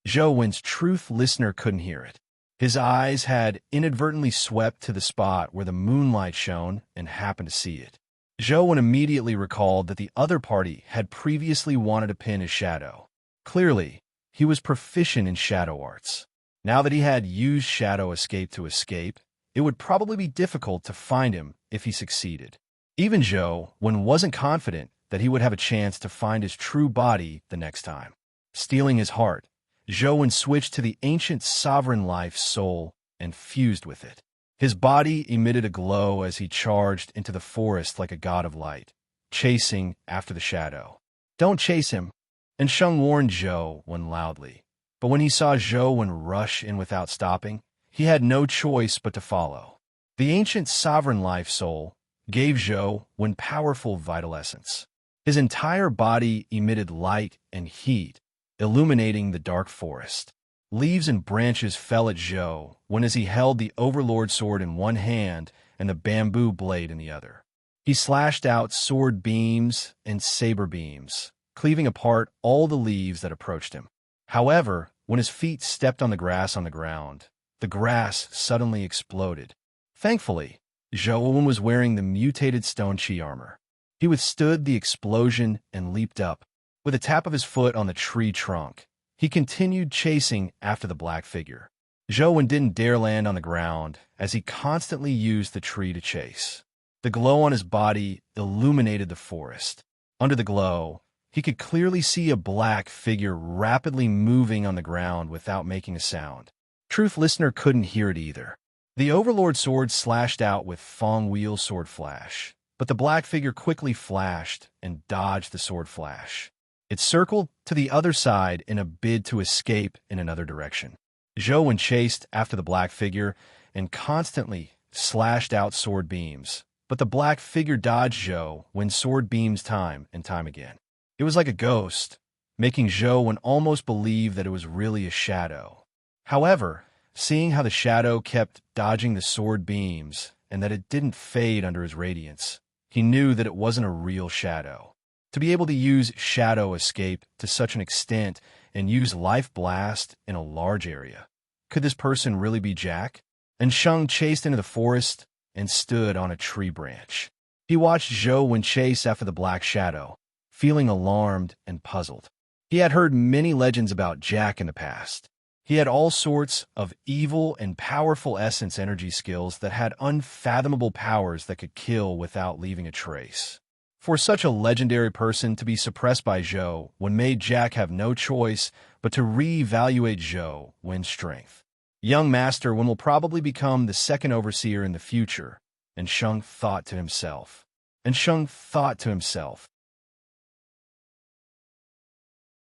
Zhou truth listener couldn't hear it. His eyes had inadvertently swept to the spot where the moonlight shone and happened to see it. Zhou immediately recalled that the other party had previously wanted to pin his shadow. Clearly, he was proficient in shadow arts. Now that he had used shadow escape to escape, it would probably be difficult to find him if he succeeded. Even Zhou wasn't confident that he would have a chance to find his true body the next time. Stealing his heart, Zhou switched to the ancient sovereign life soul and fused with it. His body emitted a glow as he charged into the forest like a god of light, chasing after the shadow. "Don't chase him," and Sheng warned Zhou loudly. But when he saw Zhou rush in without stopping, he had no choice but to follow. The ancient sovereign life soul gave Zhou powerful vital essence. His entire body emitted light and heat, illuminating the dark forest. Leaves and branches fell at Zhou as he held the Overlord sword in one hand and the bamboo blade in the other. He slashed out sword beams and saber beams, cleaving apart all the leaves that approached him. However, when his feet stepped on the grass on the ground, the grass suddenly exploded. Thankfully, Zhou was wearing the mutated stone chi armor. He withstood the explosion and leaped up. With a tap of his foot on the tree trunk, he continued chasing after the black figure. Zhou didn't dare land on the ground, as he constantly used the tree to chase. The glow on his body illuminated the forest. Under the glow, he could clearly see a black figure rapidly moving on the ground without making a sound. Truth listener couldn't hear it either. The Overlord sword slashed out with Feng Wheel sword flash, but the black figure quickly flashed and dodged the sword flash. It circled to the other side in a bid to escape in another direction. Zhou chased after the black figure and constantly slashed out sword beams, but the black figure dodged Zhou sword beams time and time again. It was like a ghost, making Zhou almost believe that it was really a shadow. However, seeing how the shadow kept dodging the sword beams and that it didn't fade under his radiance, he knew that it wasn't a real shadow. To be able to use shadow escape to such an extent and use life blast in a large area. Could this person really be Jack? And Sheng chased into the forest and stood on a tree branch. He watched Zhou chase after the black shadow, feeling alarmed and puzzled. He had heard many legends about Jack in the past. He had all sorts of evil and powerful essence energy skills that had unfathomable powers that could kill without leaving a trace. For such a legendary person to be suppressed by Zhou made Jack have no choice but to re-evaluate Zhou's strength. Young Master will probably become the second overseer in the future, and Sheng thought to himself.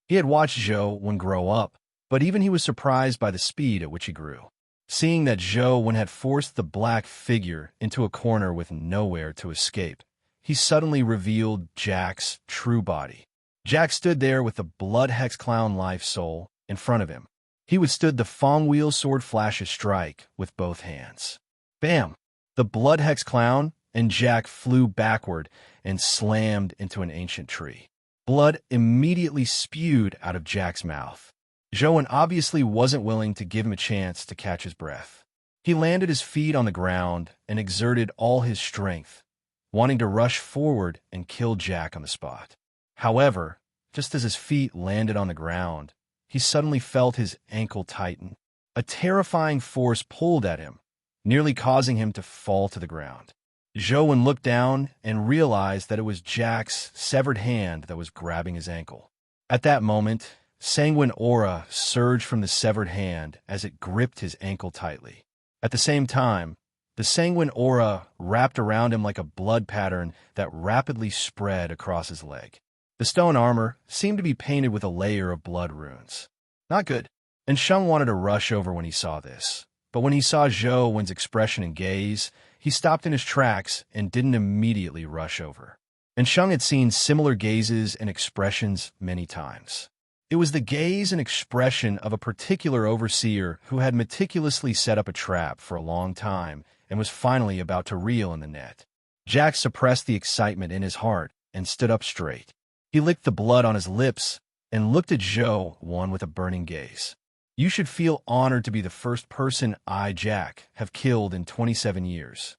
He had watched Zhou grow up, but even he was surprised by the speed at which he grew. Seeing that Zhou had forced the black figure into a corner with nowhere to escape, he suddenly revealed Jack's true body. Jack stood there with the Blood Hex Clown Life Soul in front of him. He withstood the Feng Wheel Sword Flash's strike with both hands. Bam! The Blood Hex Clown and Jack flew backward and slammed into an ancient tree. Blood immediately spewed out of Jack's mouth. Zhou obviously wasn't willing to give him a chance to catch his breath. He landed his feet on the ground and exerted all his strength, wanting to rush forward and kill Jack on the spot. However, just as his feet landed on the ground, he suddenly felt his ankle tighten. A terrifying force pulled at him, nearly causing him to fall to the ground. Zhou looked down and realized that it was Jack's severed hand that was grabbing his ankle. At that moment, sanguine aura surged from the severed hand as it gripped his ankle tightly. At the same time, the sanguine aura wrapped around him like a blood pattern that rapidly spread across his leg. The stone armor seemed to be painted with a layer of blood runes. Not good. And Sheng wanted to rush over when he saw this. But when he saw Zhou's expression and gaze, he stopped in his tracks and didn't immediately rush over. And Sheng had seen similar gazes and expressions many times. It was the gaze and expression of a particular overseer who had meticulously set up a trap for a long time and was finally about to reel in the net. Jack suppressed the excitement in his heart and stood up straight. He licked the blood on his lips and looked at Zhou with a burning gaze. You should feel honored to be the first person I, Jack, have killed in 27 years.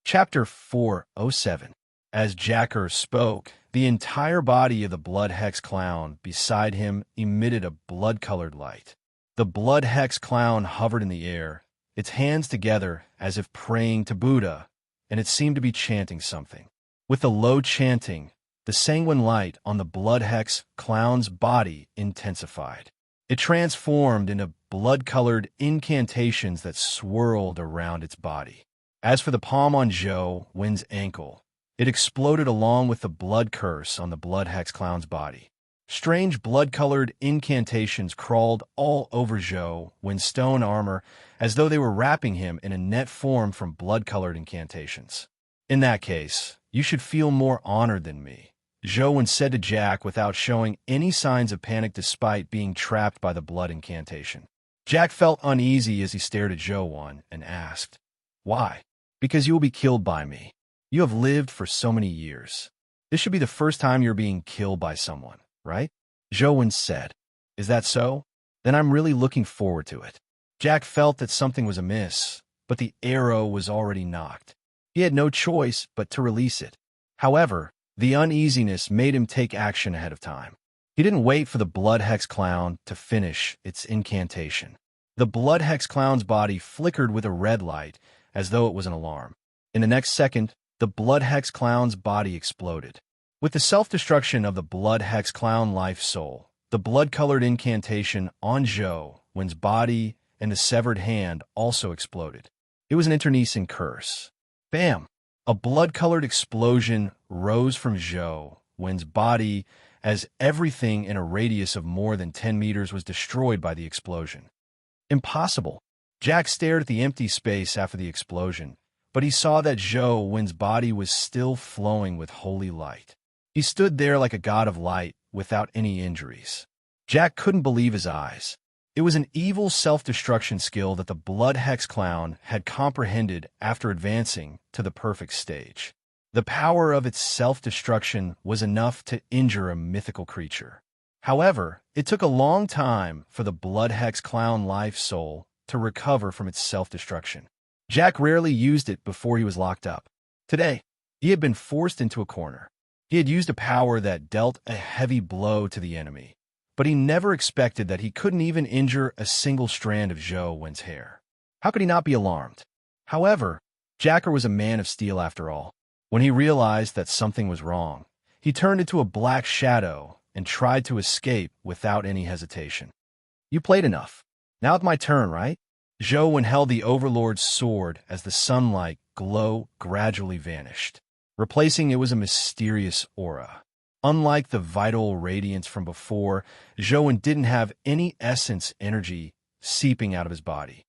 Chapter 407. As Jacker spoke, the entire body of the Blood Hex Clown beside him emitted a blood-colored light. The Blood Hex Clown hovered in the air, its hands together as if praying to Buddha, and it seemed to be chanting something. With the low chanting, the sanguine light on the Blood Hex Clown's body intensified. It transformed into blood-colored incantations that swirled around its body. As for the palm on Zhou's ankle, it exploded along with the blood curse on the Blood Hex Clown's body. Strange blood-colored incantations crawled all over Zhou's stone armor as though they were wrapping him in a net formed from blood-colored incantations. In that case, you should feel more honored than me, Zhou said to Jack without showing any signs of panic despite being trapped by the blood incantation. Jack felt uneasy as he stared at Zhou and asked, "Why?" "Because you will be killed by me. You have lived for so many years. This should be the first time you're being killed by someone, right?" Zhou said. "Is that so? Then I'm really looking forward to it." Jack felt that something was amiss, but the arrow was already knocked. He had no choice but to release it. However, the uneasiness made him take action ahead of time. He didn't wait for the Blood Hex Clown to finish its incantation. The Blood Hex Clown's body flickered with a red light, as though it was an alarm. In the next second, the Blood Hex Clown's body exploded. With the self-destruction of the Blood Hex Clown life soul, the blood-colored incantation on Zhou's body and the severed hand also exploded. It was an internecine curse. Bam! A blood-colored explosion rose from Zhou's body as everything in a radius of more than 10 meters was destroyed by the explosion. Impossible. Jack stared at the empty space after the explosion, but he saw that Zhou's body was still flowing with holy light. He stood there like a god of light without any injuries. Jack couldn't believe his eyes. It was an evil self-destruction skill that the Blood Hex Clown had comprehended after advancing to the perfect stage. The power of its self-destruction was enough to injure a mythical creature. However, it took a long time for the Blood Hex Clown life soul to recover from its self-destruction. Jack rarely used it before he was locked up. Today, he had been forced into a corner. He had used a power that dealt a heavy blow to the enemy, but he never expected that he couldn't even injure a single strand of Zhou's hair. How could he not be alarmed? However, Jacker was a man of steel after all. When he realized that something was wrong, he turned into a black shadow and tried to escape without any hesitation. "You played enough. Now it's my turn, right?" Zhou held the Overlord's sword as the sunlight glow gradually vanished, replacing it with a mysterious aura. Unlike the vital radiance from before, Zhou didn't have any essence energy seeping out of his body.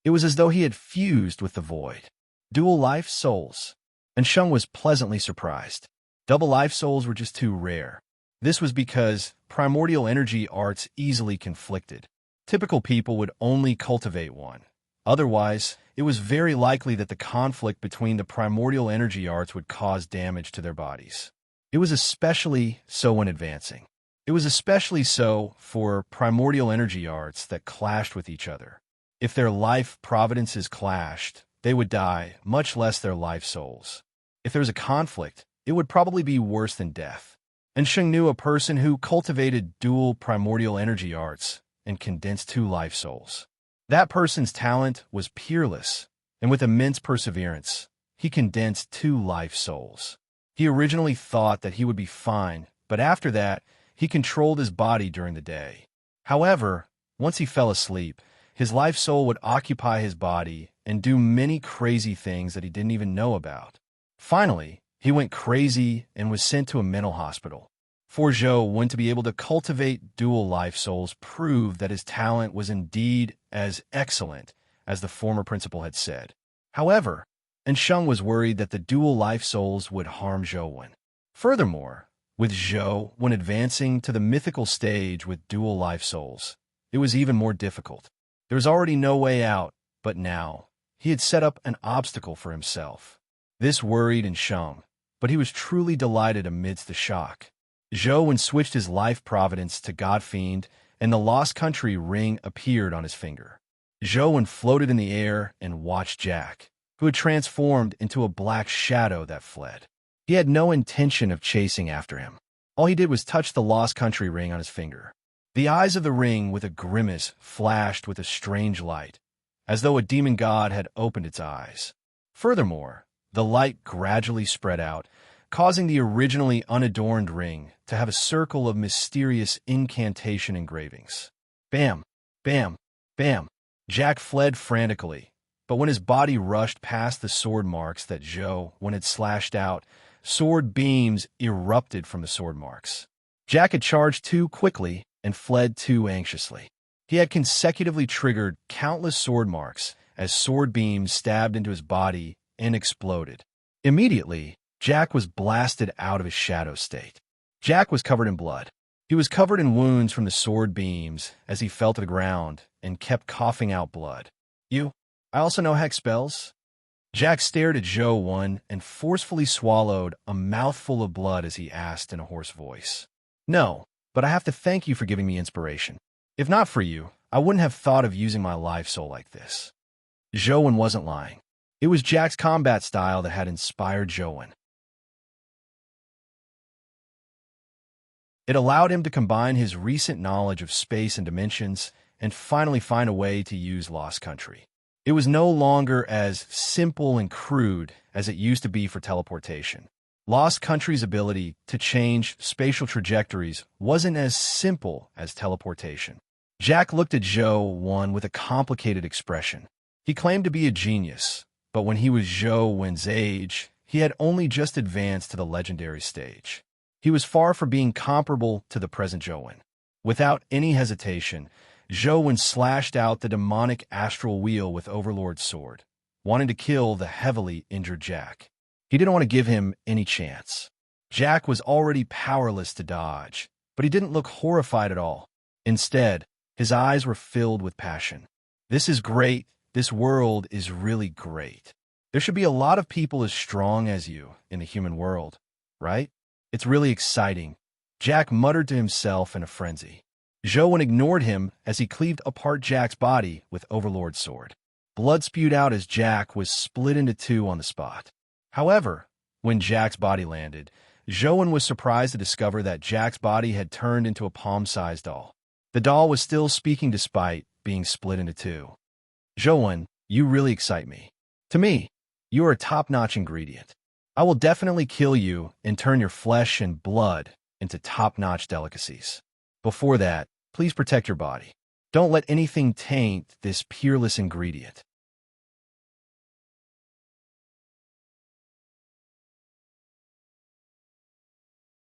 It was as though he had fused with the void. Dual life souls. And Sheng was pleasantly surprised. Double life souls were just too rare. This was because primordial energy arts easily conflicted. Typical people would only cultivate one. Otherwise, it was very likely that the conflict between the primordial energy arts would cause damage to their bodies. It was especially so when advancing. It was especially so for primordial energy arts that clashed with each other. If their life providences clashed, they would die, much less their life souls. If there was a conflict, it would probably be worse than death. And Sheng knew a person who cultivated dual primordial energy arts and condensed two life souls. That person's talent was peerless, and with immense perseverance, he condensed two life souls. He originally thought that he would be fine, but after that, he controlled his body during the day. However, once he fell asleep, his life soul would occupy his body and do many crazy things that he didn't even know about. Finally, he went crazy and was sent to a mental hospital. For Zhou to be able to cultivate dual life souls proved that his talent was indeed as excellent as the former principal had said. However, Ensheng was worried that the dual life souls would harm Zhou. Furthermore, with Zhou advancing to the mythical stage with dual life souls, it was even more difficult. There was already no way out, but now he had set up an obstacle for himself. This worried Ensheng, but he was truly delighted amidst the shock. Zhou switched his life providence to Godfiend, and the Lost Country ring appeared on his finger. Zhou floated in the air and watched Jack, who had transformed into a black shadow that fled. He had no intention of chasing after him. All he did was touch the Lost Country ring on his finger. The eyes of the ring, with a grimace, flashed with a strange light, as though a demon god had opened its eyes. Furthermore, the light gradually spread out, causing the originally unadorned ring to have a circle of mysterious incantation engravings. Bam! Bam! Bam! Jack fled frantically, but when his body rushed past the sword marks that Zhou had slashed out, sword beams erupted from the sword marks. Jack had charged too quickly and fled too anxiously. He had consecutively triggered countless sword marks as sword beams stabbed into his body and exploded. Immediately, Jack was blasted out of his shadow state. Jack was covered in blood. He was covered in wounds from the sword beams as he fell to the ground and kept coughing out blood. I also know hex spells. Jack stared at Zhou and forcefully swallowed a mouthful of blood as he asked in a hoarse voice. No, but I have to thank you for giving me inspiration. If not for you, I wouldn't have thought of using my life soul like this. Zhou wasn't lying. It was Jack's combat style that had inspired Zhou. It allowed him to combine his recent knowledge of space and dimensions and finally find a way to use Lost Country. It was no longer as simple and crude as it used to be for teleportation. Lost Country's ability to change spatial trajectories wasn't as simple as teleportation. Jack looked at Zhou with a complicated expression. He claimed to be a genius, but when he was Zhou's age, he had only just advanced to the legendary stage. He was far from being comparable to the present Zhou. Without any hesitation, Zhou slashed out the demonic astral wheel with Overlord's sword, wanting to kill the heavily injured Jack. He didn't want to give him any chance. Jack was already powerless to dodge, but he didn't look horrified at all. Instead, his eyes were filled with passion. This is great. This world is really great. There should be a lot of people as strong as you in the human world, right? It's really exciting. Jack muttered to himself in a frenzy. Zhou ignored him as he cleaved apart Jack's body with Overlord's sword. Blood spewed out as Jack was split into two on the spot. However, when Jack's body landed, Zhou was surprised to discover that Jack's body had turned into a palm-sized doll. The doll was still speaking despite being split into two. Zhou, you really excite me. To me, you are a top-notch ingredient. I will definitely kill you and turn your flesh and blood into top-notch delicacies. Before that, please protect your body. Don't let anything taint this peerless ingredient.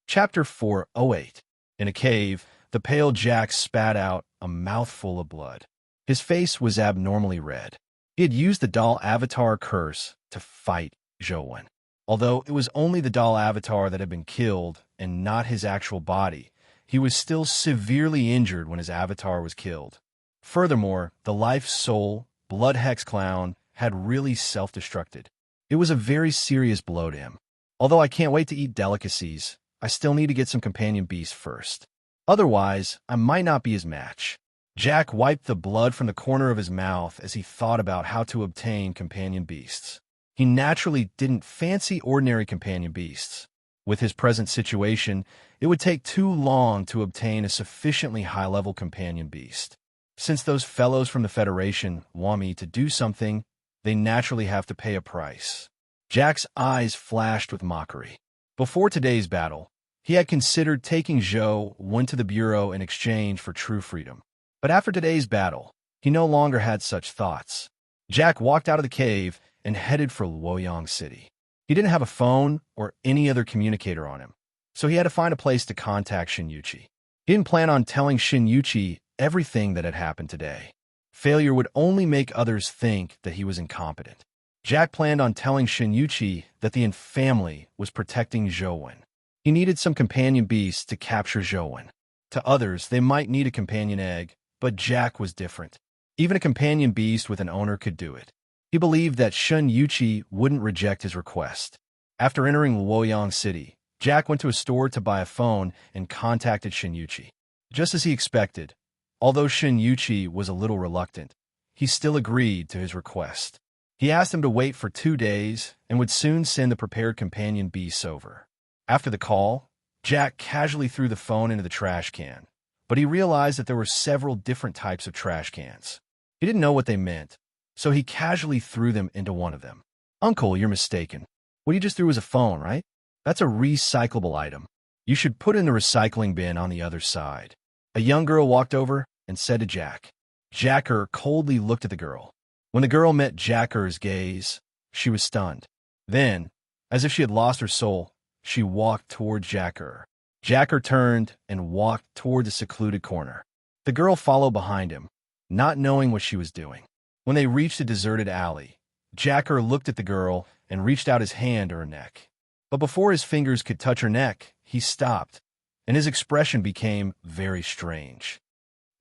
Chapter 408. In a cave, the pale Jack spat out a mouthful of blood. His face was abnormally red. He had used the doll avatar curse to fight Zhou. Although it was only the doll avatar that had been killed and not his actual body, he was still severely injured when his avatar was killed. Furthermore, the life soul, Blood Hex Clown, had really self-destructed. It was a very serious blow to him. Although I can't wait to eat delicacies, I still need to get some companion beasts first. Otherwise, I might not be his match. Jack wiped the blood from the corner of his mouth as he thought about how to obtain companion beasts. He naturally didn't fancy ordinary companion beasts. With his present situation, it would take too long to obtain a sufficiently high-level companion beast. Since those fellows from the Federation want me to do something, they naturally have to pay a price. Jack's eyes flashed with mockery. Before today's battle, he had considered taking Zhou to the Bureau in exchange for true freedom. But after today's battle, he no longer had such thoughts. Jack walked out of the cave and headed for Luoyang City. He didn't have a phone or any other communicator on him, so he had to find a place to contact Shin Yuchi. He didn't plan on telling Shin Yuchi everything that had happened today. Failure would only make others think that he was incompetent. Jack planned on telling Shinyuchi that the family was protecting Zhouwen. He needed some companion beasts to capture Zhouwen. To others, they might need a companion egg, but Jack was different. Even a companion beast with an owner could do it. He believed that Shinyuchi wouldn't reject his request. After entering Luoyang City, Jack went to a store to buy a phone and contacted Shinyuchi. Just as he expected, although Shinyuchi was a little reluctant, he still agreed to his request. He asked him to wait for 2 days and would soon send the prepared companion beasts over. After the call, Jack casually threw the phone into the trash can, but he realized that there were several different types of trash cans. He didn't know what they meant, so he casually threw them into one of them. "Uncle, you're mistaken. What you just threw was a phone, right? That's a recyclable item. You should put it in the recycling bin on the other side." A young girl walked over and said to Jack. Jacker coldly looked at the girl. When the girl met Jacker's gaze, she was stunned. Then, as if she had lost her soul, she walked toward Jacker. Jacker turned and walked toward the secluded corner. The girl followed behind him, not knowing what she was doing. When they reached a deserted alley, Jacker looked at the girl and reached out his hand to her neck. But before his fingers could touch her neck, he stopped, and his expression became very strange.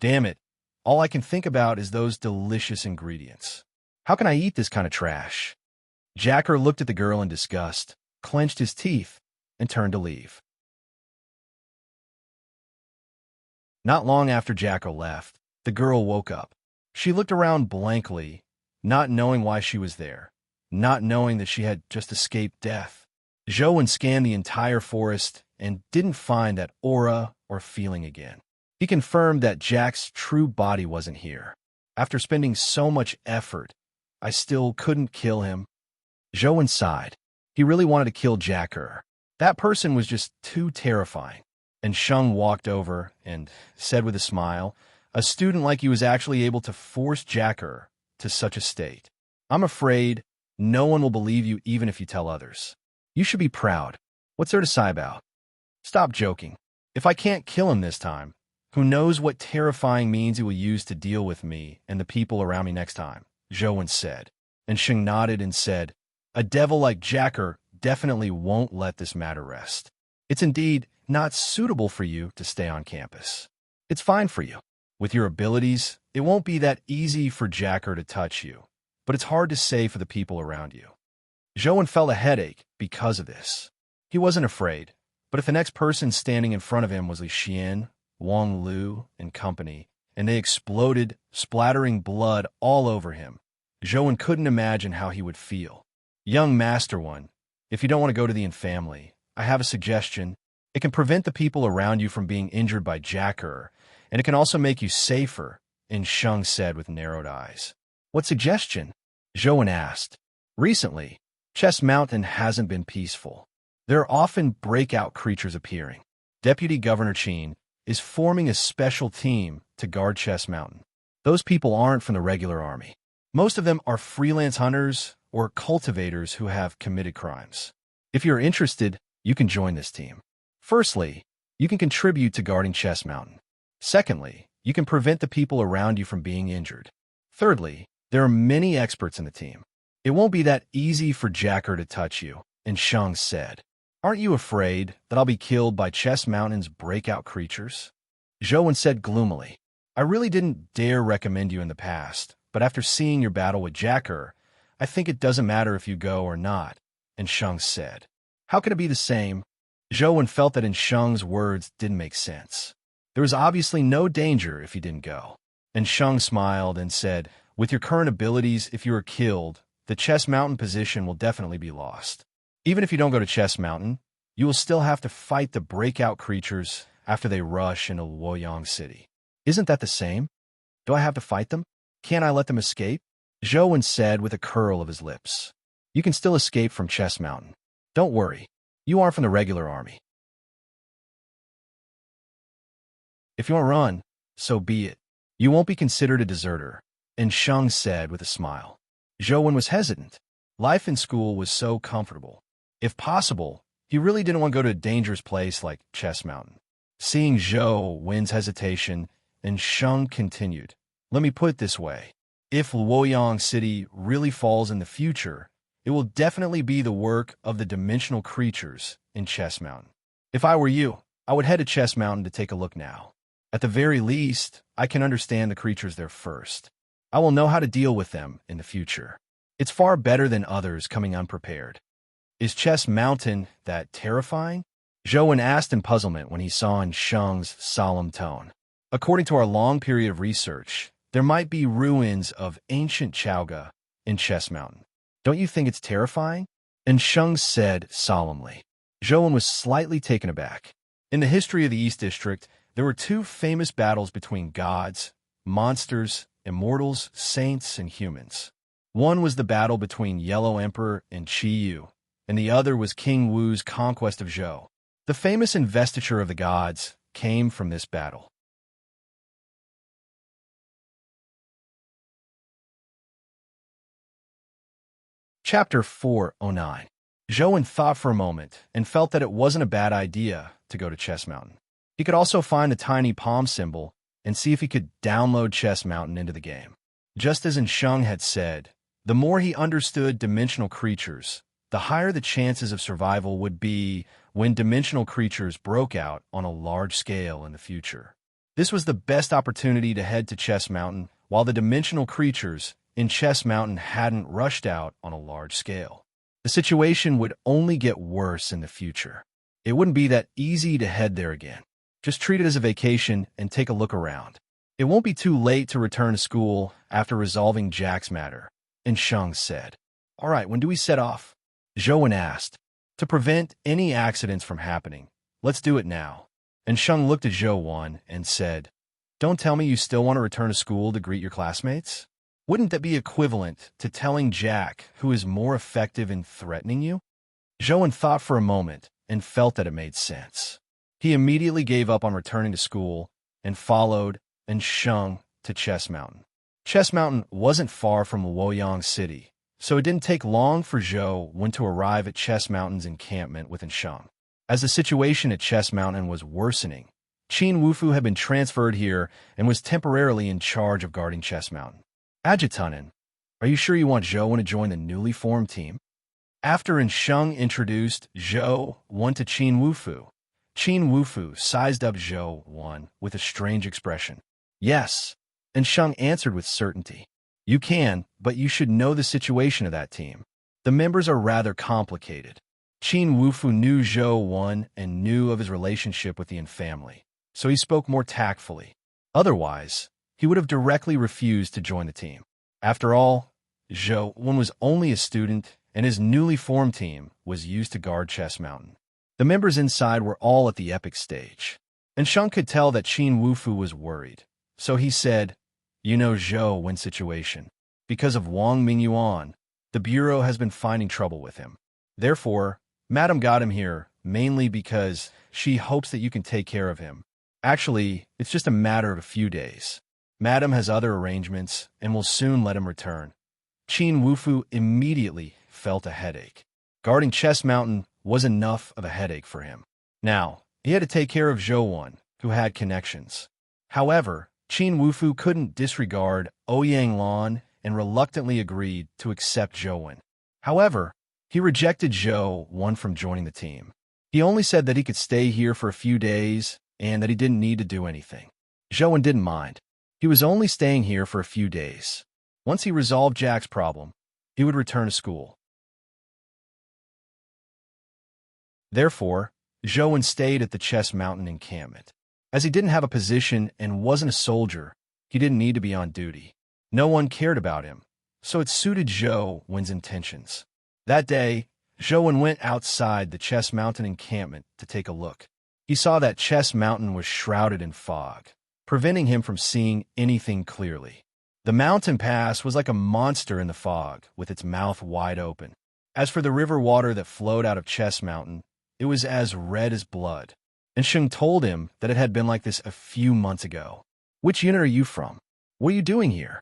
"Damn it, all I can think about is those delicious ingredients. How can I eat this kind of trash?" Jacker looked at the girl in disgust, clenched his teeth, and turned to leave. Not long after Jacker left, the girl woke up. She looked around blankly, not knowing why she was there, not knowing that she had just escaped death. Zhouwen scanned the entire forest and didn't find that aura or feeling again. He confirmed that Jack's true body wasn't here. "After spending so much effort, I still couldn't kill him." Zhouwen sighed. He really wanted to kill Jacker. That person was just too terrifying. And Sheng walked over and said with a smile, "A student like you is actually able to force Jacker to such a state. I'm afraid no one will believe you even if you tell others. You should be proud. What's there to sigh about? Stop joking. If I can't kill him this time, who knows what terrifying means he will use to deal with me and the people around me next time," Zhouwen said. And Sheng nodded and said, "A devil like Jacker definitely won't let this matter rest. It's indeed not suitable for you to stay on campus. It's fine for you. With your abilities, it won't be that easy for Jacker to touch you, but it's hard to say for the people around you." Zhouwen felt a headache because of this. He wasn't afraid, but if the next person standing in front of him was Li Xian, Wang Lu, and company, and they exploded, splattering blood all over him, Zhouwen couldn't imagine how he would feel. "Young Master One, if you don't want to go to the family, I have a suggestion. It can prevent the people around you from being injured by Jacker, and it can also make you safer," Sheng said with narrowed eyes. "What suggestion?" Zhouwen asked. "Recently, Chess Mountain hasn't been peaceful. There are often breakout creatures appearing. Deputy Governor Qin is forming a special team to guard Chess Mountain. Those people aren't from the regular army. Most of them are freelance hunters or cultivators who have committed crimes. If you're interested, you can join this team. Firstly, you can contribute to guarding Chess Mountain. Secondly, you can prevent the people around you from being injured. Thirdly, there are many experts in the team. It won't be that easy for Jacker to touch you," Sheng said. "Aren't you afraid that I'll be killed by Chess Mountain's breakout creatures?" Zhouwen said gloomily, "I really didn't dare recommend you in the past, but after seeing your battle with Jacker, I think it doesn't matter if you go or not," Sheng said. "How can it be the same?" Zhouwen felt that Sheng's words didn't make sense. There was obviously no danger if he didn't go. Sheng smiled and said, "With your current abilities, if you are killed, the Chess Mountain position will definitely be lost. Even if you don't go to Chess Mountain, you will still have to fight the breakout creatures after they rush into Luoyang City. Isn't that the same? Do I have to fight them? Can't I let them escape?" Zhouwen said with a curl of his lips. "You can still escape from Chess Mountain. Don't worry, you aren't from the regular army. If you want to run, so be it. You won't be considered a deserter," Sheng said with a smile. Zhouwen was hesitant. Life in school was so comfortable. If possible, he really didn't want to go to a dangerous place like Chess Mountain. Seeing Zhouwen's hesitation, Sheng continued, Let me put it this way. If Luoyang City really falls in the future, it will definitely be the work of the dimensional creatures in Chess Mountain. If I were you, I would head to Chess Mountain to take a look now. At the very least, I can understand the creatures there first. I will know how to deal with them in the future. It's far better than others coming unprepared. Is Chess Mountain that terrifying? Zhou asked in puzzlement when he saw in Sheng's solemn tone. According to our long period of research, there might be ruins of ancient Chaoga in Chess Mountain. Don't you think it's terrifying? And Sheng said solemnly. Zhou was slightly taken aback. In the history of the East District, there were two famous battles between gods, monsters, immortals, saints, and humans. One was the battle between Yellow Emperor and Qi Yu, and the other was King Wu's conquest of Zhou. The famous investiture of the gods came from this battle. Chapter 409. Zhou thought for a moment and felt that it wasn't a bad idea to go to Chess Mountain. He could also find the tiny palm symbol and see if he could download Chess Mountain into the game. Just as Sheng had said, the more he understood dimensional creatures, the higher the chances of survival would be when dimensional creatures broke out on a large scale in the future. This was the best opportunity to head to Chess Mountain while the dimensional creatures in Chess Mountain hadn't rushed out on a large scale. The situation would only get worse in the future. It wouldn't be that easy to head there again. Just treat it as a vacation and take a look around. It won't be too late to return to school after resolving Jack's matter, and Sheng said. All right, when do we set off? Zhou asked. To prevent any accidents from happening, let's do it now. And Sheng looked at Zhou and said, Don't tell me you still want to return to school to greet your classmates? Wouldn't that be equivalent to telling Jack who is more effective in threatening you? Zhou thought for a moment and felt that it made sense. He immediately gave up on returning to school and followed Sheng to Chess Mountain. Chess Mountain wasn't far from Luoyang City, so it didn't take long for Zhou to arrive at Chess Mountain's encampment with Sheng. As the situation at Chess Mountain was worsening, Qin Wufu had been transferred here and was temporarily in charge of guarding Chess Mountain. Adjutant, are you sure you want Zhou to join the newly formed team? After Sheng introduced Zhou to Qin Wufu sized up Zhou with a strange expression. Yes, and Sheng answered with certainty. You can, but you should know the situation of that team. The members are rather complicated. Qin Wufu knew Zhou and knew of his relationship with the Yin family, so he spoke more tactfully. Otherwise, he would have directly refused to join the team. After all, Zhou was only a student, and his newly formed team was used to guard Chess Mountain. The members inside were all at the epic stage, and Sheng could tell that Qin Wufu was worried. So he said, You know Zhou's situation. Because of Wang Mingyuan, the Bureau has been finding trouble with him. Therefore, Madam got him here, mainly because she hopes that you can take care of him. Actually, it's just a matter of a few days. Madam has other arrangements and will soon let him return. Qin Wufu immediately felt a headache. Guarding Chess Mountain was enough of a headache for him. Now, he had to take care of Zhou, who had connections. However, Qin Wufu couldn't disregard Ouyang Lan and reluctantly agreed to accept Zhou. However, he rejected Zhou from joining the team. He only said that he could stay here for a few days and that he didn't need to do anything. Zhou didn't mind. He was only staying here for a few days. Once he resolved Jack's problem, he would return to school. Therefore, Zhou stayed at the Chess Mountain encampment. As he didn't have a position and wasn't a soldier, he didn't need to be on duty. No one cared about him, so it suited Zhou's intentions. That day, Zhou went outside the Chess Mountain encampment to take a look. He saw that Chess Mountain was shrouded in fog, preventing him from seeing anything clearly. The mountain pass was like a monster in the fog, with its mouth wide open. As for the river water that flowed out of Chess Mountain, it was as red as blood. And Sheng told him that it had been like this a few months ago. Which unit are you from? What are you doing here?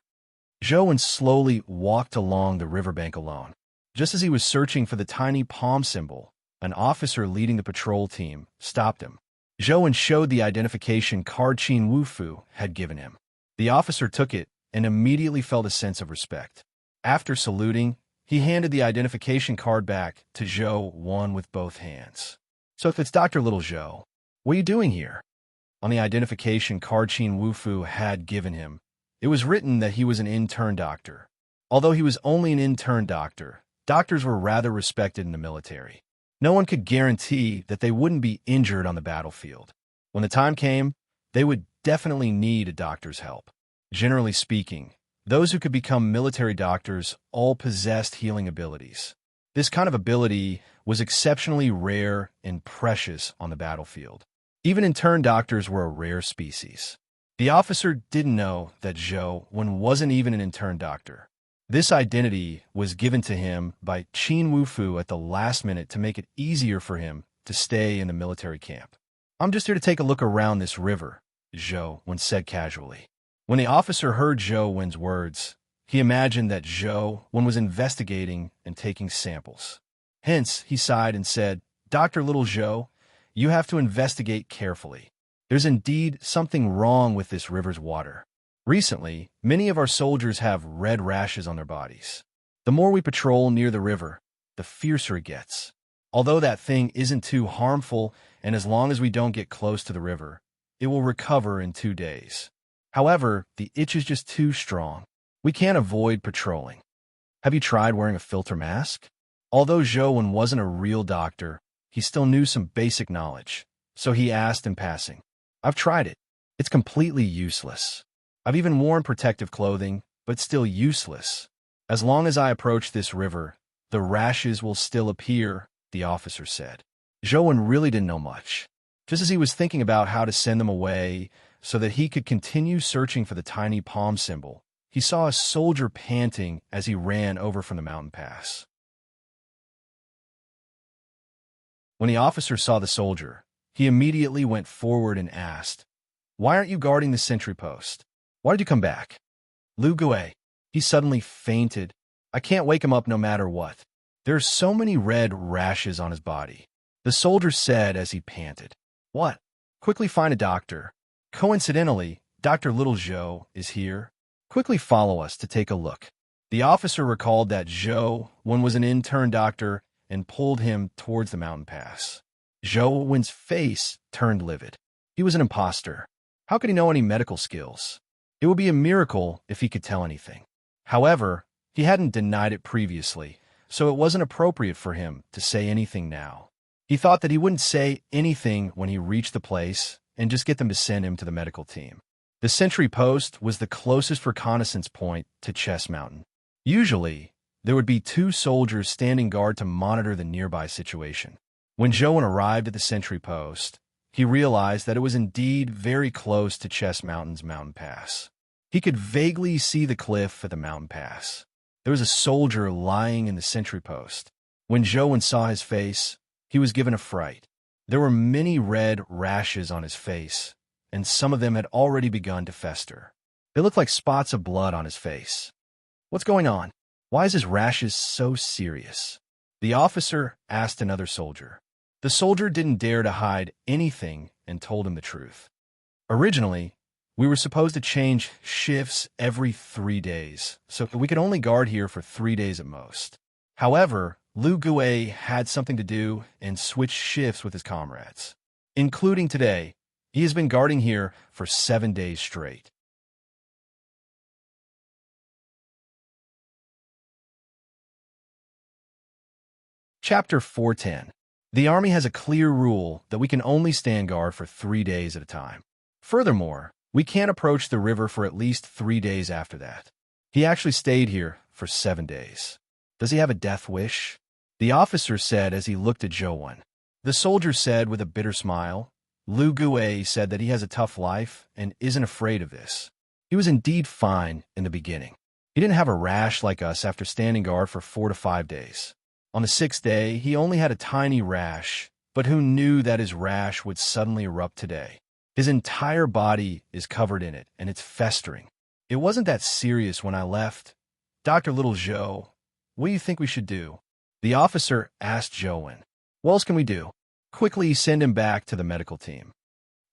Zhou slowly walked along the riverbank alone. Just as he was searching for the tiny palm symbol, an officer leading the patrol team stopped him. Zhou showed the identification card Qin Wufu had given him. The officer took it and immediately felt a sense of respect. After saluting, he handed the identification card back to Zhou Wan with both hands. "So if it's Dr. Little Zhou, what are you doing here?" On the identification card Qin Wufu had given him, it was written that he was an intern doctor. Although he was only an intern doctor, doctors were rather respected in the military. No one could guarantee that they wouldn't be injured on the battlefield. When the time came, they would definitely need a doctor's help. Generally speaking, those who could become military doctors all possessed healing abilities. This kind of ability was exceptionally rare and precious on the battlefield. Even intern doctors were a rare species. The officer didn't know that Zhou Wan wasn't even an intern doctor. This identity was given to him by Qin Wufu at the last minute to make it easier for him to stay in the military camp. "I'm just here to take a look around this river," Zhou Wan said casually. When the officer heard Zhou Wan's words, he imagined that Zhou Wan was investigating and taking samples. Hence, he sighed and said, "Dr. Little Zhou, you have to investigate carefully. There's indeed something wrong with this river's water. Recently, many of our soldiers have red rashes on their bodies. The more we patrol near the river, the fiercer it gets. Although that thing isn't too harmful, and as long as we don't get close to the river, it will recover in 2 days. However, the itch is just too strong. We can't avoid patrolling. Have you tried wearing a filter mask?" Although Zhou Wan wasn't a real doctor, he still knew some basic knowledge, so he asked in passing, "I've tried it. It's completely useless. I've even worn protective clothing, but still useless. As long as I approach this river, the rashes will still appear," the officer said. Zhou Wan really didn't know much. Just as he was thinking about how to send them away so that he could continue searching for the tiny palm symbol, he saw a soldier panting as he ran over from the mountain pass. When the officer saw the soldier, he immediately went forward and asked, "Why aren't you guarding the sentry post? Why did you come back?" "Lu Gui." He suddenly fainted. "I can't wake him up no matter what. There are so many red rashes on his body," the soldier said as he panted. "What? Quickly find a doctor. Coincidentally, Dr. Little Zhou is here. Quickly follow us to take a look." The officer recalled that Zhou Wan was an intern doctor and pulled him towards the mountain pass. Zhou Wan's face turned livid. He was an imposter. How could he know any medical skills? It would be a miracle if he could tell anything. However, he hadn't denied it previously, so it wasn't appropriate for him to say anything now. He thought that he wouldn't say anything when he reached the place and just get them to send him to the medical team. The sentry post was the closest reconnaissance point to Chess Mountain. Usually, there would be 2 soldiers standing guard to monitor the nearby situation. When Zhou Wan arrived at the sentry post, he realized that it was indeed very close to Chess Mountain's mountain pass. He could vaguely see the cliff at the mountain pass. There was a soldier lying in the sentry post. When Zhou Wan saw his face, he was given a fright. There were many red rashes on his face, and some of them had already begun to fester. They looked like spots of blood on his face. "What's going on? Why is his rashes so serious?" the officer asked another soldier. The soldier didn't dare to hide anything and told him the truth. "Originally, we were supposed to change shifts every 3 days, so we could only guard here for 3 days at most. However, Lu Gui had something to do and switched shifts with his comrades. Including today, he has been guarding here for 7 days straight." Chapter 410. The army has a clear rule that we can only stand guard for 3 days at a time. Furthermore, we can't approach the river for at least 3 days after that. He actually stayed here for 7 days. Does he have a death wish? The officer said as he looked at Zhou Wan. The soldier said with a bitter smile, "Lu Gui said that he has a tough life and isn't afraid of this. He was indeed fine in the beginning. He didn't have a rash like us after standing guard for 4 to 5 days. On the 6th day, he only had a tiny rash, but who knew that his rash would suddenly erupt today? His entire body is covered in it, and it's festering. It wasn't that serious when I left. Dr. Little Zhou, what do you think we should do?" The officer asked Zhou Wan. "What else can we do? Quickly send him back to the medical team."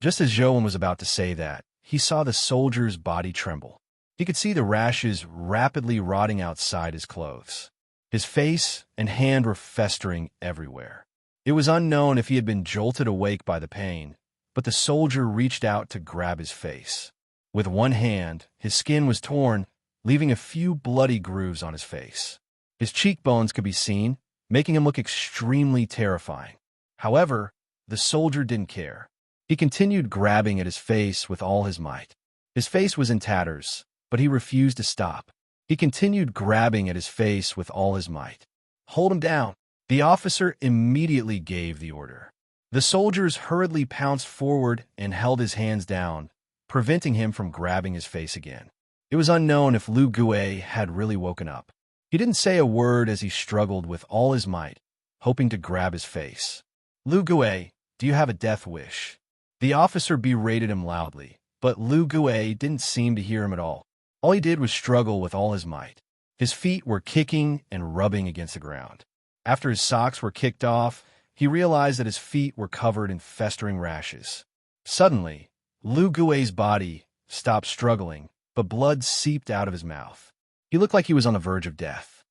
Just as Zhou Wan was about to say that, he saw the soldier's body tremble. He could see the rashes rapidly rotting outside his clothes. His face and hand were festering everywhere. It was unknown if he had been jolted awake by the pain, but the soldier reached out to grab his face. With one hand, his skin was torn, leaving a few bloody grooves on his face. His cheekbones could be seen, making him look extremely terrifying. However, the soldier didn't care. He continued grabbing at his face with all his might. His face was in tatters, but he refused to stop. He continued grabbing at his face with all his might. "Hold him down." The officer immediately gave the order. The soldiers hurriedly pounced forward and held his hands down, preventing him from grabbing his face again. It was unknown if Lu Gue had really woken up. He didn't say a word as he struggled with all his might, hoping to grab his face. "Lu Gue, do you have a death wish?" The officer berated him loudly, but Lu Gue didn't seem to hear him at all. All he did was struggle with all his might. His feet were kicking and rubbing against the ground. After his socks were kicked off, he realized that his feet were covered in festering rashes. Suddenly, Lu Gue's body stopped struggling, but blood seeped out of his mouth. He looked like he was on the verge of death.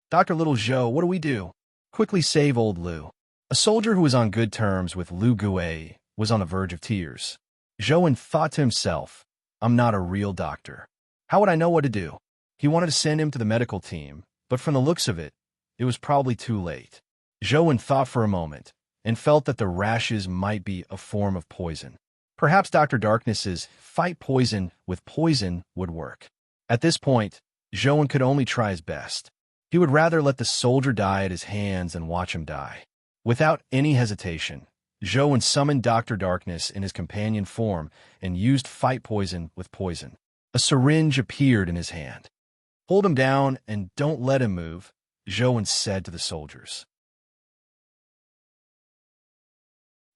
"Dr. Little Zhou, what do we do? Quickly save old Lu." A soldier who was on good terms with Lu Gue was on the verge of tears. Zhou thought to himself, "I'm not a real doctor. How would I know what to do?" He wanted to send him to the medical team, but from the looks of it, it was probably too late. Zhou thought for a moment and felt that the rashes might be a form of poison. Perhaps Dr. Darkness's fight poison with poison would work. At this point, Zhou could only try his best. He would rather let the soldier die at his hands than watch him die. Without any hesitation, Zhou summoned Dr. Darkness in his companion form and used fight poison with poison. A syringe appeared in his hand. "Hold him down and don't let him move," Zhou said to the soldiers.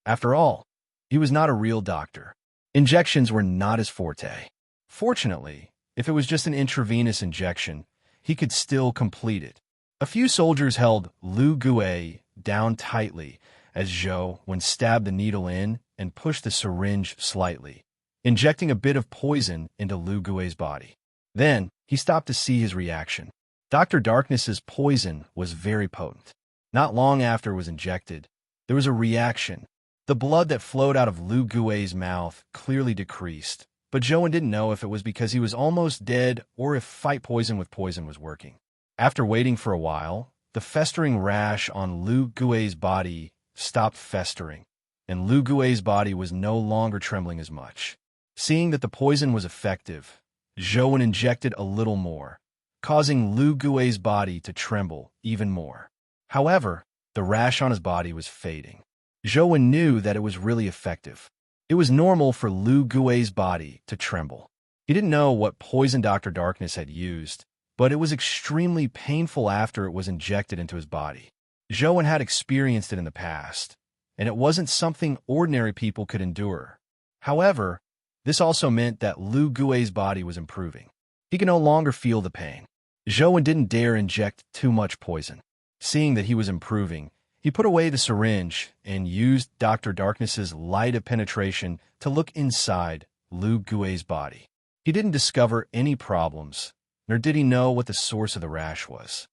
After all, he was not a real doctor. Injections were not his forte. Fortunately, if it was just an intravenous injection, he could still complete it. A few soldiers held Lu Gue down tightly as Zhou stabbed the needle in and pushed the syringe slightly, injecting a bit of poison into Lu Gue's body. Then, he stopped to see his reaction. Dr. Darkness's poison was very potent. Not long after it was injected, there was a reaction. The blood that flowed out of Lu Gue's mouth clearly decreased, but Zhou didn't know if it was because he was almost dead or if fight poison with poison was working. After waiting for a while, the festering rash on Lu Gue's body stopped festering, and Lu Gue's body was no longer trembling as much. Seeing that the poison was effective, Zhou injected a little more, causing Lu Gue's body to tremble even more. However, the rash on his body was fading. Zhou knew that it was really effective. It was normal for Lu Gue's body to tremble. He didn't know what poison Dr. Darkness had used, but it was extremely painful after it was injected into his body. Zhou had experienced it in the past, and it wasn't something ordinary people could endure. However, this also meant that Lu Gue's body was improving. He could no longer feel the pain. Zhou didn't dare inject too much poison. Seeing that he was improving, he put away the syringe and used Dr. Darkness's light of penetration to look inside Lu Gue's body. He didn't discover any problems, nor did he know what the source of the rash was.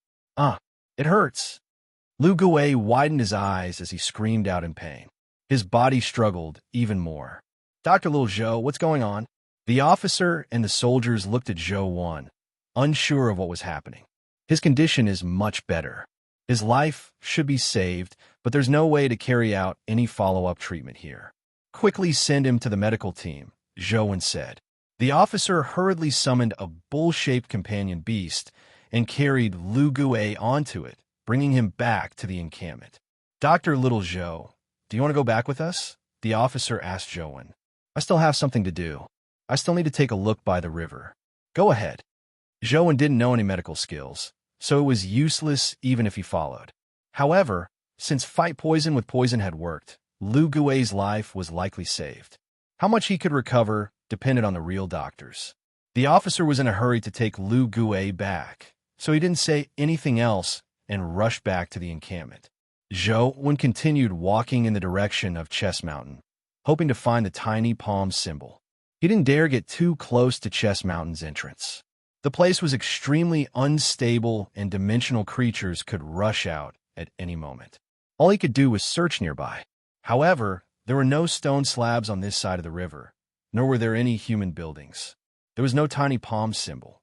It hurts." Lu Gue widened his eyes as he screamed out in pain. His body struggled even more. "Dr. Little Zhou, what's going on?" The officer and the soldiers looked at Zhou, unsure of what was happening. "His condition is much better. His life should be saved, but there's no way to carry out any follow-up treatment here. Quickly send him to the medical team," Zhou said. The officer hurriedly summoned a bull-shaped companion beast and carried Lu Gue onto it, bringing him back to the encampment. "Dr. Little Zhou, do you want to go back with us?" the officer asked Zhou. "I still have something to do. I still need to take a look by the river." "Go ahead." Zhou didn't know any medical skills, so it was useless even if he followed. However, since fight poison with poison had worked, Lu Gue's life was likely saved. How much he could recover depended on the real doctors. The officer was in a hurry to take Lu Gue back, so he didn't say anything else and rushed back to the encampment. Zhou continued walking in the direction of Chess Mountain, hoping to find the tiny palm symbol. He didn't dare get too close to Chess Mountain's entrance. The place was extremely unstable and dimensional creatures could rush out at any moment. All he could do was search nearby. However, there were no stone slabs on this side of the river, nor were there any human buildings. There was no tiny palm symbol.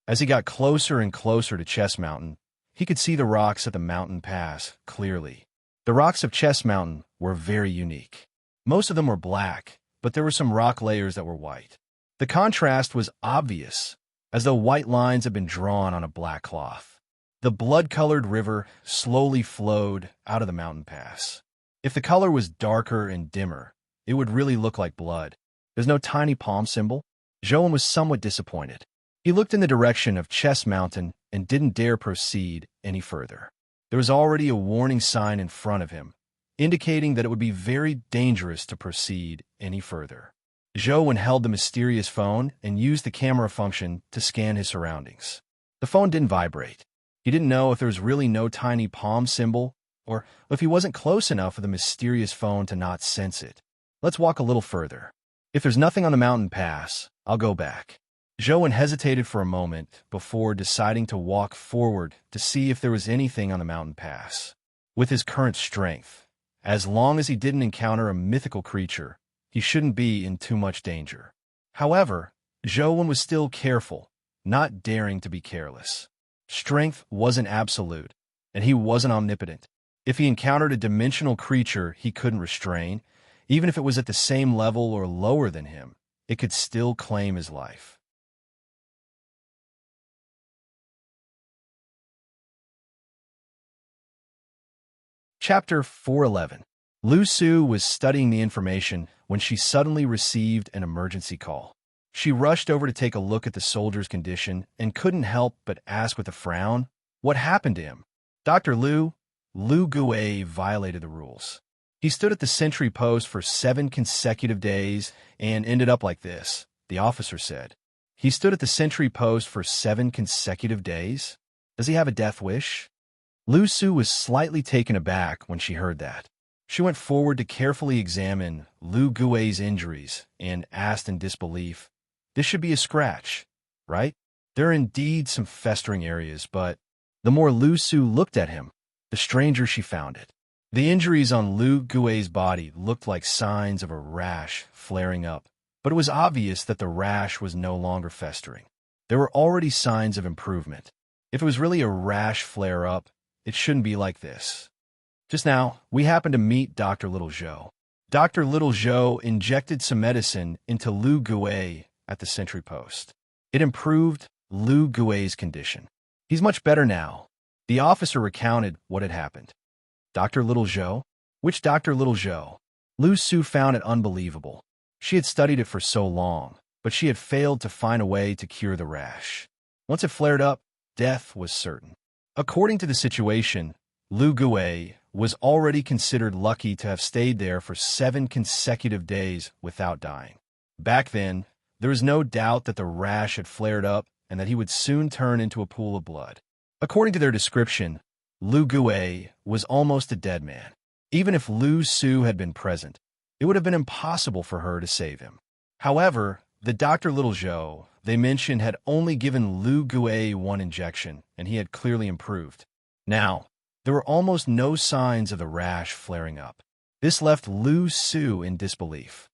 As he got closer and closer to Chess Mountain, he could see the rocks at the mountain pass clearly. The rocks of Chess Mountain were very unique. Most of them were black, but there were some rock layers that were white. The contrast was obvious, as though white lines had been drawn on a black cloth. The blood-colored river slowly flowed out of the mountain pass. If the color was darker and dimmer, it would really look like blood. There's no tiny palm symbol. Joan was somewhat disappointed. He looked in the direction of Chess Mountain and didn't dare proceed any further. There was already a warning sign in front of him, indicating that it would be very dangerous to proceed any further. Joan held the mysterious phone and used the camera function to scan his surroundings. The phone didn't vibrate. He didn't know if there was really no tiny palm symbol, or if he wasn't close enough for the mysterious phone to not sense it. Let's walk a little further. If there's nothing on the mountain pass, I'll go back. Joan hesitated for a moment before deciding to walk forward to see if there was anything on the mountain pass. With his current strength, as long as he didn't encounter a mythical creature, he shouldn't be in too much danger. However, Joan was still careful, not daring to be careless. Strength wasn't absolute, and he wasn't omnipotent. If he encountered a dimensional creature he couldn't restrain, even if it was at the same level or lower than him, it could still claim his life. Chapter 411. Lu Su was studying the information when she suddenly received an emergency call. She rushed over to take a look at the soldier's condition and couldn't help but ask with a frown, what happened to him? Dr. Lu Gui violated the rules. He stood at the sentry post for 7 consecutive days and ended up like this, the officer said. He stood at the sentry post for 7 consecutive days? Does he have a death wish? Lu Su was slightly taken aback when she heard that. She went forward to carefully examine Lu Gui's injuries and asked in disbelief, "This should be a scratch, right? There are indeed some festering areas, but..." The more Lu Su looked at him, the stranger she found it. The injuries on Lu Gui's body looked like signs of a rash flaring up, but it was obvious that the rash was no longer festering. There were already signs of improvement. If it was really a rash flare-up, it shouldn't be like this. Just now, we happened to meet Dr. Little Zhou. Dr. Little Zhou injected some medicine into Lu Gui at the sentry post. It improved Lu Gui's condition. He's much better now. The officer recounted what had happened. Dr. Little Zhou? Which Dr. Little Zhou? Lu Su found it unbelievable. She had studied it for so long, but she had failed to find a way to cure the rash. Once it flared up, death was certain. According to the situation, Lu Gui was already considered lucky to have stayed there for 7 consecutive days without dying. Back then, there was no doubt that the rash had flared up and that he would soon turn into a pool of blood. According to their description, Lu Gui was almost a dead man. Even if Lu Su had been present, it would have been impossible for her to save him. However, the Dr. Little Zhou they mentioned had only given Lu Gui 1 injection, and he had clearly improved. Now, there were almost no signs of the rash flaring up. This left Lu Su in disbelief.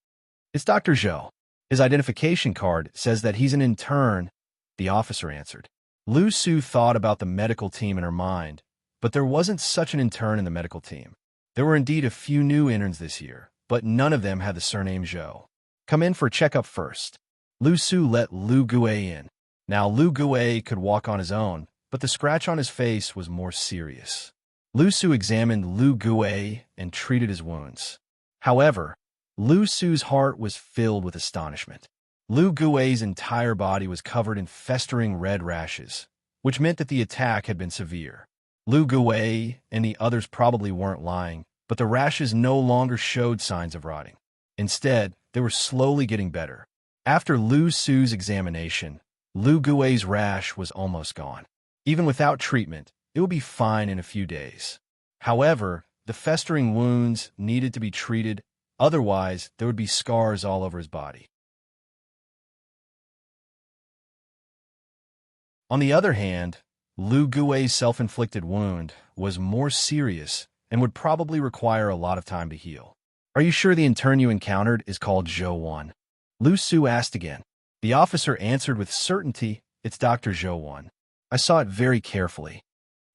It's Dr. Zhou. His identification card says that he's an intern, the officer answered. Lu Su thought about the medical team in her mind, but there wasn't such an intern in the medical team. There were indeed a few new interns this year, but none of them had the surname Zhou. Come in for a checkup first. Lu Su let Lu Gui in. Now Lu Gui could walk on his own, but the scratch on his face was more serious. Lu Su examined Lu Gui and treated his wounds. However, Lu Su's heart was filled with astonishment. Lu Gui's entire body was covered in festering red rashes, which meant that the attack had been severe. Lu Gui and the others probably weren't lying, but the rashes no longer showed signs of rotting. Instead, they were slowly getting better. After Lu Su's examination, Lu Gui's rash was almost gone. Even without treatment, it would be fine in a few days. However, the festering wounds needed to be treated, otherwise there would be scars all over his body. On the other hand, Lu Gui's self-inflicted wound was more serious and would probably require a lot of time to heal. Are you sure the intern you encountered is called Zhou 1? Lu Su asked again. The officer answered with certainty, it's Dr. Zhou 1. I saw it very carefully.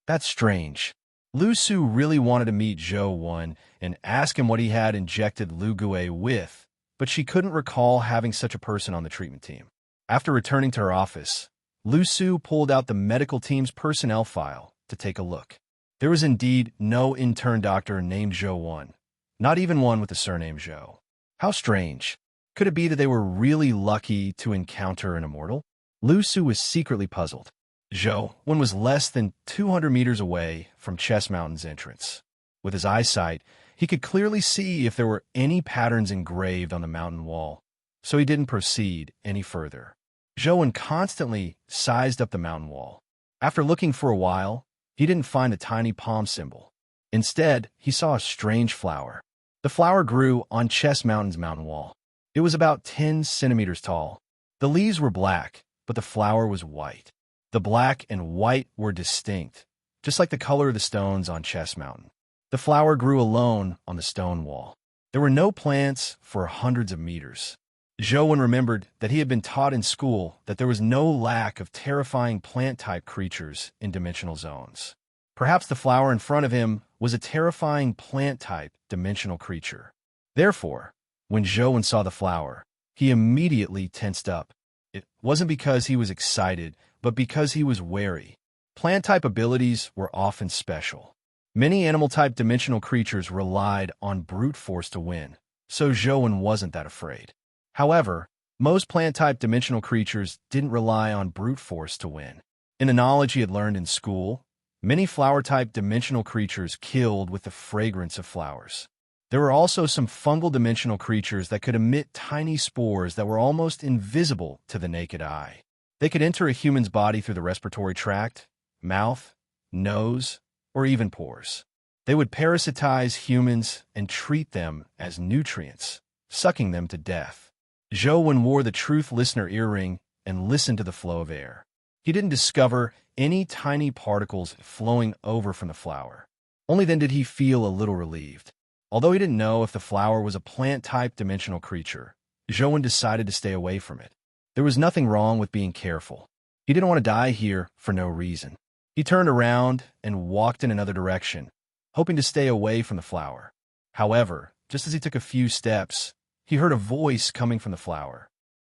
That's strange. Lu Su really wanted to meet Zhou 1 and ask him what he had injected Lu Gui with, but she couldn't recall having such a person on the treatment team. After returning to her office, Lu Su pulled out the medical team's personnel file to take a look. There was indeed no intern doctor named Zhou 1, not even one with the surname Zhou. How strange. Could it be that they were really lucky to encounter an immortal? Lu Su was secretly puzzled. Zhou 1 was less than 200 meters away from Chess Mountain's entrance. With his eyesight, he could clearly see if there were any patterns engraved on the mountain wall, so he didn't proceed any further. Zhou 1 constantly sized up the mountain wall. After looking for a while, he didn't find a tiny palm symbol. Instead, he saw a strange flower. The flower grew on Chess Mountain's mountain wall. It was about 10 centimeters tall. The leaves were black, but the flower was white. The black and white were distinct, just like the color of the stones on Chess Mountain. The flower grew alone on the stone wall. There were no plants for hundreds of meters. Zhou 1 remembered that he had been taught in school that there was no lack of terrifying plant-type creatures in dimensional zones. Perhaps the flower in front of him was a terrifying plant-type dimensional creature. Therefore, when Zhou 1 saw the flower, he immediately tensed up. It wasn't because he was excited, but because he was wary. Plant-type abilities were often special. Many animal-type dimensional creatures relied on brute force to win, so Zhou 1 wasn't that afraid. However, most plant-type dimensional creatures didn't rely on brute force to win. In the knowledge he had learned in school, many flower-type dimensional creatures killed with the fragrance of flowers. There were also some fungal dimensional creatures that could emit tiny spores that were almost invisible to the naked eye. They could enter a human's body through the respiratory tract, mouth, nose, or even pores. They would parasitize humans and treat them as nutrients, sucking them to death. Zhou 1 wore the truth listener earring and listened to the flow of air. He didn't discover any tiny particles flowing over from the flower. Only then did he feel a little relieved. Although he didn't know if the flower was a plant-type dimensional creature, Zhou 1 decided to stay away from it. There was nothing wrong with being careful. He didn't want to die here for no reason. He turned around and walked in another direction, hoping to stay away from the flower. However, just as he took a few steps, he heard a voice coming from the flower.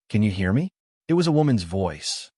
"Can you hear me?" It was a woman's voice.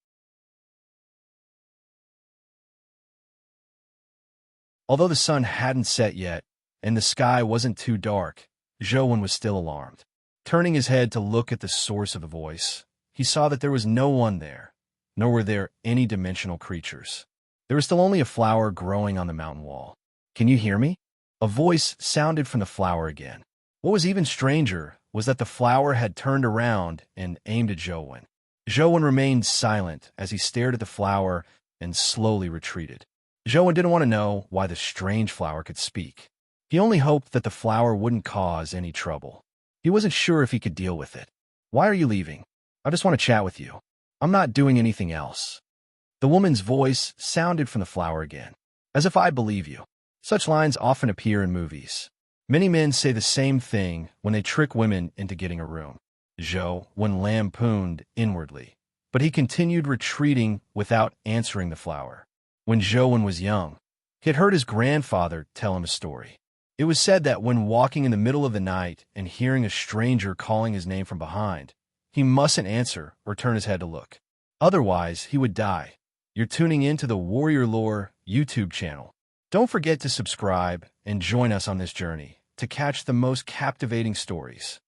Although the sun hadn't set yet, and the sky wasn't too dark, Zhou 1 was still alarmed. Turning his head to look at the source of the voice, he saw that there was no one there, nor were there any dimensional creatures. There was still only a flower growing on the mountain wall. "Can you hear me?" A voice sounded from the flower again. What was even stranger was that the flower had turned around and aimed at Zhou 1. Zhou 1 remained silent as he stared at the flower and slowly retreated. Zhou 1 didn't want to know why the strange flower could speak. He only hoped that the flower wouldn't cause any trouble. He wasn't sure if he could deal with it. "Why are you leaving?" "I just want to chat with you. I'm not doing anything else." The woman's voice sounded from the flower again. "As if I believe you." Such lines often appear in movies. Many men say the same thing when they trick women into getting a room. Zhou 1 lampooned inwardly, but he continued retreating without answering the flower. When Zhou 1 was young, he had heard his grandfather tell him a story. It was said that when walking in the middle of the night and hearing a stranger calling his name from behind, he mustn't answer or turn his head to look. Otherwise, he would die. You're tuning into the Warrior Lore YouTube channel. Don't forget to subscribe and join us on this journey to catch the most captivating stories.